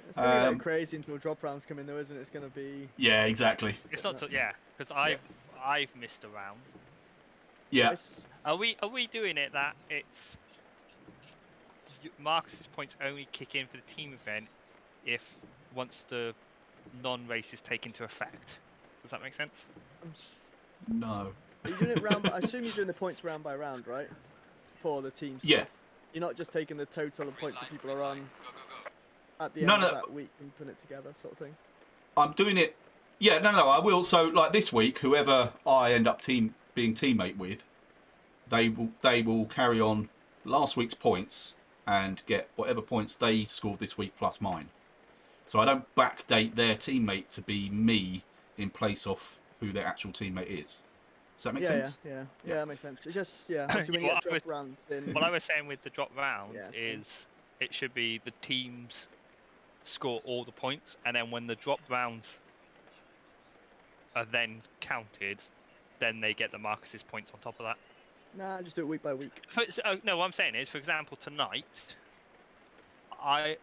It's going to get crazy until drop rounds come in, though, isn't it? It's going to be. Yeah, exactly. It's not, yeah, because I've missed a round. Yeah. Are we doing it that it's Marcus's points only kick in for the team event if once the non-race is taken into effect? Does that make sense? No. Are you doing it round? I assume you're doing the points round by round, right? For the team. Yeah. You're not just taking the total of points that people are on at the end No, of no. that week and putting it together, sort of thing. I'm doing it. Yeah, no, I will. So, like this week, whoever I end up being teammate with, they will carry on last week's points and get whatever points they scored this week plus mine. So I don't backdate their teammate to be me in place of who their actual teammate is. Does that make sense? Yeah, that makes sense. It's just, obviously when you get drop rounds in. What I was saying with the drop round is it should be the teams score all the points, and then when the drop rounds are then counted, then they get the Marcus's points on top of that. Nah, just do it week by week. No, what I'm saying is, for example, tonight, I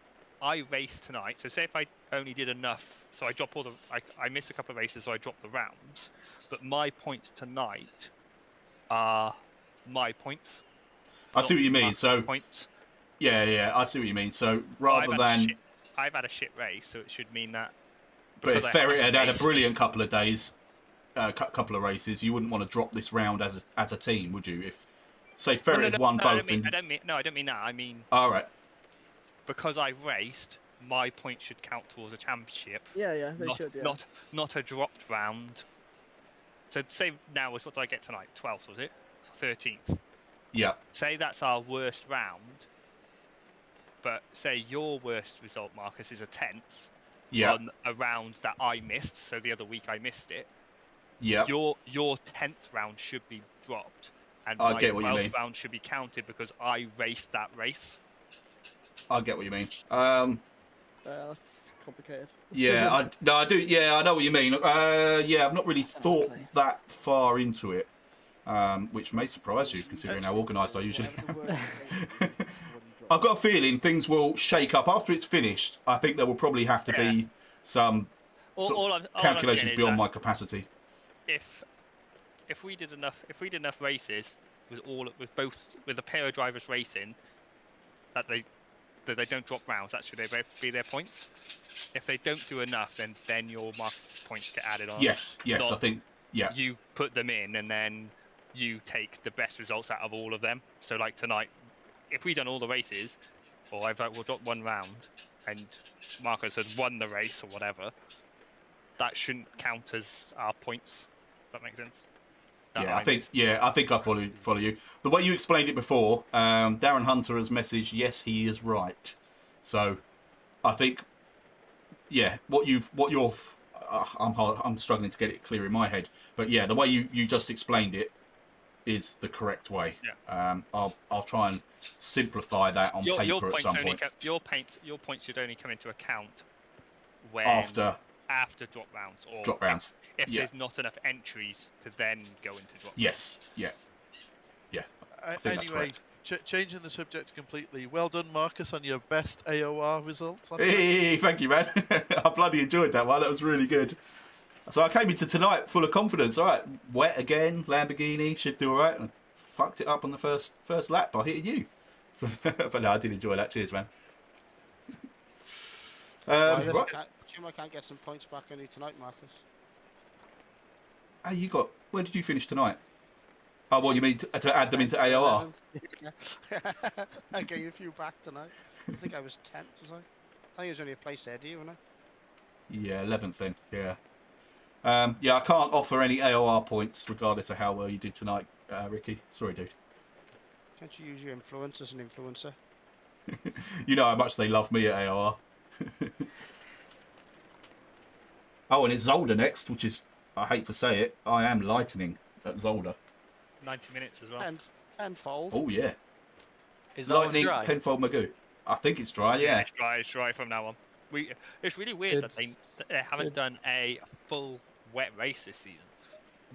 raced tonight. So say if I only did enough, so I drop all the, I missed a couple of races, so I dropped the rounds. But my points tonight are my points. I see what you mean. So points. Yeah, I see what you mean. So rather than I've had a shit race, so it should mean that. But if Ferret had had a brilliant couple of days, couple of races, you wouldn't want to drop this round as a team, would you? If say Ferret had won both. I don't mean that. I mean. All right. Because I've raced, my points should count towards a championship. Yeah, they should. Yeah. Not a dropped round. So say now is what do I get tonight? 12th was it? 13th. Yeah. Say that's our worst round, but say your worst result, Marcus, is a 10th Yeah. on a round that I missed. So the other week I missed it. Yeah. Your 10th round should be dropped, and I my get what you 12th mean. round should be counted because I raced that race. I get what you mean. That's complicated. Yeah, I do. Yeah, I know what you mean. Yeah, I've not really thought that far into it, which may surprise you considering how organised I usually am. I've got a feeling things will shake up after it's finished. I think there will probably have to be some calculations beyond my capacity. If we did enough races with a pair of drivers racing, that they don't drop rounds, that should be their points. If they don't do enough, then your Marcus points get added on. Yes, I think, yeah. You put them in, and then you take the best results out of all of them. So like tonight, if we done all the races, or we'll drop one round, and Marcus had won the race or whatever, that shouldn't count as our points. If that makes sense. I think I follow you. The way you explained it before, Darren Hunter has messaged, yes, he is right. So, I think, yeah, I'm struggling to get it clear in my head, but yeah, the way you just explained it is the correct way. Yeah. I'll try and simplify that on paper at some point. Your points should only come into account when After drop rounds or drop rounds. If there's not enough entries to then go into drop. Yes. Yeah. I think that's Anyway, correct. changing the subject completely. Well done, Marcus, on your best AOR results last Hey, thank you, man. I bloody enjoyed that one. That was really good. So I came into tonight full of confidence. All right, wet again, Lamborghini, should do all right. And fucked it up on the first lap by hitting you. So, but no, I did enjoy that. Cheers, man. Right. I can't get some points back on you tonight, Marcus. Hey, where did you finish tonight? Oh, well, you mean to add them into AOR? I gave a few back tonight. I think I was 10th, was I? I think it was only a place there, do you, wasn't I? Yeah, 11th then, yeah. Yeah, I can't offer any AOR points regardless of how well you did tonight, Ricky. Sorry, dude. Can't you use your influence as an influencer? You know how much they love me at AOR. Oh, and it's Zolder next, which is, I hate to say it, I am lightning at Zolder. 90 minutes as well. Tenfold. Oh, yeah. Is that Lightning, dry? Penfold, Magoo. I think it's dry, yeah. It's dry from now on. It's really weird that they haven't done a full wet race this season.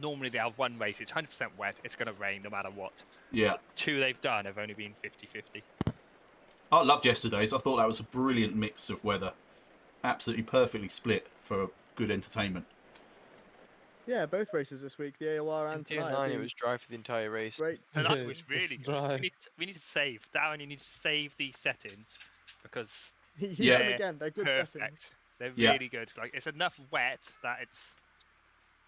Normally they have one race, it's 100% wet, it's going to rain no matter what. Yeah. But two they've done have only been 50-50. I loved yesterday's. I thought that was a brilliant mix of weather. Absolutely perfectly split for good entertainment. Yeah, both races this week, the AOR and Tier tonight. 9, it was dry for the entire race. Great. And that was really good. dry. We need to save. Darren, you need to save these settings because Use Yeah. them again, they're good perfect. settings. They're Yeah. really good. Like it's enough wet that it's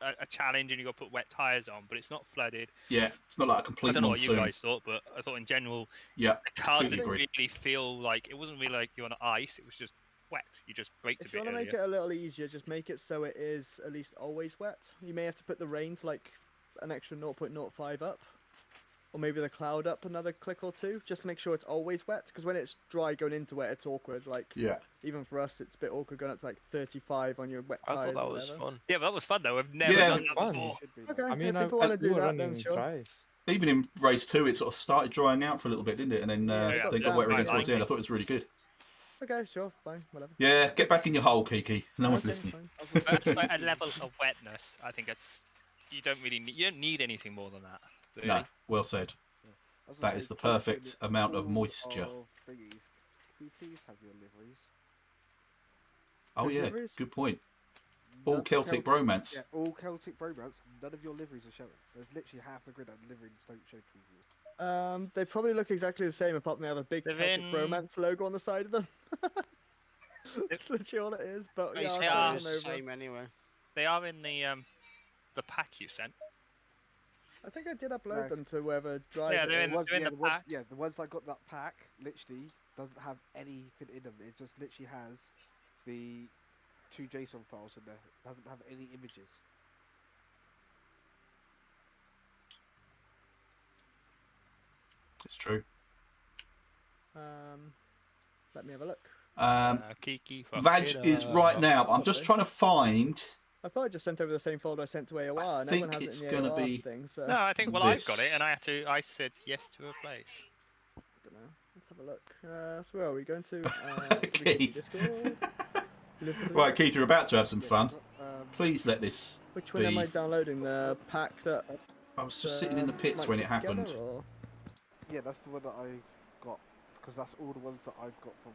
a challenge and you got to put wet tyres on, but it's not flooded. Yeah, it's not like a I complete don't know what monsoon. you guys thought, but I thought in general Yeah, the car completely didn't agree. really feel like it wasn't really like you're on ice. It was just wet. You just braked a If you bit want to make earlier. it a little easier, just make it so it is at least always wet. You may have to put the rain to like an extra 0.05 up. Or maybe the cloud up another click or two, just to make sure it's always wet. Because when it's dry going into wet, it's awkward. Like, Yeah. even for us, it's a bit awkward going up to like 35 on your wet I tyres. thought that or was whatever. fun. Yeah, but that was fun though. I've never Yeah. done that Fun. before. Okay, I mean, if people want to do we were that, running then sure. tries. Even in race 2, it sort of started drying out for a little bit, didn't it? And then Yeah, they got yeah. wetter again I towards the end. I like thought it was really good. Okay, sure, fine, whatever. Yeah, get back in your hole, Kiki. No one's Okay, listening. fine. That's like a level of wetness. I think you don't need anything more than that. Really. No, well said. That is the perfect amount of moisture. Thingies. Can you please have your liveries? Oh Whose yeah, liveries? good point. All Celtic bromance. Yeah, all Celtic bromance. None of your liveries are showing. There's literally half the grid on liveries don't show to you. They probably look exactly the same, apart from they have a big They're Celtic in- Bromance logo on the side of them. That's literally all it is. But yeah, Basically, I'll it's send the them over. same anyway. They are in the pack you sent. I think I did upload No. them to whoever drive Yeah, it. they're is. in- The ones, they're in yeah, the the ones, pack. yeah, the ones that got that pack literally doesn't have anything in them. It just literally has the 2 JSON files in there. It doesn't have any images. It's true. Let me have a look. Kiki, Vag is right now. I'm just trying to find. I thought I just sent over the same folder I sent to AOR, I and think everyone has it's it in the gonna AOR be thing. So. No, I think I've got it, and I said yes to replace. I don't know. Let's have a look. So where are we going to? Keith. Discord? Right, Keith, you're about to have some fun. Please let this Which one be. am I downloading? The pack that. I was just sitting in the pits when it happened. Yeah, that's the one that I got, because that's all the ones that I've got from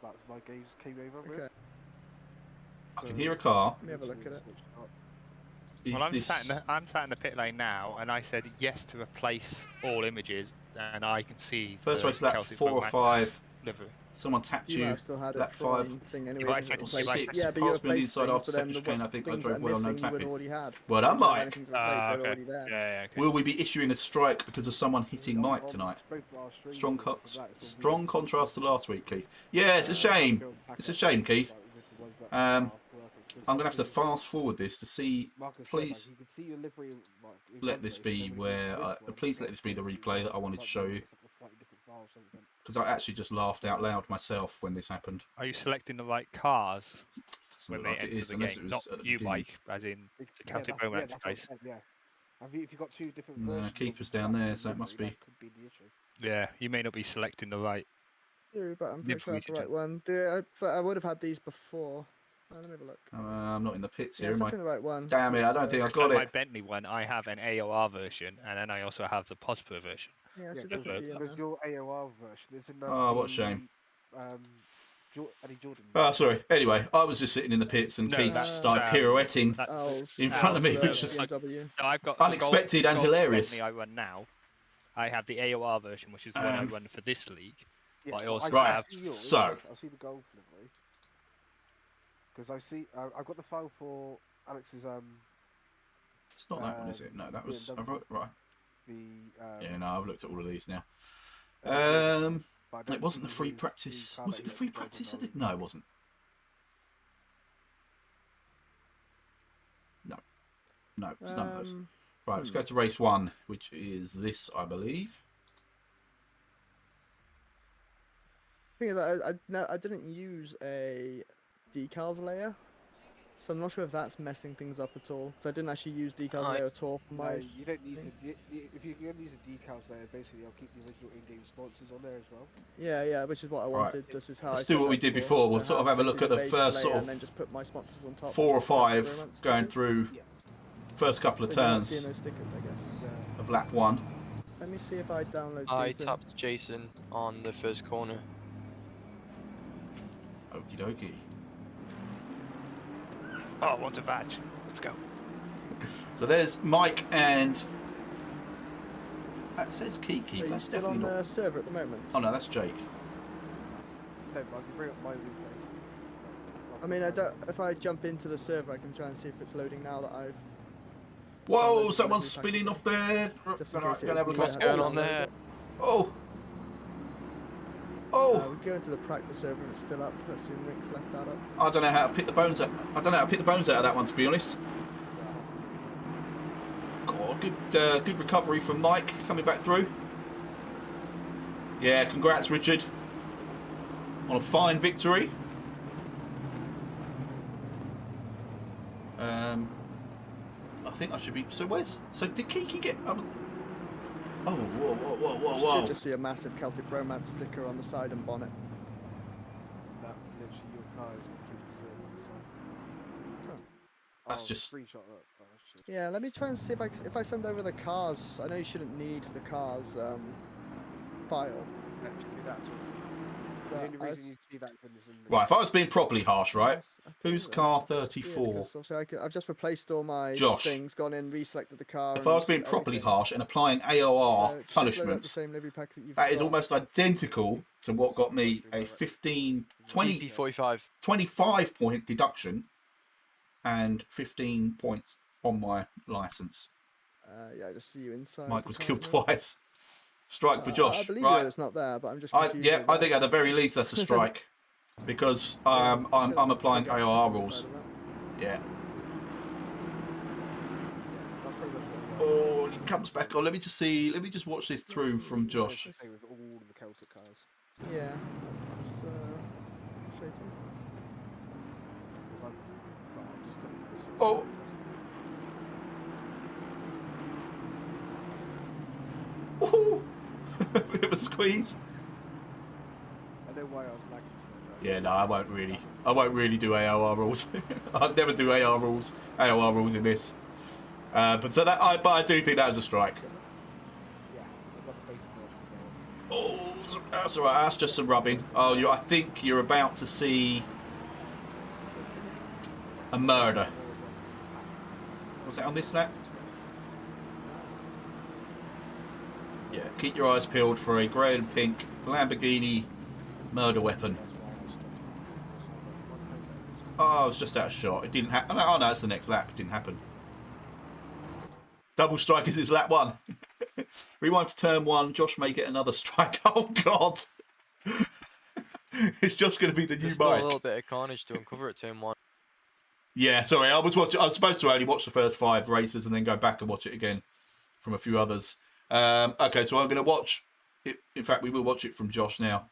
that's my games came over with. Okay. I can hear a car. Let me have a look at it. Well, I'm sat in the pit lane now, and I said yes to replace all images, and I can see. First race lap Celtic 4 or Pro 5. livery. Someone tapped You you. might have still had Lap it 5 thing anyway. Yeah, I didn't said you? all 6. Yeah, but you Passed me on the replaced inside things, after but then second chicane. I think I things drove that are well on no missing you would tapping. already had. Well So done, if you had Mike. anything to replace, they're already there. Yeah, okay. Will we be issuing a strike because of someone hitting Mike tonight? Strong contrast to last week, Keith. Yeah, it's a shame. It's a shame, Keith. I'm going to have to fast forward this to see. Please let this be where. Please let this be the replay that I wanted to show you. Because I actually just laughed out loud myself when this happened. Are you selecting the right cars Doesn't when look they like it enter is, the unless game? it Not was at the you, beginning. Mike, as in the Celtic Romance case. Yeah. If you got two different No, versions. Keith was down there, so it must be. That could be the issue. Yeah, you may not be selecting the right. Yeah, but I'm pretty sure I have the Livery right one. But I would have had these before. Let me have a look. I'm not in the pits Yeah, here, it's am I? definitely the right one. Damn it, I don't think I So got my it. Bentley one, I have an AOR version, and then I also have the Pospro version. Yeah, so Yeah, definitely be in because there. your AOR version is in Oh, what a shame. Eddie Jordan. Oh, sorry. Anyway, I was just sitting in the pits and No, Keith that's, started pirouetting that's in front of me, the which was BMW. So I've got unexpected and hilarious. Bentley I run now. I have the AOR version, which is the one I run for this league. Yeah, But I also Right. have. So I see the golf livery. Because I see, I've got the file for Alex's. it's not that one, is it? No, that was BMW. right. The. Yeah, no, I've looked at all of these now. But I don't It wasn't the see free the practice. car Was that it the you free let me drive practice? on. No, it wasn't. No, it's none of those. Right, let's go to race 1, which is this, I believe. Thing is, I didn't use a decals layer, so I'm not sure if that's messing things up at all. So I didn't actually use decals layer at all for my. No, you don't need to. If you're going to use a decals layer, basically I'll keep the original in-game sponsors on there as well. Yeah, which is what I wanted. This is how Let's I do set what we up did for- before. We'll to sort of have a look at the base first layer sort and then of just put my sponsors on top. 4 or which is what 5 everyone's going doing. through first couple of But you're not turns seeing those stickers, I guess. of lap 1. Let me see if I download I these in. tapped Jason on the first corner. Okie dokie. Oh, what a badge! Let's go. So there's Mike and that says Kiki. Are But you that's still definitely on not. the server at the moment? Oh no, that's Jake. No, but I can bring up my replay. I mean, I don't. If I jump into the server, I can try and see if it's loading now that I've. Whoa! downloaded Someone's the new spinning off there. Just in Right, case it gonna have a was look. me What's that had going on downloaded there? it. Oh! We go into the practice server and it's still up. I assume Rick's left that up. I don't know how to pick the bones out. I don't know how to pick the bones out of that one, to be honest. God, good recovery from Mike coming back through. Yeah, congrats, Richard, on a fine victory. I think I should be. So where's? So did Kiki get? Oh, whoa! You should just see a massive Celtic Romance sticker on the side and bonnet. That literally your car is completely server. That's just. Screenshot that. Oh, shit. Yeah, let me try and see if I send over the cars. I know you shouldn't need the cars file. Actually, that's all. The only reason you see that is in the Right, if I was being properly harsh, right? Who's car 34? Yeah, I've just replaced all my Josh. things, gone in, reselected the car. If I was being properly harsh and applying AOR punishments, the same livery pack that you've that is got. almost identical to what got me a 25 point deduction and 15 points on my license. Yeah, I just see you inside. Mike the was car killed now. twice. Strike for Josh. I believe right. it's not there, but I'm just. I confused with think at the very least that's a strike because I'm applying AOR rules. Yeah. Holy comes back on. Let me just see. Let me just watch this through from Josh. It's the same with all the Celtic cars. Yeah. Straight in. Oh. Ooh. Bit of a squeeze. I know why I was lagging so much. Yeah, no, I won't really do AOR rules. I'd never do AOR rules in this. But I do think that was a strike. Yeah, I got the base version. Oh, that's alright. That's just some rubbing. Oh, I think you're about to see a murder. Was that on this lap? Yeah. Keep your eyes peeled for a grey and pink Lamborghini murder weapon. Oh, I was just out of shot. It didn't happen. Oh no, it's the next lap. It didn't happen. Double strike is his lap 1. Rewind to turn 1. Josh may get another strike. Oh God! It's just going to be the new There's bike. still a little bit of carnage to uncover at turn 1. Yeah, sorry. I was supposed to only watch the first 5 races and then go back and watch it again from a few others. Okay, so I'm going to watch it. In fact, we will watch it from Josh now.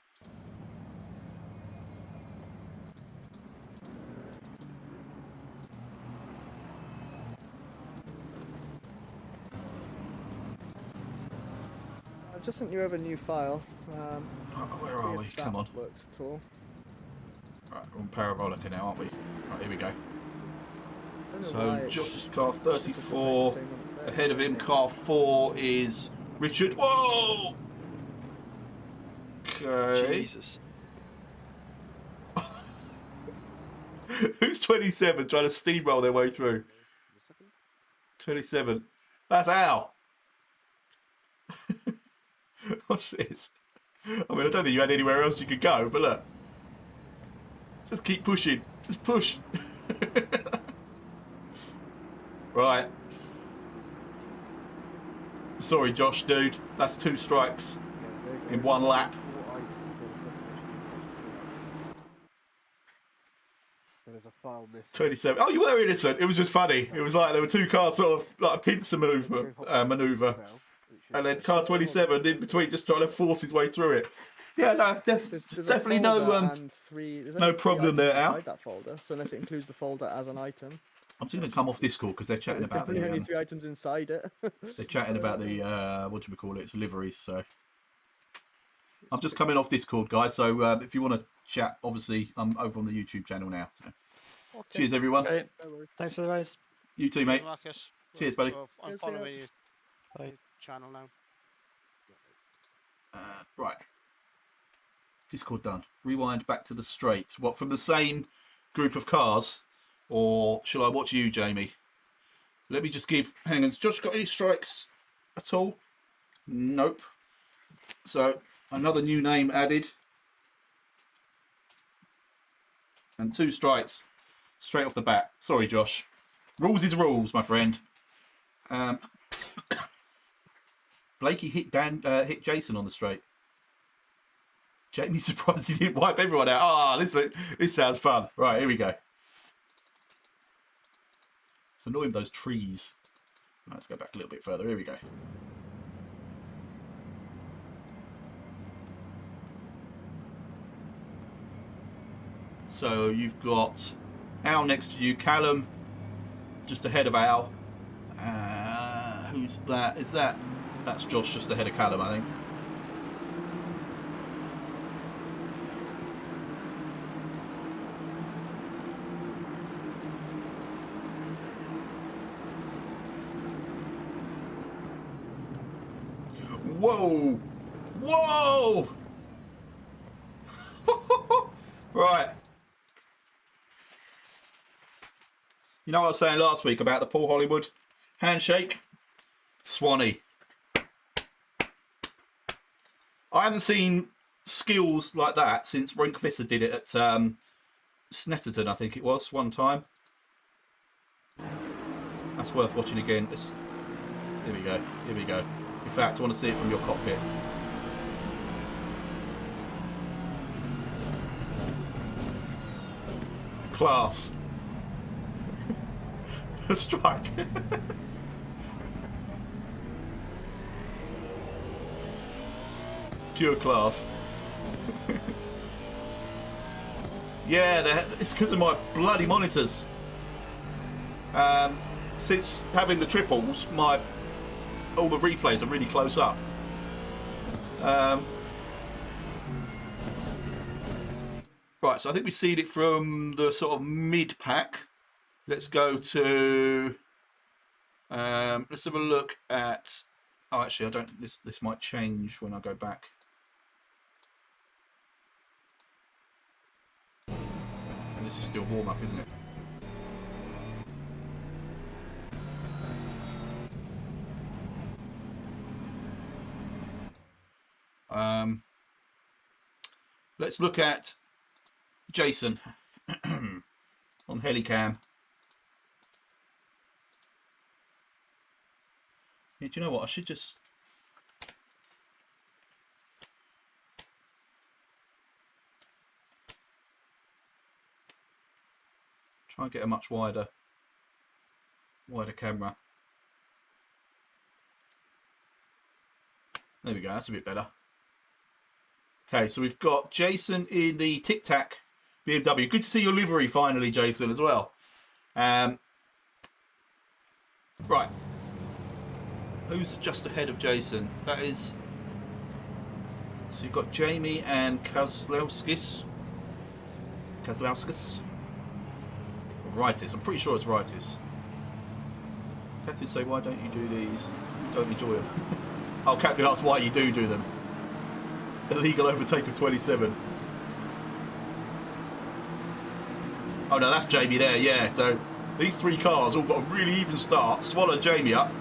I've just sent you over a new file. Where are we? Come on. Works at all. Right, we're on Parabolica now, aren't we? Right, here we go. Don't know So why it's Josh's car just the 34. same one as theirs. Ahead of him, car 4 is Richard. Whoa! Okay. Jesus. Who's 27 trying to steamroll their way through? 27. That's Al. Watch this. I mean, I don't think you had anywhere else you could go, but look. Just keep pushing. Just push. Right. Sorry, Josh, dude. That's 2 strikes in 1 lap. There's a file missing. 27. Oh, you were innocent. It was just funny. It was like there were 2 cars sort of like a pincer maneuver, and then car 27 in between just trying to force his way through it. Yeah, no, There's definitely a no folder and there's no only 3 problem there, items Al. inside that folder, so unless it includes the folder as an item. I'm just going to come off Discord because they're chatting There's about definitely only the 3 items inside it. they're chatting about the what do we call it? It's liveries. So I'm just coming off Discord, guys. So if you want to chat, obviously I'm over on the YouTube channel now. So. Okay. Cheers, everyone. Great. Thanks for the race. You too, mate. Marcus. Cheers, buddy. I'm Cheers, following yeah. your channel now. Right. Discord done. Rewind back to the straight. What, from the same group of cars? Or shall I watch you, Jamie? Let me just give... Hang on. Has Josh got any strikes at all? Nope. So, another new name added. And 2 strikes straight off the bat. Sorry, Josh. Rules is rules, my friend. Blakey hit Jason on the straight. Jamie's surprised he didn't wipe everyone out. Ah, this sounds fun. Right, here we go. It's annoying, those trees. Right, let's go back a little bit further. Here we go. So you've got Al next to you, Callum just ahead of Al. Who's that? That's Josh just ahead of Callum, I think. Whoa! Whoa! Right. You know what I was saying last week about the Paul Hollywood handshake? Swanee. I haven't seen skills like that since Rink Visser did it at Snetterton, I think it was, one time. That's worth watching again. Here we go. Here we go. In fact, I want to see it from your cockpit. Class. A strike. pure class. Yeah, it's because of my bloody monitors. Since having the triples, all the replays are really close up. Right, so I think we seed it from the sort of mid-pack. Let's go to... let's have a look at... Oh, actually, I don't... This might change when I go back. And this is still warm-up, isn't it? Let's look at Jason on Helicam. Yeah, do you know what? I should just... try and get a much wider camera. There we go, that's a bit better. Okay, so we've got Jason in the Tic Tac BMW. Good to see your livery finally, Jason, as well. Right. Who's just ahead of Jason? That is... So you've got Jamie and Kozlowskis. Rightis. I'm pretty sure it's Rightis. Catherine say, why don't you do these? Don't enjoy them. Oh, Catherine asks why you do them. Illegal overtake of 27. Oh no, that's Jamie there, yeah. So these three cars all got a really even start. Swallowed Jamie up.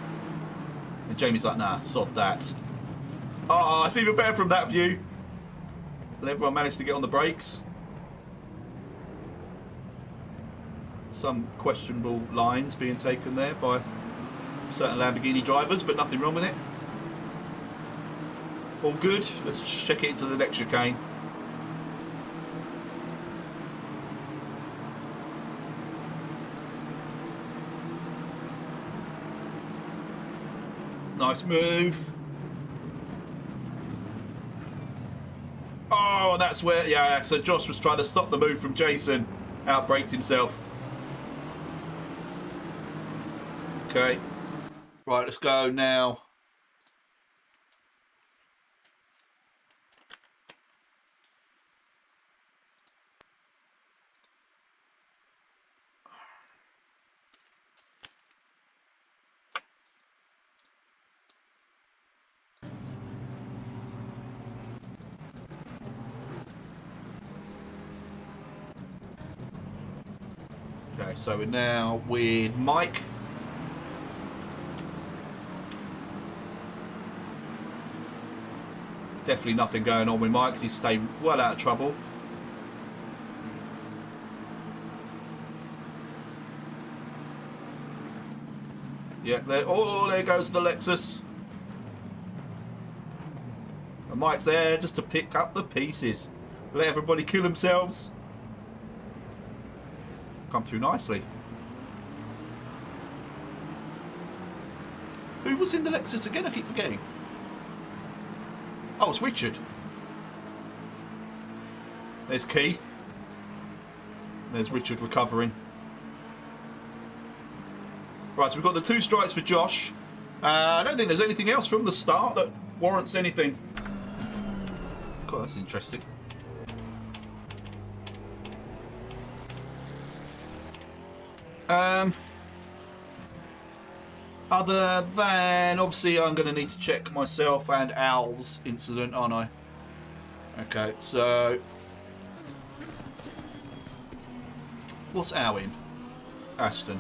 And Jamie's like, nah, sod that. Oh, it's even better from that view. And everyone managed to get on the brakes. Some questionable lines being taken there by certain Lamborghini drivers, but nothing wrong with it. All good. Let's check it into the next chicane. Nice move. Oh, and that's where, yeah, so Josh was trying to stop the move from Jason. Outbraked himself. Okay. Right, let's go now. Okay, so we're now with Mike. Definitely nothing going on with Mike, 'cause he's stayed well out of trouble. Yeah, there goes the Lexus. And Mike's there just to pick up the pieces. Let everybody kill themselves. Come through nicely. Who was in the Lexus again? I keep forgetting. Oh, it's Richard. There's Keith. There's Richard recovering. Right, so we've got the 2 strikes for Josh. I don't think there's anything else from the start that warrants anything. God, that's interesting. Other than, obviously, I'm going to need to check myself and Al's incident, aren't I? Okay, so... What's Al in? Ashton.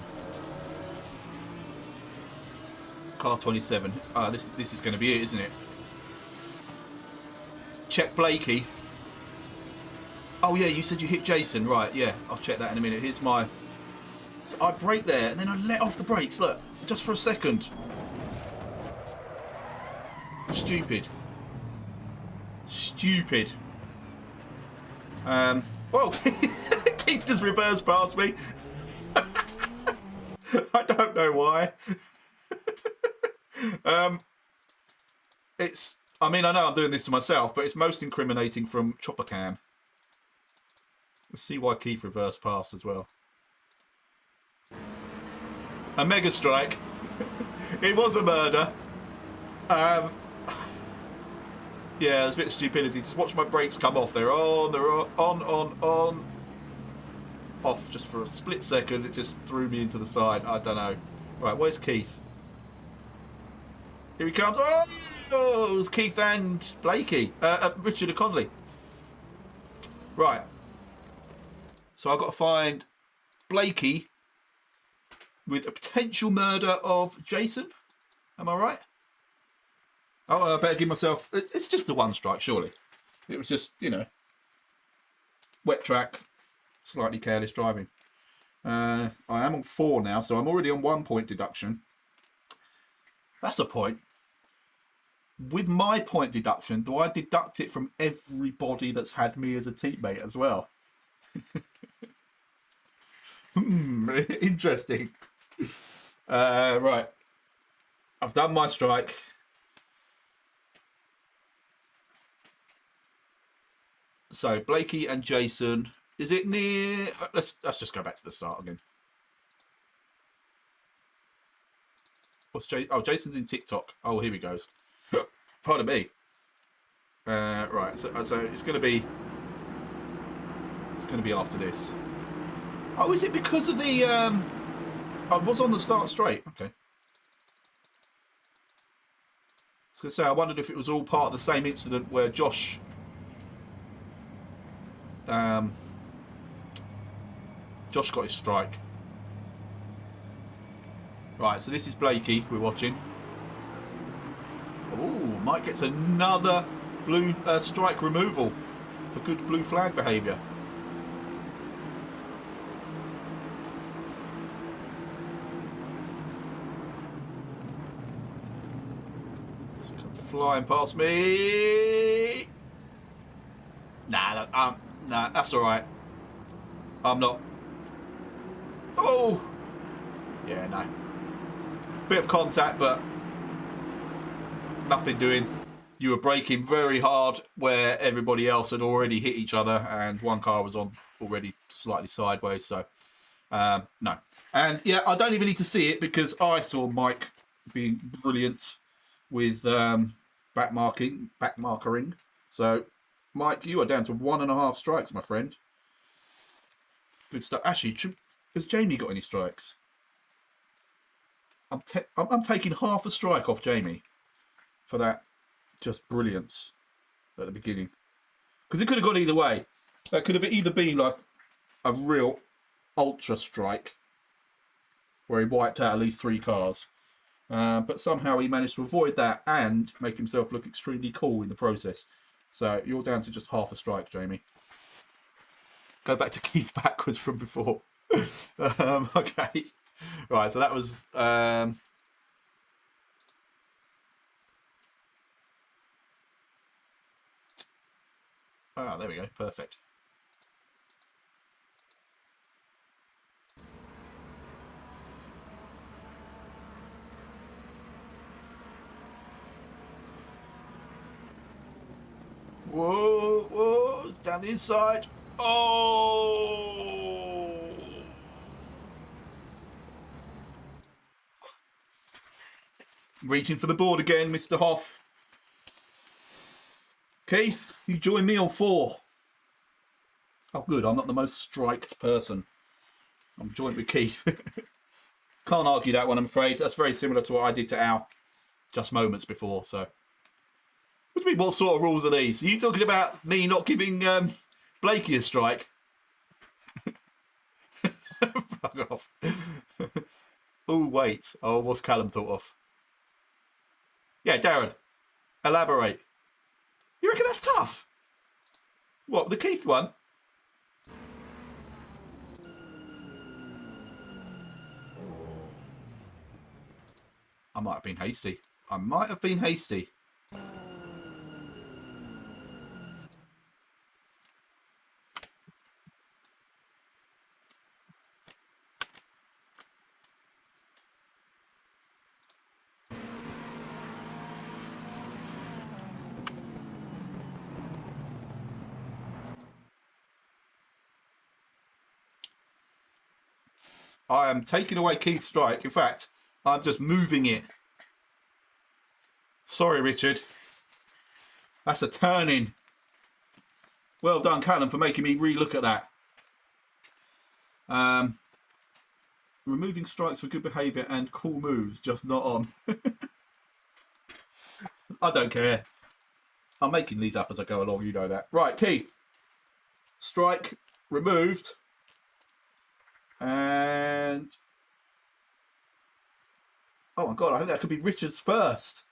Car 27. This is going to be it, isn't it? Check Blakey. Oh, yeah, you said you hit Jason. Right, yeah, I'll check that in a minute. Here's my... So I brake there, and then I let off the brakes, look. Just for a second. Stupid. Stupid. Well, Keith just reversed past me. I don't know why. It's I mean, I know I'm doing this to myself, but it's most incriminating from chopper cam. Let's see why Keith reversed past as well. A mega strike. It was a murder. Yeah, there's a bit of stupidity. Just watch my brakes come off. They're on, on. Off just for a split second. It just threw me into the side. I don't know. Right, where's Keith? Here he comes. Oh, it was Keith and Blakey. Richard O'Connelly. Right. So I've got to find Blakey with a potential murder of Jason. Am I right? Oh, I better give myself... It's just the one strike, surely. It was just, you know, wet track, slightly careless driving. I am on 4 now, so I'm already on 1 point deduction. That's a point. With my point deduction, do I deduct it from everybody that's had me as a teammate as well? Interesting. Right. I've done my strike. So Blakey and Jason, is it near? Let's just go back to the start again. What's Oh, Jason's in TikTok. Oh, here he goes. Pardon me. Right. So it's going to be. It's going to be after this. Oh, is it because of the? I was on the start straight. Okay. I was going to say I wondered if it was all part of the same incident where Josh. Josh got his strike. Right, so this is Blakey we're watching. Oh, Mike gets another blue strike removal for good blue flag behaviour. Flying past me. Nah, nah, that's all right. I'm not. Oh, yeah, no. Bit of contact, but nothing doing. You were braking very hard where everybody else had already hit each other, and one car was on already slightly sideways. So, no. And yeah, I don't even need to see it because I saw Mike being brilliant with back markering. So, Mike, you are down to 1.5 strikes, my friend. Good stuff. Actually, has Jamie got any strikes? I'm taking half a strike off Jamie for that just brilliance at the beginning. Because it could have gone either way. That could have either been like a real ultra strike where he wiped out at least 3 cars. But somehow he managed to avoid that and make himself look extremely cool in the process. So you're down to just half a strike, Jamie. Go back to Keith backwards from before. Okay. Right, so that was... there we go. Perfect. Whoa, whoa, down the inside. Oh! Reaching for the board again, Mr. Hoff. Keith, you join me on 4. Oh, good. I'm not the most striked person. I'm joined with Keith. Can't argue that one, I'm afraid. That's very similar to what I did to Al just moments before, so... What do you mean, what sort of rules are these? Are you talking about me not giving Blakey a strike? Fuck off. Oh, wait. Oh, what's Callum thought of? Yeah, Darren. Elaborate. You reckon that's tough? What, the Keith one? I might have been hasty. I am taking away Keith's strike. In fact, I'm just moving it. Sorry, Richard. That's a turn-in. Well done, Callum, for making me re-look at that. Removing strikes for good behaviour and cool moves, just not on. I don't care. I'm making these up as I go along, you know that. Right, Keith. Strike removed. And... oh my God, I think that could be Richard's first.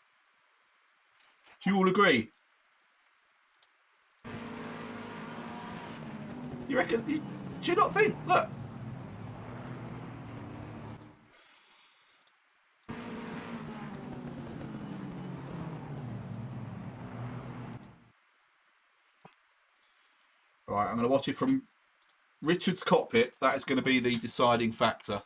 Do you all agree? You reckon? Do you not think? Look. Right, I'm going to watch it from Richard's cockpit. That is going to be the deciding factor.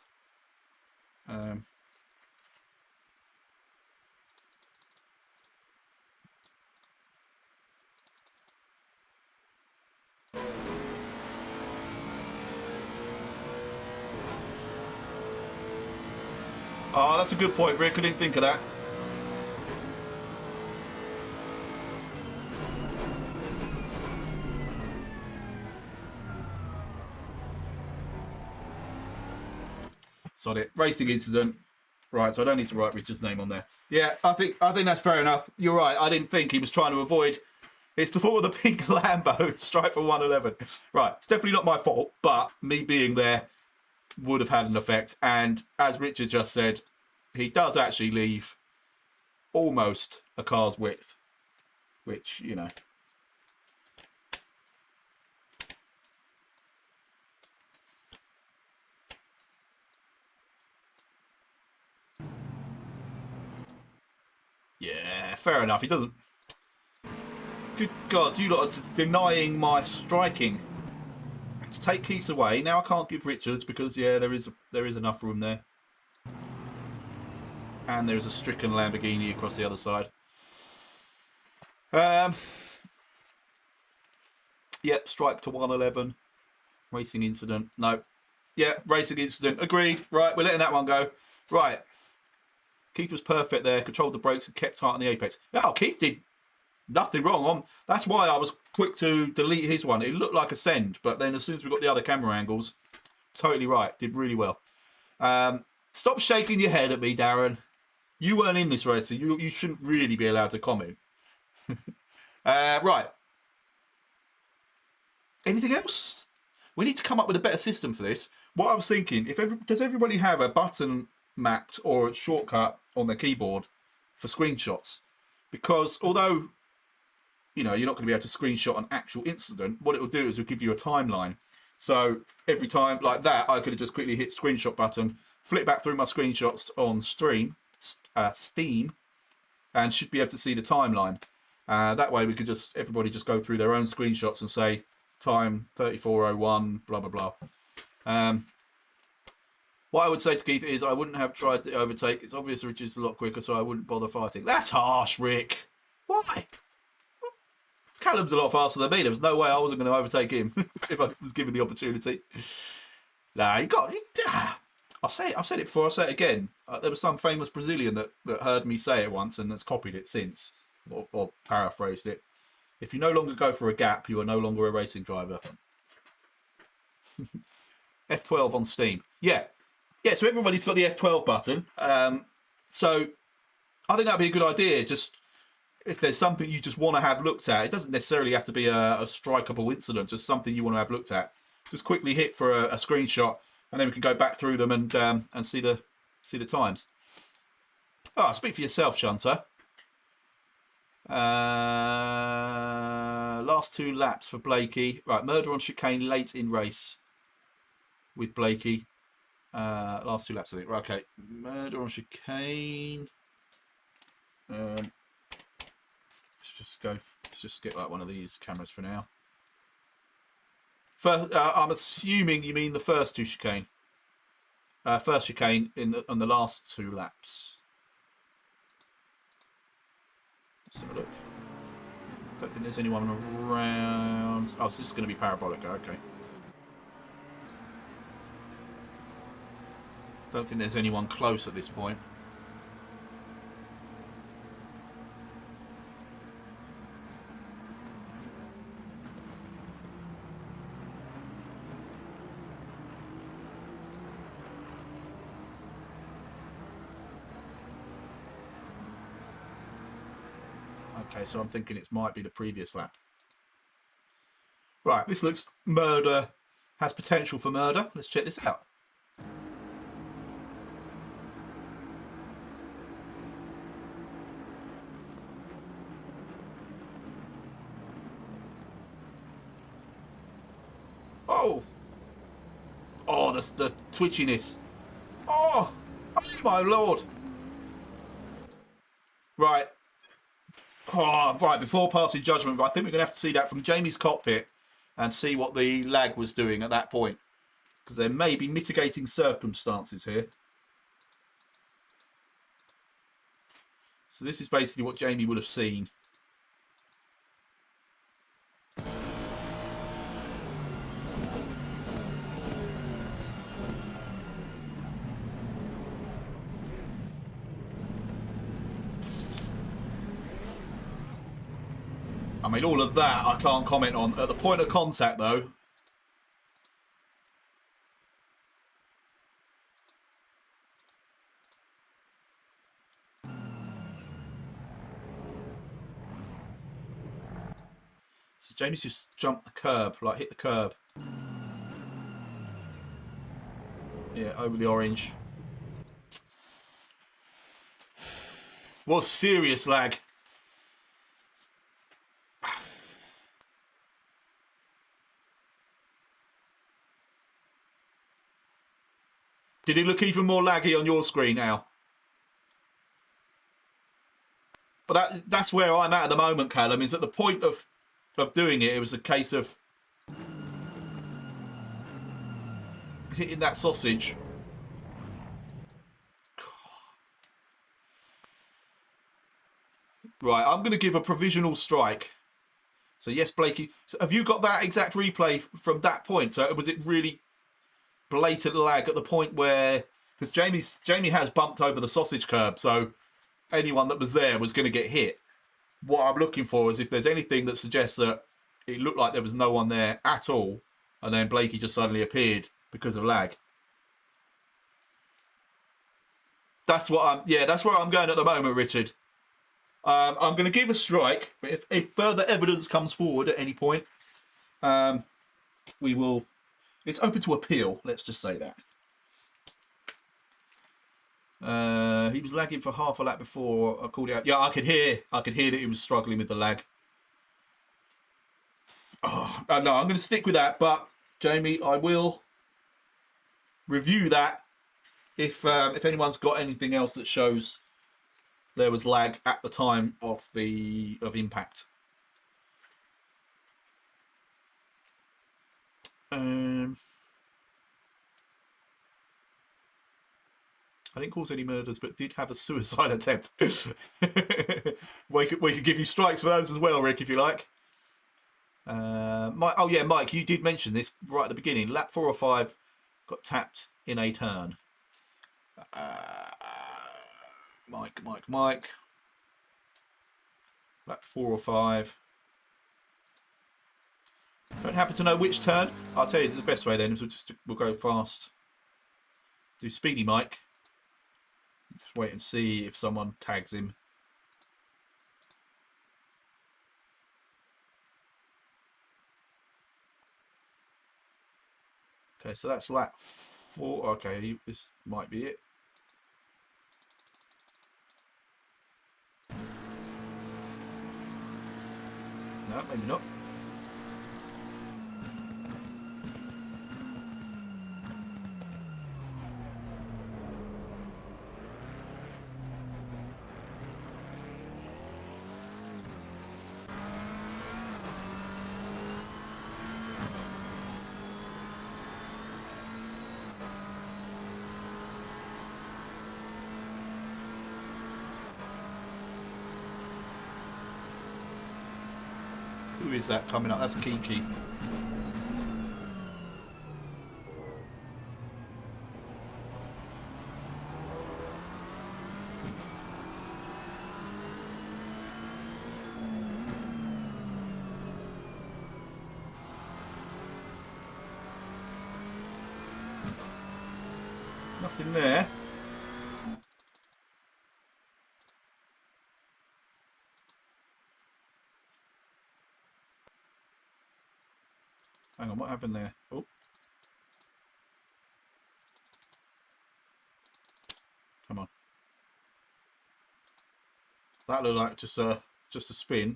Oh, that's a good point, Rick. I didn't think of that. Sod it. Racing incident. Right, so I don't need to write Richard's name on there. Yeah, I think that's fair enough. You're right. I didn't think he was trying to avoid. It's the fault of the pink Lambo. Strike for 111. Right, it's definitely not my fault, but me being there would have had an effect. And as Richard just said, he does actually leave almost a car's width, which, you know. Yeah, fair enough. He doesn't. Good God, you lot are denying my striking. To take Keith's away. Now I can't give Richards because, yeah, there is enough room there. And there is a stricken Lamborghini across the other side. Yep, strike to 111. Racing incident. No. Yeah, racing incident. Agreed. Right, we're letting that one go. Right. Keith was perfect there. Controlled the brakes and kept tight on the apex. Oh, Keith did nothing wrong. That's why I was quick to delete his one. It looked like a send, but then as soon as we got the other camera angles, totally right. Did really well. Stop shaking your head at me, Darren. You weren't in this race, so you shouldn't really be allowed to comment. Right. Anything else? We need to come up with a better system for this. What I was thinking, does everybody have a button mapped or a shortcut on their keyboard for screenshots? Because although, you know, you're not going to be able to screenshot an actual incident, what it will do is it'll give you a timeline. So every time like that, I could have just quickly hit screenshot button, flip back through my screenshots on Steam, and should be able to see the timeline. That way we could everybody just go through their own screenshots and say time 34:01, blah, blah, blah. What I would say to Keith is I wouldn't have tried to overtake. It's obvious Richard's a lot quicker, so I wouldn't bother fighting. That's harsh, Rick. Why? Callum's a lot faster than me. There was no way I wasn't going to overtake him if I was given the opportunity. Nah, I've said it before, I'll say it again. There was some famous Brazilian that heard me say it once and has copied it since, or paraphrased it. If you no longer go for a gap, you are no longer a racing driver. F12 on Steam. Yeah, so everybody's got the F12 button. So I think that'd be a good idea. Just if there's something you just want to have looked at, it doesn't necessarily have to be a strikeable incident, just something you want to have looked at. Just quickly hit for a screenshot, and then we can go back through them and see the times. Oh, speak for yourself, Shunter. Last 2 laps for Blakey. Right, murder on chicane late in race with Blakey. Last 2 laps, I think. Right, okay, murder on chicane. Let's just get like one of these cameras for now. First, I'm assuming you mean the first 2 chicane. First chicane on the last 2 laps. Let's have a look. Don't think there's anyone around. Oh, this is going to be parabolic. Okay. Don't think there's anyone close at this point. Okay, so I'm thinking it might be the previous lap. Right, this looks murder, has potential for murder. Let's check this out. Oh! Oh, the twitchiness. Oh! Oh my lord! Right. Oh, right, before passing judgment, but I think we're going to have to see that from Jamie's cockpit and see what the lag was doing at that point. Because there may be mitigating circumstances here. So this is basically what Jamie would have seen. I mean, all of that I can't comment on. At the point of contact, though, so Jamie's just jumped the curb, like hit the curb. Yeah, over the orange. What serious lag. Did it look even more laggy on your screen now? But that's where I'm at the moment, Callum, is at the point of doing it, it was a case of hitting that sausage. Right, I'm going to give a provisional strike. So yes, Blakey, so have you got that exact replay from that point? So was it really blatant lag at the point where, because Jamie has bumped over the sausage curb, so anyone that was there was going to get hit. What I'm looking for is if there's anything that suggests that it looked like there was no one there at all, and then Blakey just suddenly appeared because of lag. That's what that's where I'm going at the moment, Richard. I'm going to give a strike, but if further evidence comes forward at any point, we will. It's open to appeal, let's just say that. He was lagging for half a lap before I called it out. Yeah, I could hear that he was struggling with the lag. Oh, no, I'm going to stick with that, but Jamie, I will review that if anyone's got anything else that shows there was lag at the time of impact. I didn't cause any murders, but did have a suicide attempt. we could give you strikes for those as well, Rick, if you like. Mike, you did mention this right at the beginning. Lap 4 or 5 got tapped in a turn. Mike. Lap 4 or 5. Don't happen to know which turn. I'll tell you the best way then is we'll go fast. Do Speedy Mike. Just wait and see if someone tags him. Okay, so that's lap 4. Okay, this might be it. No, maybe not. Who is that coming up? That's Kiki. Nothing there. Hang on, what happened there? Oh. Come on. That looked like just a spin.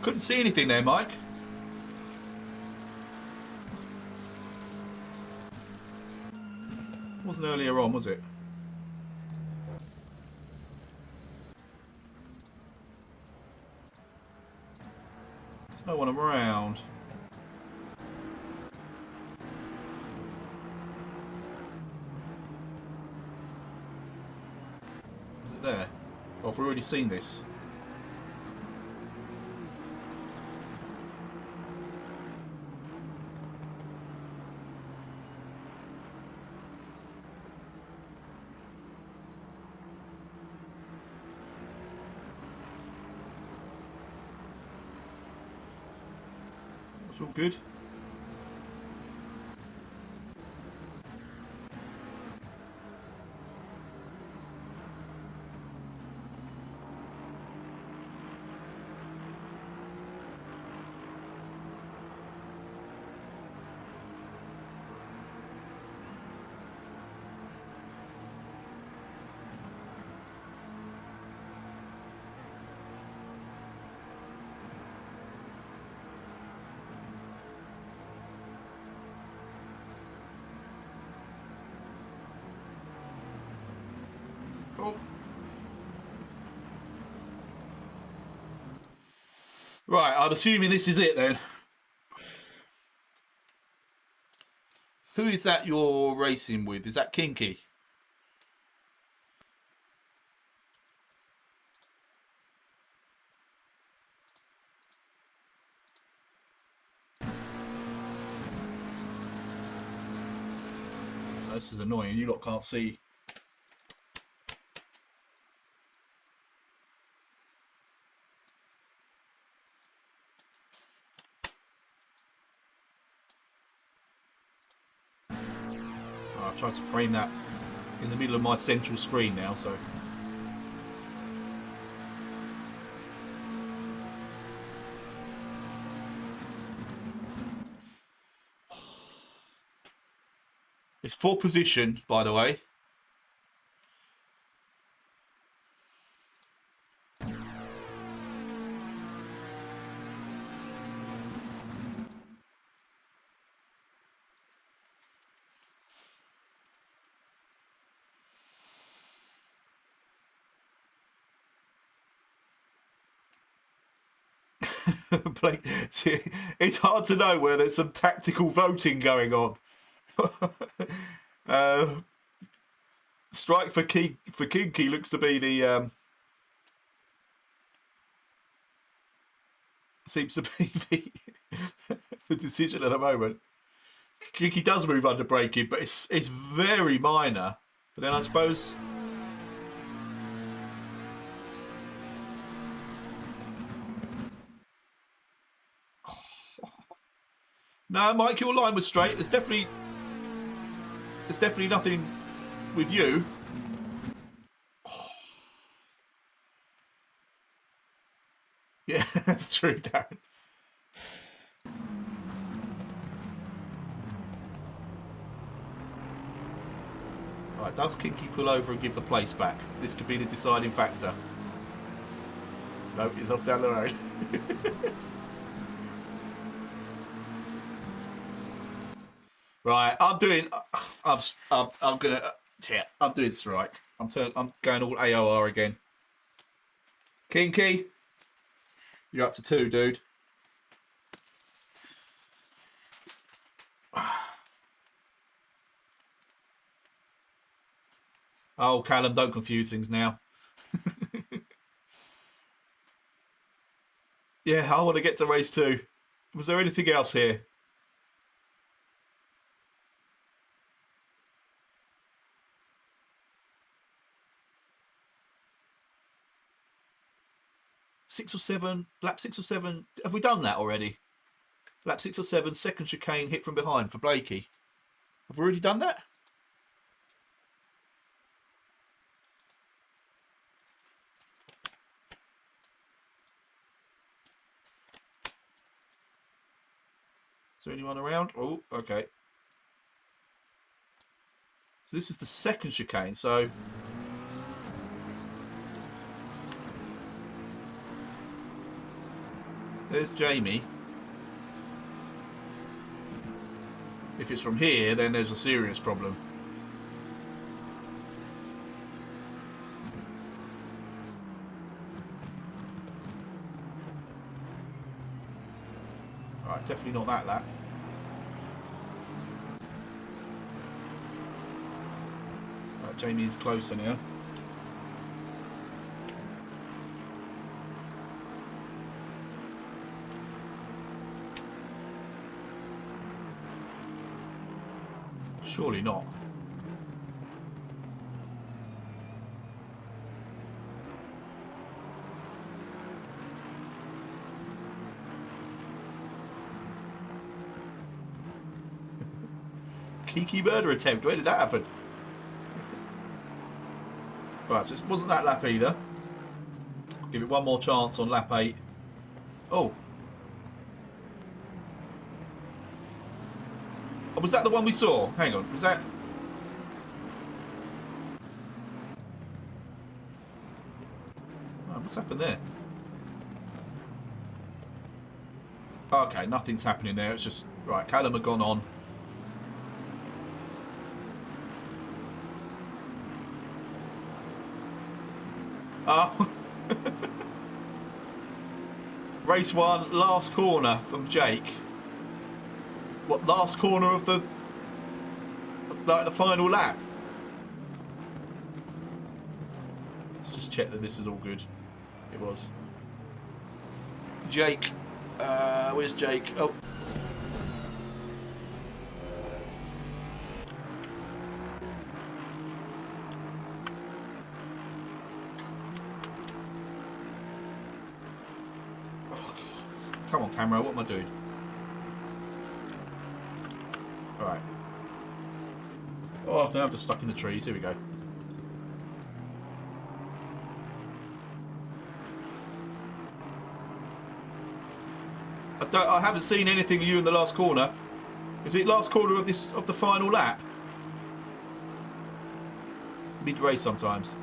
Couldn't see anything there, Mike. Wasn't earlier on, was it? There's no one around. Is it there? Or have we already seen this? That's all good. Oh. Right, I'm assuming this is it then. Who is that you're racing with? Is that Kinky? This is annoying. You lot can't see. I've tried to frame that in the middle of my central screen now, so. It's for position, by the way. Blake, it's hard to know where there's some tactical voting going on. Strike for Kinky looks to be the seems to be the decision at the moment. Kinky does move under braking, but it's very minor. But then I suppose. No, Mike, your line was straight. There's definitely nothing with you. Yeah, that's true, Darren. Right, does Kinky pull over and give the place back? This could be the deciding factor. No, he's off down the road. Right, I'm doing strike. I'm going all AOR again. Kinky, you're up to 2, dude. Oh, Callum, don't confuse things now. Yeah, I want to get to race 2. Was there anything else here? 6 or 7, lap 6 or 7. Have we done that already? Lap 6 or 7, second chicane, hit from behind for Blakey. Have we already done that? Is there anyone around? Oh, okay. So this is the second chicane, so... There's Jamie. If it's from here, then there's a serious problem. Right, definitely not that lap. Right, Jamie's closer now. Surely not. Kiki murder attempt. Where did that happen? Right, so it wasn't that lap either. Give it one more chance on lap 8. Oh. Was that the one we saw? Hang on, was that... Oh, what's happened there? Okay, nothing's happening there. It's just... Right, Callum had gone on. Oh. Race 1, last corner from Jake. What, last corner of the... like the final lap? Let's just check that this is all good. It was. Jake. Where's Jake? Oh. Come on, camera, what am I doing? Alright. Oh, now I'm just stuck in the trees. Here we go. I haven't seen anything of you in the last corner. Is it last corner of the final lap? Mid-race sometimes.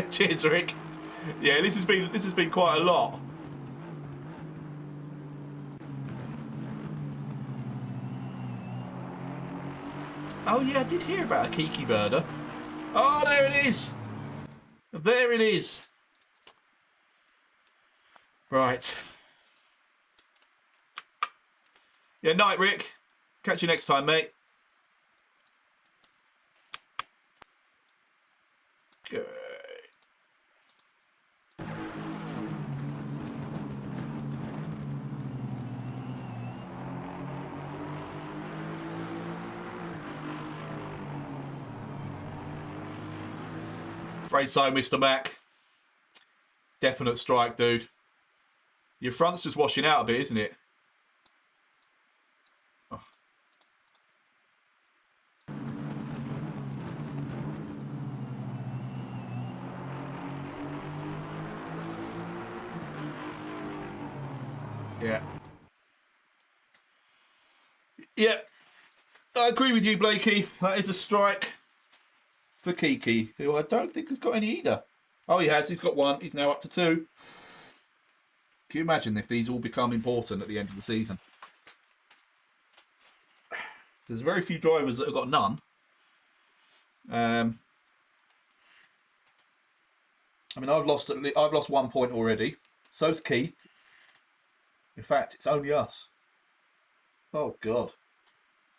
Cheers, Rick. Yeah, this has been quite a lot. Oh yeah, I did hear about a Kiki birder. Oh, there it is. There it is. Right. Yeah, night, Rick. Catch you next time, mate. Good. Afraid so, Mr. Mac. Definite strike, dude. Your front's just washing out a bit, isn't it? Oh. Yeah. Yeah. I agree with you, Blakey. That is a strike for Kiki, who I don't think has got any either. Oh, he has. He's got one. He's now up to 2. Can you imagine if these all become important at the end of the season? There's very few drivers that have got none. I mean, I've lost 1 point already. So's Keith. In fact, it's only us. Oh God,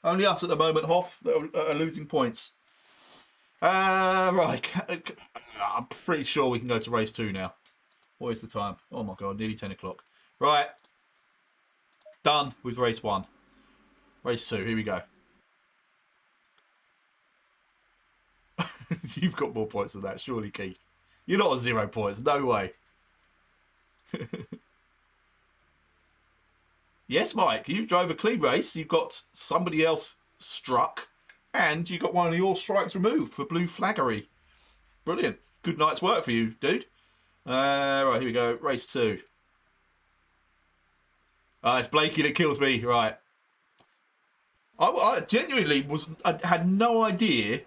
only us at the moment, Hoff, that are losing points. Right. I'm pretty sure we can go to race 2 now. What is the time? Oh my God, nearly 10 o'clock. Right. Done with race 1. Race 2, here we go. You've got more points than that, surely, Keith. You're not on 0 points, no way. Yes, Mike, you drove a clean race. You got somebody else struck, and you got one of your strikes removed for blue flaggery. Brilliant. Good night's work for you, dude. Right, here we go. Race 2. It's Blakey that kills me. Right. I genuinely I had no idea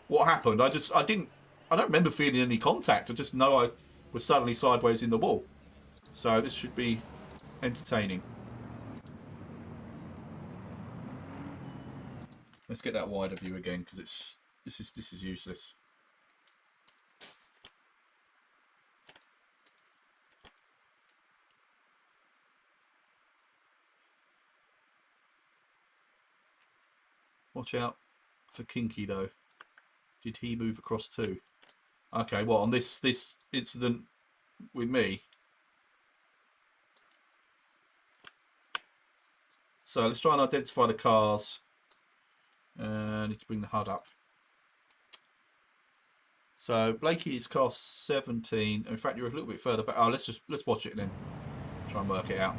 what happened. I don't remember feeling any contact. I just know I was suddenly sideways in the wall. So this should be entertaining. Let's get that wider view again, because this is useless. Watch out for Kinky though. Did he move across too? Okay, well, on this incident with me. So let's try and identify the cars. I need to bring the HUD up. So Blakey is car 17. In fact, you're a little bit further back. Oh, let's watch it and then try and work it out.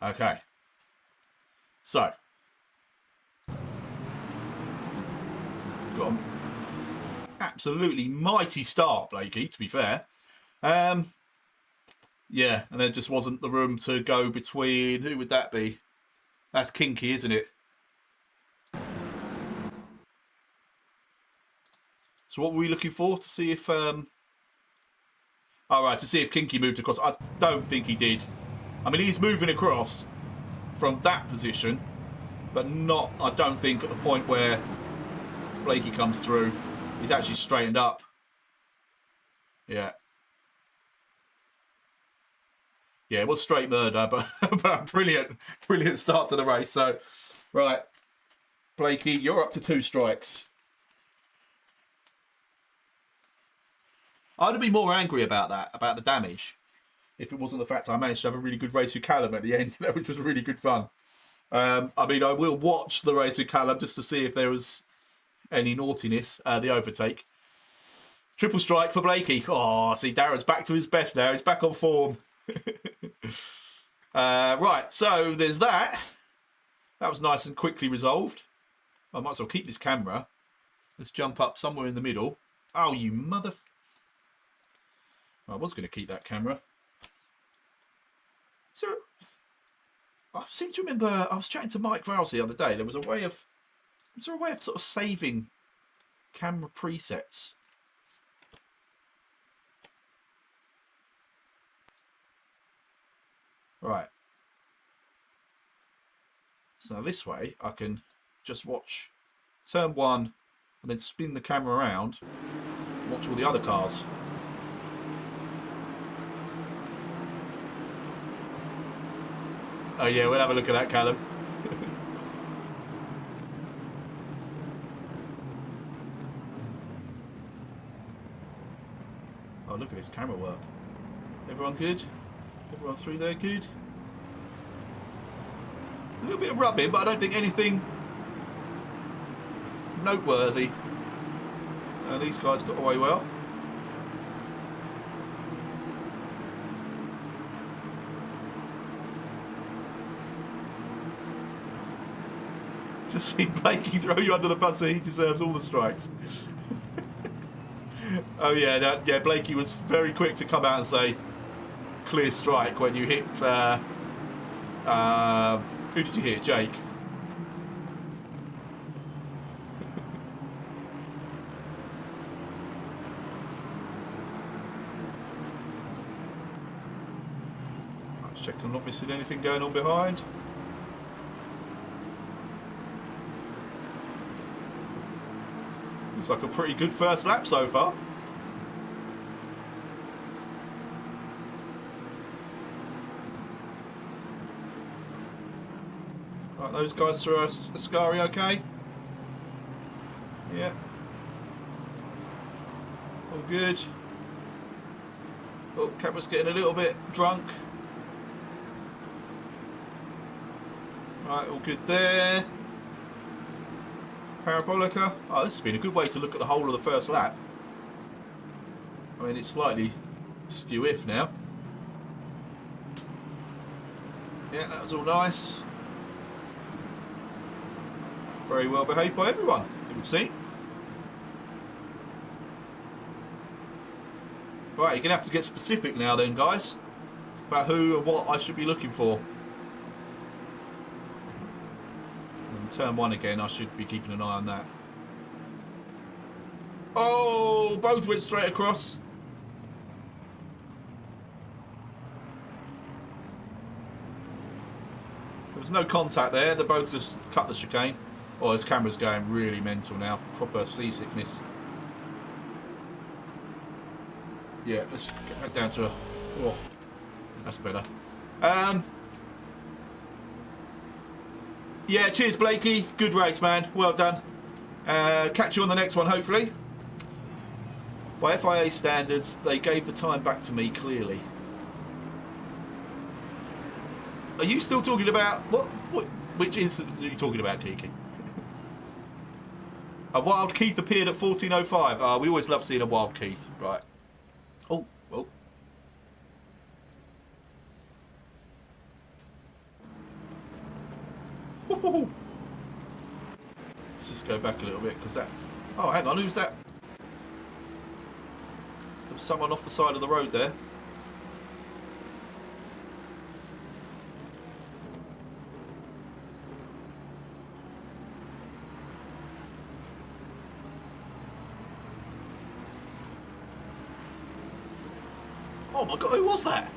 Okay, so got an absolutely mighty start, Blakey, to be fair. Yeah, and there just wasn't the room to go between. Who would that be? That's Kinky, isn't it? So what were we looking for? To see if to see if Kinky moved across. I don't think he did. I mean, he's moving across from that position, but not, I don't think, at the point where Blakey comes through. He's actually straightened up. Yeah. Yeah, it was straight murder, but a brilliant start to the race. So, right, Blakey, you're up to 2 strikes. I'd be more angry about that, about the damage, if it wasn't the fact I managed to have a really good race with Callum at the end, which was really good fun. I mean, I will watch the race with Callum just to see if there was any naughtiness, the overtake. Triple strike for Blakey. Oh, see, Darren's back to his best now. He's back on form. Right, so there's that. That was nice and quickly resolved. I might as well keep this camera. Let's jump up somewhere in the middle. Oh, you mother... I was going to keep that camera. So, I seem to remember I was chatting to Mike Rouse the other day. Was there a way of sort of saving camera presets? Right. So this way I can just watch turn 1 and then spin the camera around and watch all the other cars. Oh yeah, we'll have a look at that, Callum. Oh, look at this camera work. Everyone good? Everyone through there good? A little bit of rubbing, but I don't think anything noteworthy. And these guys got away well. Just see Blakey throw you under the bus, so he deserves all the strikes. Oh yeah, yeah. Blakey was very quick to come out and say clear strike when you hit. Who did you hit, Jake? Let's check I'm not missing anything going on behind. Looks like a pretty good first lap so far. Right, those guys through Ascari okay? Yeah. All good. Oh, camera's getting a little bit drunk. Right, all good there. Parabolica. Oh, this has been a good way to look at the whole of the first lap. I mean, it's slightly skew-if now. Yeah, that was all nice. Very well behaved by everyone, it would seem. Right, you're going to have to get specific now then, guys, about who and what I should be looking for. And turn 1 again, I should be keeping an eye on that. Oh, both went straight across. There was no contact there, they both just cut the chicane. Oh, this camera's going really mental now, proper seasickness. Yeah, let's get that down to a... Oh, that's better. Yeah, cheers, Blakey. Good race, man. Well done. Catch you on the next one, hopefully. By FIA standards, they gave the time back to me clearly. Are you still talking about... Which incident are you talking about, Kiki? A wild Keith appeared at 14:05. We always love seeing a wild Keith. Right. Oh, oh. Let's just go back a little bit, because that... Oh, hang on, who's that? There was someone off the side of the road there. Oh my god, who was that?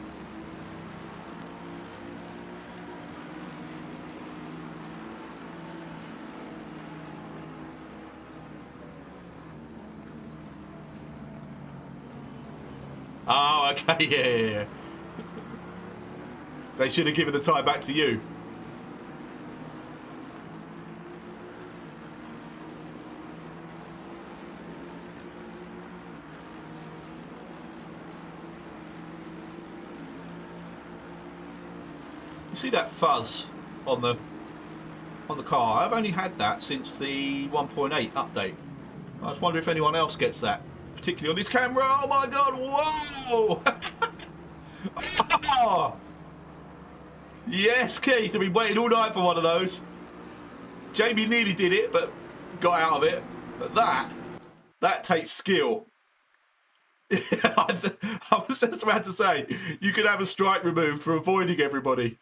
Oh, okay, yeah. They should have given the time back to you. You see that fuzz on the car? I've only had that since the 1.8 update. I just wonder if anyone else gets that, particularly on this camera. Oh my god! Whoa! Oh! Yes, Keith. I've been waiting all night for one of those. Jamie nearly did it, but got out of it. But that takes skill. I was just about to say, you could have a strike removed for avoiding everybody.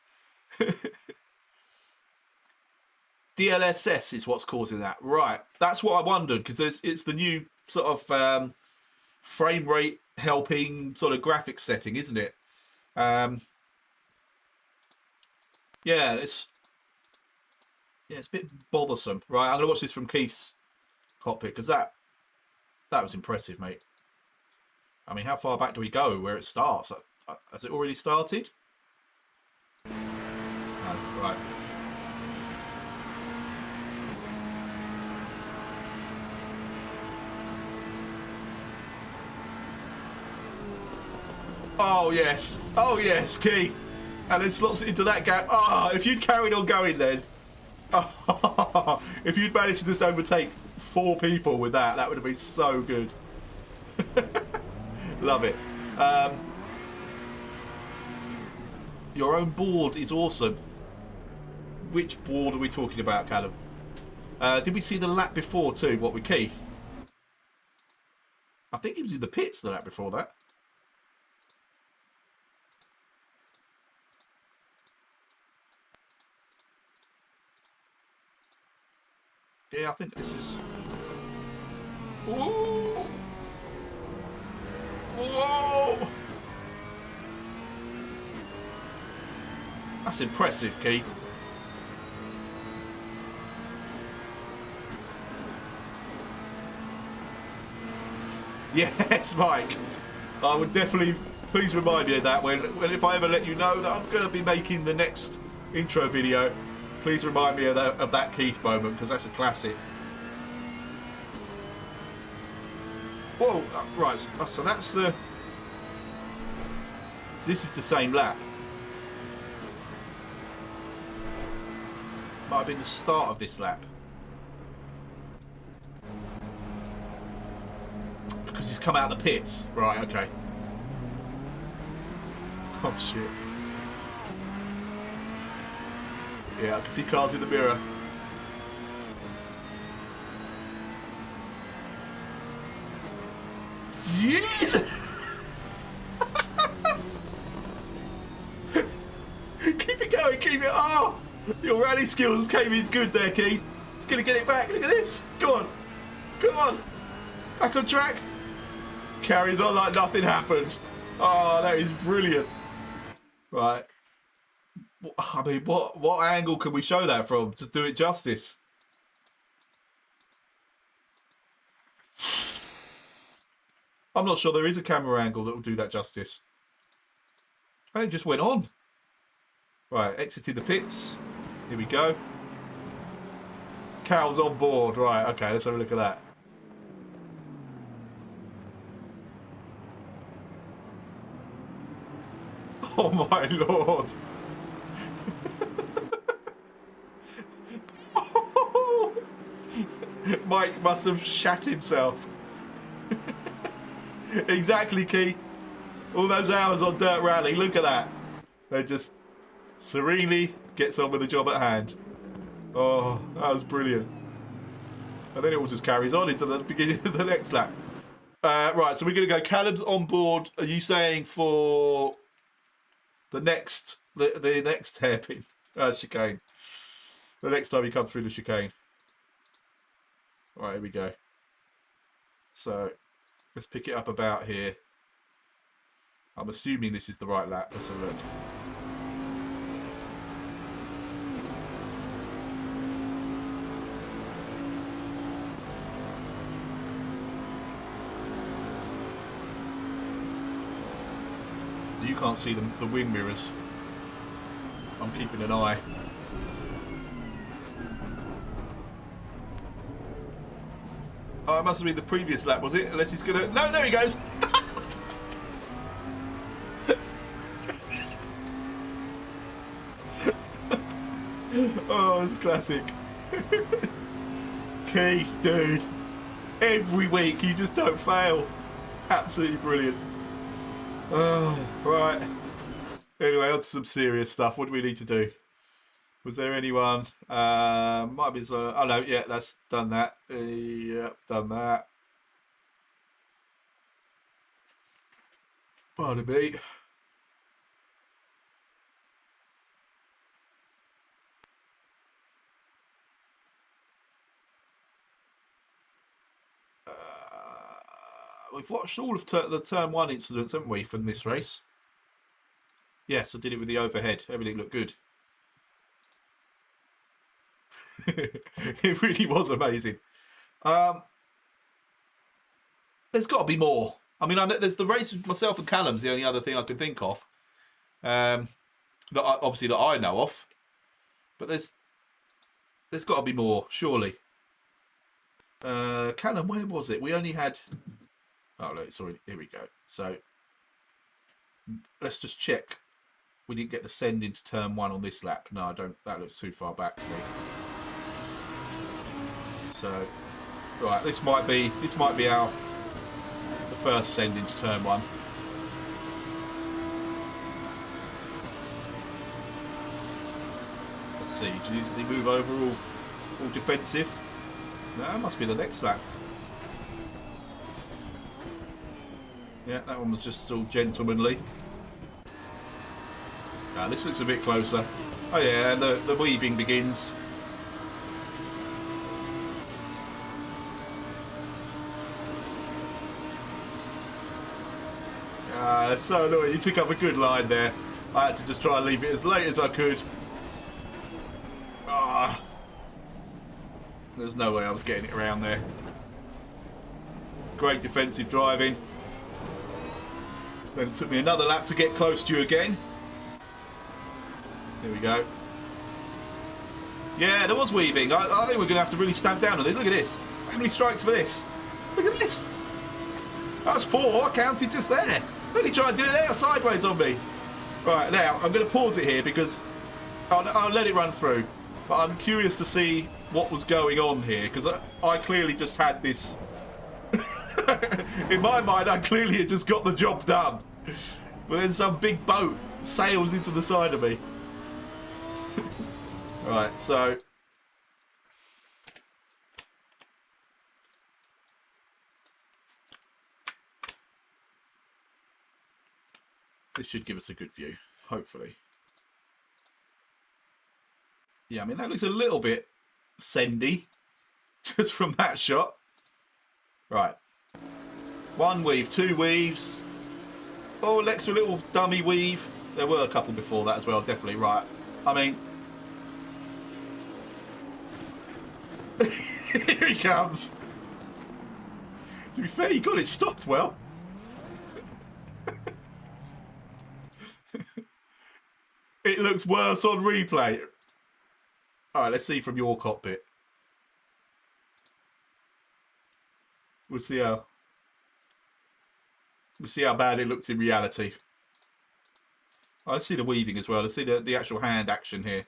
DLSS is what's causing that, right? That's what I wondered, because it's the new sort of frame rate helping sort of graphics setting, isn't it? Yeah, it's a bit bothersome, right? I'm gonna watch this from Keith's cockpit, because that was impressive, mate. I mean, how far back do we go where it starts? Has it already started? No, right. Oh yes, Keith. And then slots it into that gap. Ah, if you'd carried on going then. Oh, if you'd managed to just overtake 4 people with that would have been so good. Love it. Your own board is awesome. Which board are we talking about, Callum? Did we see the lap before too? What, with Keith? I think he was in the pits the lap before that. Yeah, I think this is... Ooh! Whoa! That's impressive, Keith. Yes, Mike. I would definitely... Please remind me of that when if I ever let you know that I'm going to be making the next intro video. Please remind me of that Keith moment, because that's a classic. Whoa, right, so that's the... This is the same lap. Might have been the start of this lap. Because he's come out of the pits. Right, okay. Oh, shit. Yeah, I can see cars in the mirror. Yeah! Keep it going, keep it. Oh! Your rally skills came in good there, Keith. He's going to get it back. Look at this. Go on. Come on. Back on track. Carries on like nothing happened. Oh, that is brilliant. Right. I mean, what angle can we show that from to do it justice? I'm not sure there is a camera angle that will do that justice. And it just went on. Right, exited the pits. Here we go. Cal's on board. Right, okay, let's have a look at that. Oh my lord. Mike must have shat himself. Exactly, Keith. All those hours on Dirt Rally, look at that. They just serenely gets on with the job at hand. Oh, that was brilliant. And then it all just carries on into the beginning of the next lap. Right, so we're going to go. Callum's on board. Are you saying for the next hairpin chicane? The next time you come through the chicane. All right, here we go. So let's pick it up about here. I'm assuming this is the right lap. Let's have a look. You can't see the wing mirrors. I'm keeping an eye. Oh, it must have been the previous lap, was it? Unless he's gonna... No, there he goes! Oh, it's classic. Keith, dude. Every week you just don't fail. Absolutely brilliant. Oh, right. Anyway, on to some serious stuff. What do we need to do? Was there anyone? Might be some... Oh, no, yeah, that's done that. Yep, done that. Pardon me. We've watched all of the Turn 1 incidents, haven't we, from this race? Yes, I did it with the overhead. Everything looked good. It really was amazing. There's got to be more. I mean, there's the race with myself and Callum's the only other thing I can think of. That I know of. But there's got to be more, surely. Callum, where was it? We only had... Oh, look, it's already... Here we go. So, let's just check. We didn't get the send into Turn 1 on this lap. No, I don't. That looks too far back to me. So, right, this might be the first send into Turn 1. Let's see. Does he move over all defensive? No, it must be the next lap. Yeah, that one was just all gentlemanly. Now, this looks a bit closer. Oh yeah, and the weaving begins. That's so annoying. You took up a good line there. I had to just try and leave it as late as I could. Ah, there's no way I was getting it around there. Great defensive driving. Then it took me another lap to get close to you again. Here we go. Yeah, there was weaving. I think we're going to have to really stamp down on this. Look at this. How many strikes for this? Look at this. That's 4. I counted just there. Really try and do it there sideways on me. Right, now, I'm going to pause it here because I'll let it run through. But I'm curious to see what was going on here because I clearly just had this... In my mind, I clearly had just got the job done. But then some big boat sails into the side of me. Right, so... This should give us a good view, hopefully. Yeah, I mean, that looks a little bit sendy, just from that shot. Right. 1 weave, 2 weaves. Oh, an extra little dummy weave. There were a couple before that as well, definitely. Right. I mean... Here he comes. To be fair, he got it stopped well. It looks worse on replay. Alright, let's see from your cockpit. We'll see how bad it looks in reality. Oh, let's see the weaving as well. Let's see the actual hand action here.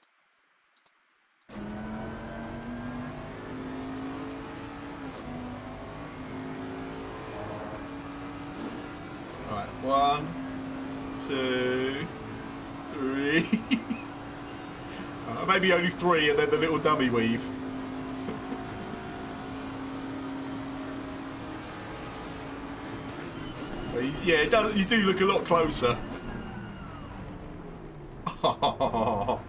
Alright, 1, 2, 3. Maybe only 3 and then the little dummy weave. Yeah, it does. You do look a lot closer. Oh.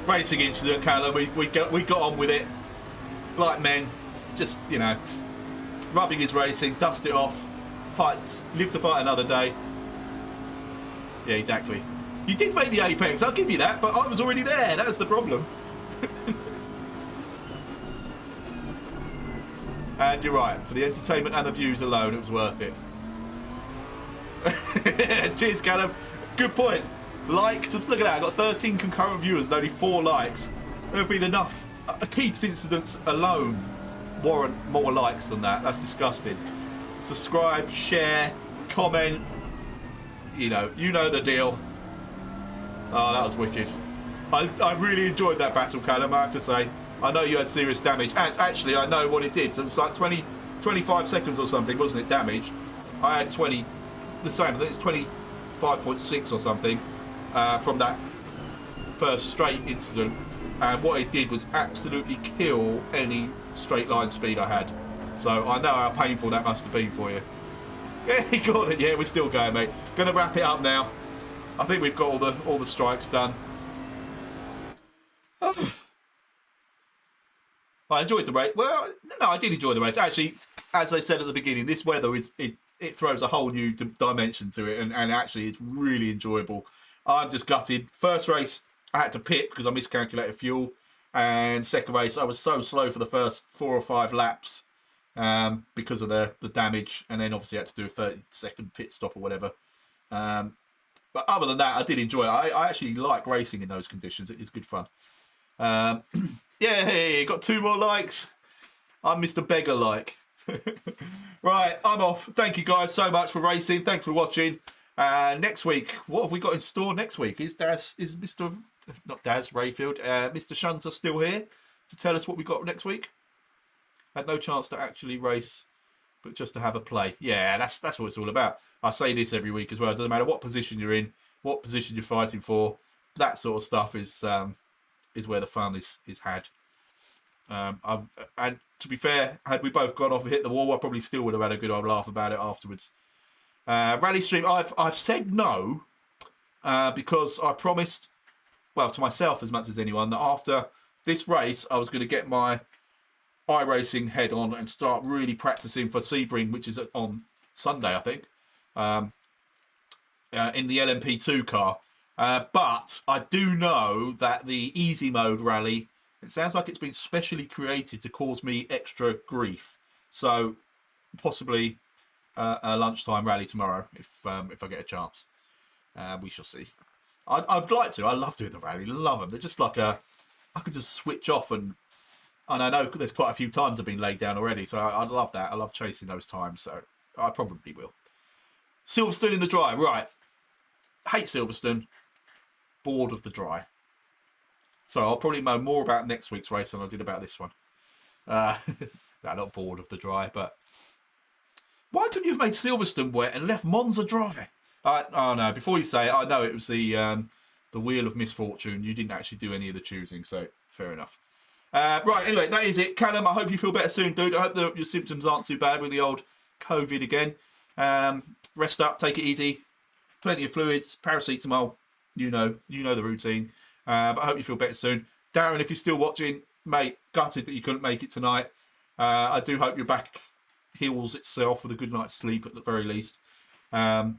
Racing incident, Callum. We got on with it like men. Just, you know, rubbing his racing, dust it off, fight, live to fight another day. Yeah, exactly. You did make the apex, I'll give you that, but I was already there. That's the problem. And you're right, for the entertainment and the views alone, it was worth it. Cheers, Callum. Good point. Likes, look at that, I got 13 concurrent viewers and only 4 likes. There have been enough. Keith's incidents alone warrant more likes than that. That's disgusting. Subscribe, share, comment. You know the deal. Oh, that was wicked. I really enjoyed that battle, Callum, I have to say. I know you had serious damage, and actually I know what it did. So it was like 25 seconds or something, wasn't it, damage? I had 20, the same, I think it's 25.6 or something from that first straight incident. And what it did was absolutely kill any straight line speed I had. So I know how painful that must have been for you. Yeah, you got it. Yeah, we're still going, mate. Gonna wrap it up now. I think we've got all the strikes done. Oh. I enjoyed the race. Well, no, I did enjoy the race. Actually, as I said at the beginning, this weather it throws a whole new dimension to it, and actually it's really enjoyable. I'm just gutted. First race, I had to pit because I miscalculated fuel, and second race, I was so slow for the first 4 or 5 laps because of the damage, and then obviously I had to do a 30-second pit stop or whatever. But other than that, I did enjoy it. I actually like racing in those conditions. It is good fun. Yeah, hey, got 2 more likes. I'm Mr. Beggar-like. Right, I'm off. Thank you guys so much for racing. Thanks for watching. Next week, what have we got in store next week? Is Mr. Not Daz Rayfield, Mr. Shunter still here to tell us what we got next week? Had no chance to actually race, but just to have a play. Yeah, that's what it's all about. I say this every week as well. It doesn't matter what position you're in, what position you're fighting for. That sort of stuff is where the fun is had. And to be fair, had we both gone off and hit the wall, I probably still would have had a good old laugh about it afterwards. Rally stream, I've said no because I promised, well, to myself as much as anyone, that after this race I was going to get my iRacing head on and start really practicing for Sebring, which is on Sunday, I think, in the LMP2 car. But I do know that the easy mode rally, it sounds like it's been specially created to cause me extra grief. So possibly a lunchtime rally tomorrow if I get a chance. We shall see. I'd like to. I love doing the rally. Love them. They're just like I could just switch off and And I know there's quite a few times have been laid down already, so I'd love that. I love chasing those times, so I probably will. Silverstone in the dry, right. Hate Silverstone. Bored of the dry. So I'll probably know more about next week's race than I did about this one. No, not bored of the dry, but... Why couldn't you have made Silverstone wet and left Monza dry? Oh no, before you say it, I know it was the wheel of misfortune. You didn't actually do any of the choosing, so fair enough. Right, anyway, that is it. Callum, I hope you feel better soon, dude. I hope that your symptoms aren't too bad with the old COVID again. Rest up, take it easy. Plenty of fluids, paracetamol. You know the routine. But I hope you feel better soon. Darren, if you're still watching, mate, gutted that you couldn't make it tonight. I do hope your back heals itself with a good night's sleep at the very least. And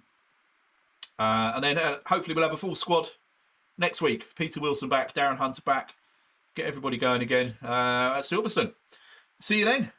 then hopefully we'll have a full squad next week. Peter Wilson back, Darren Hunter back. Get everybody going again at Silverstone. See you then.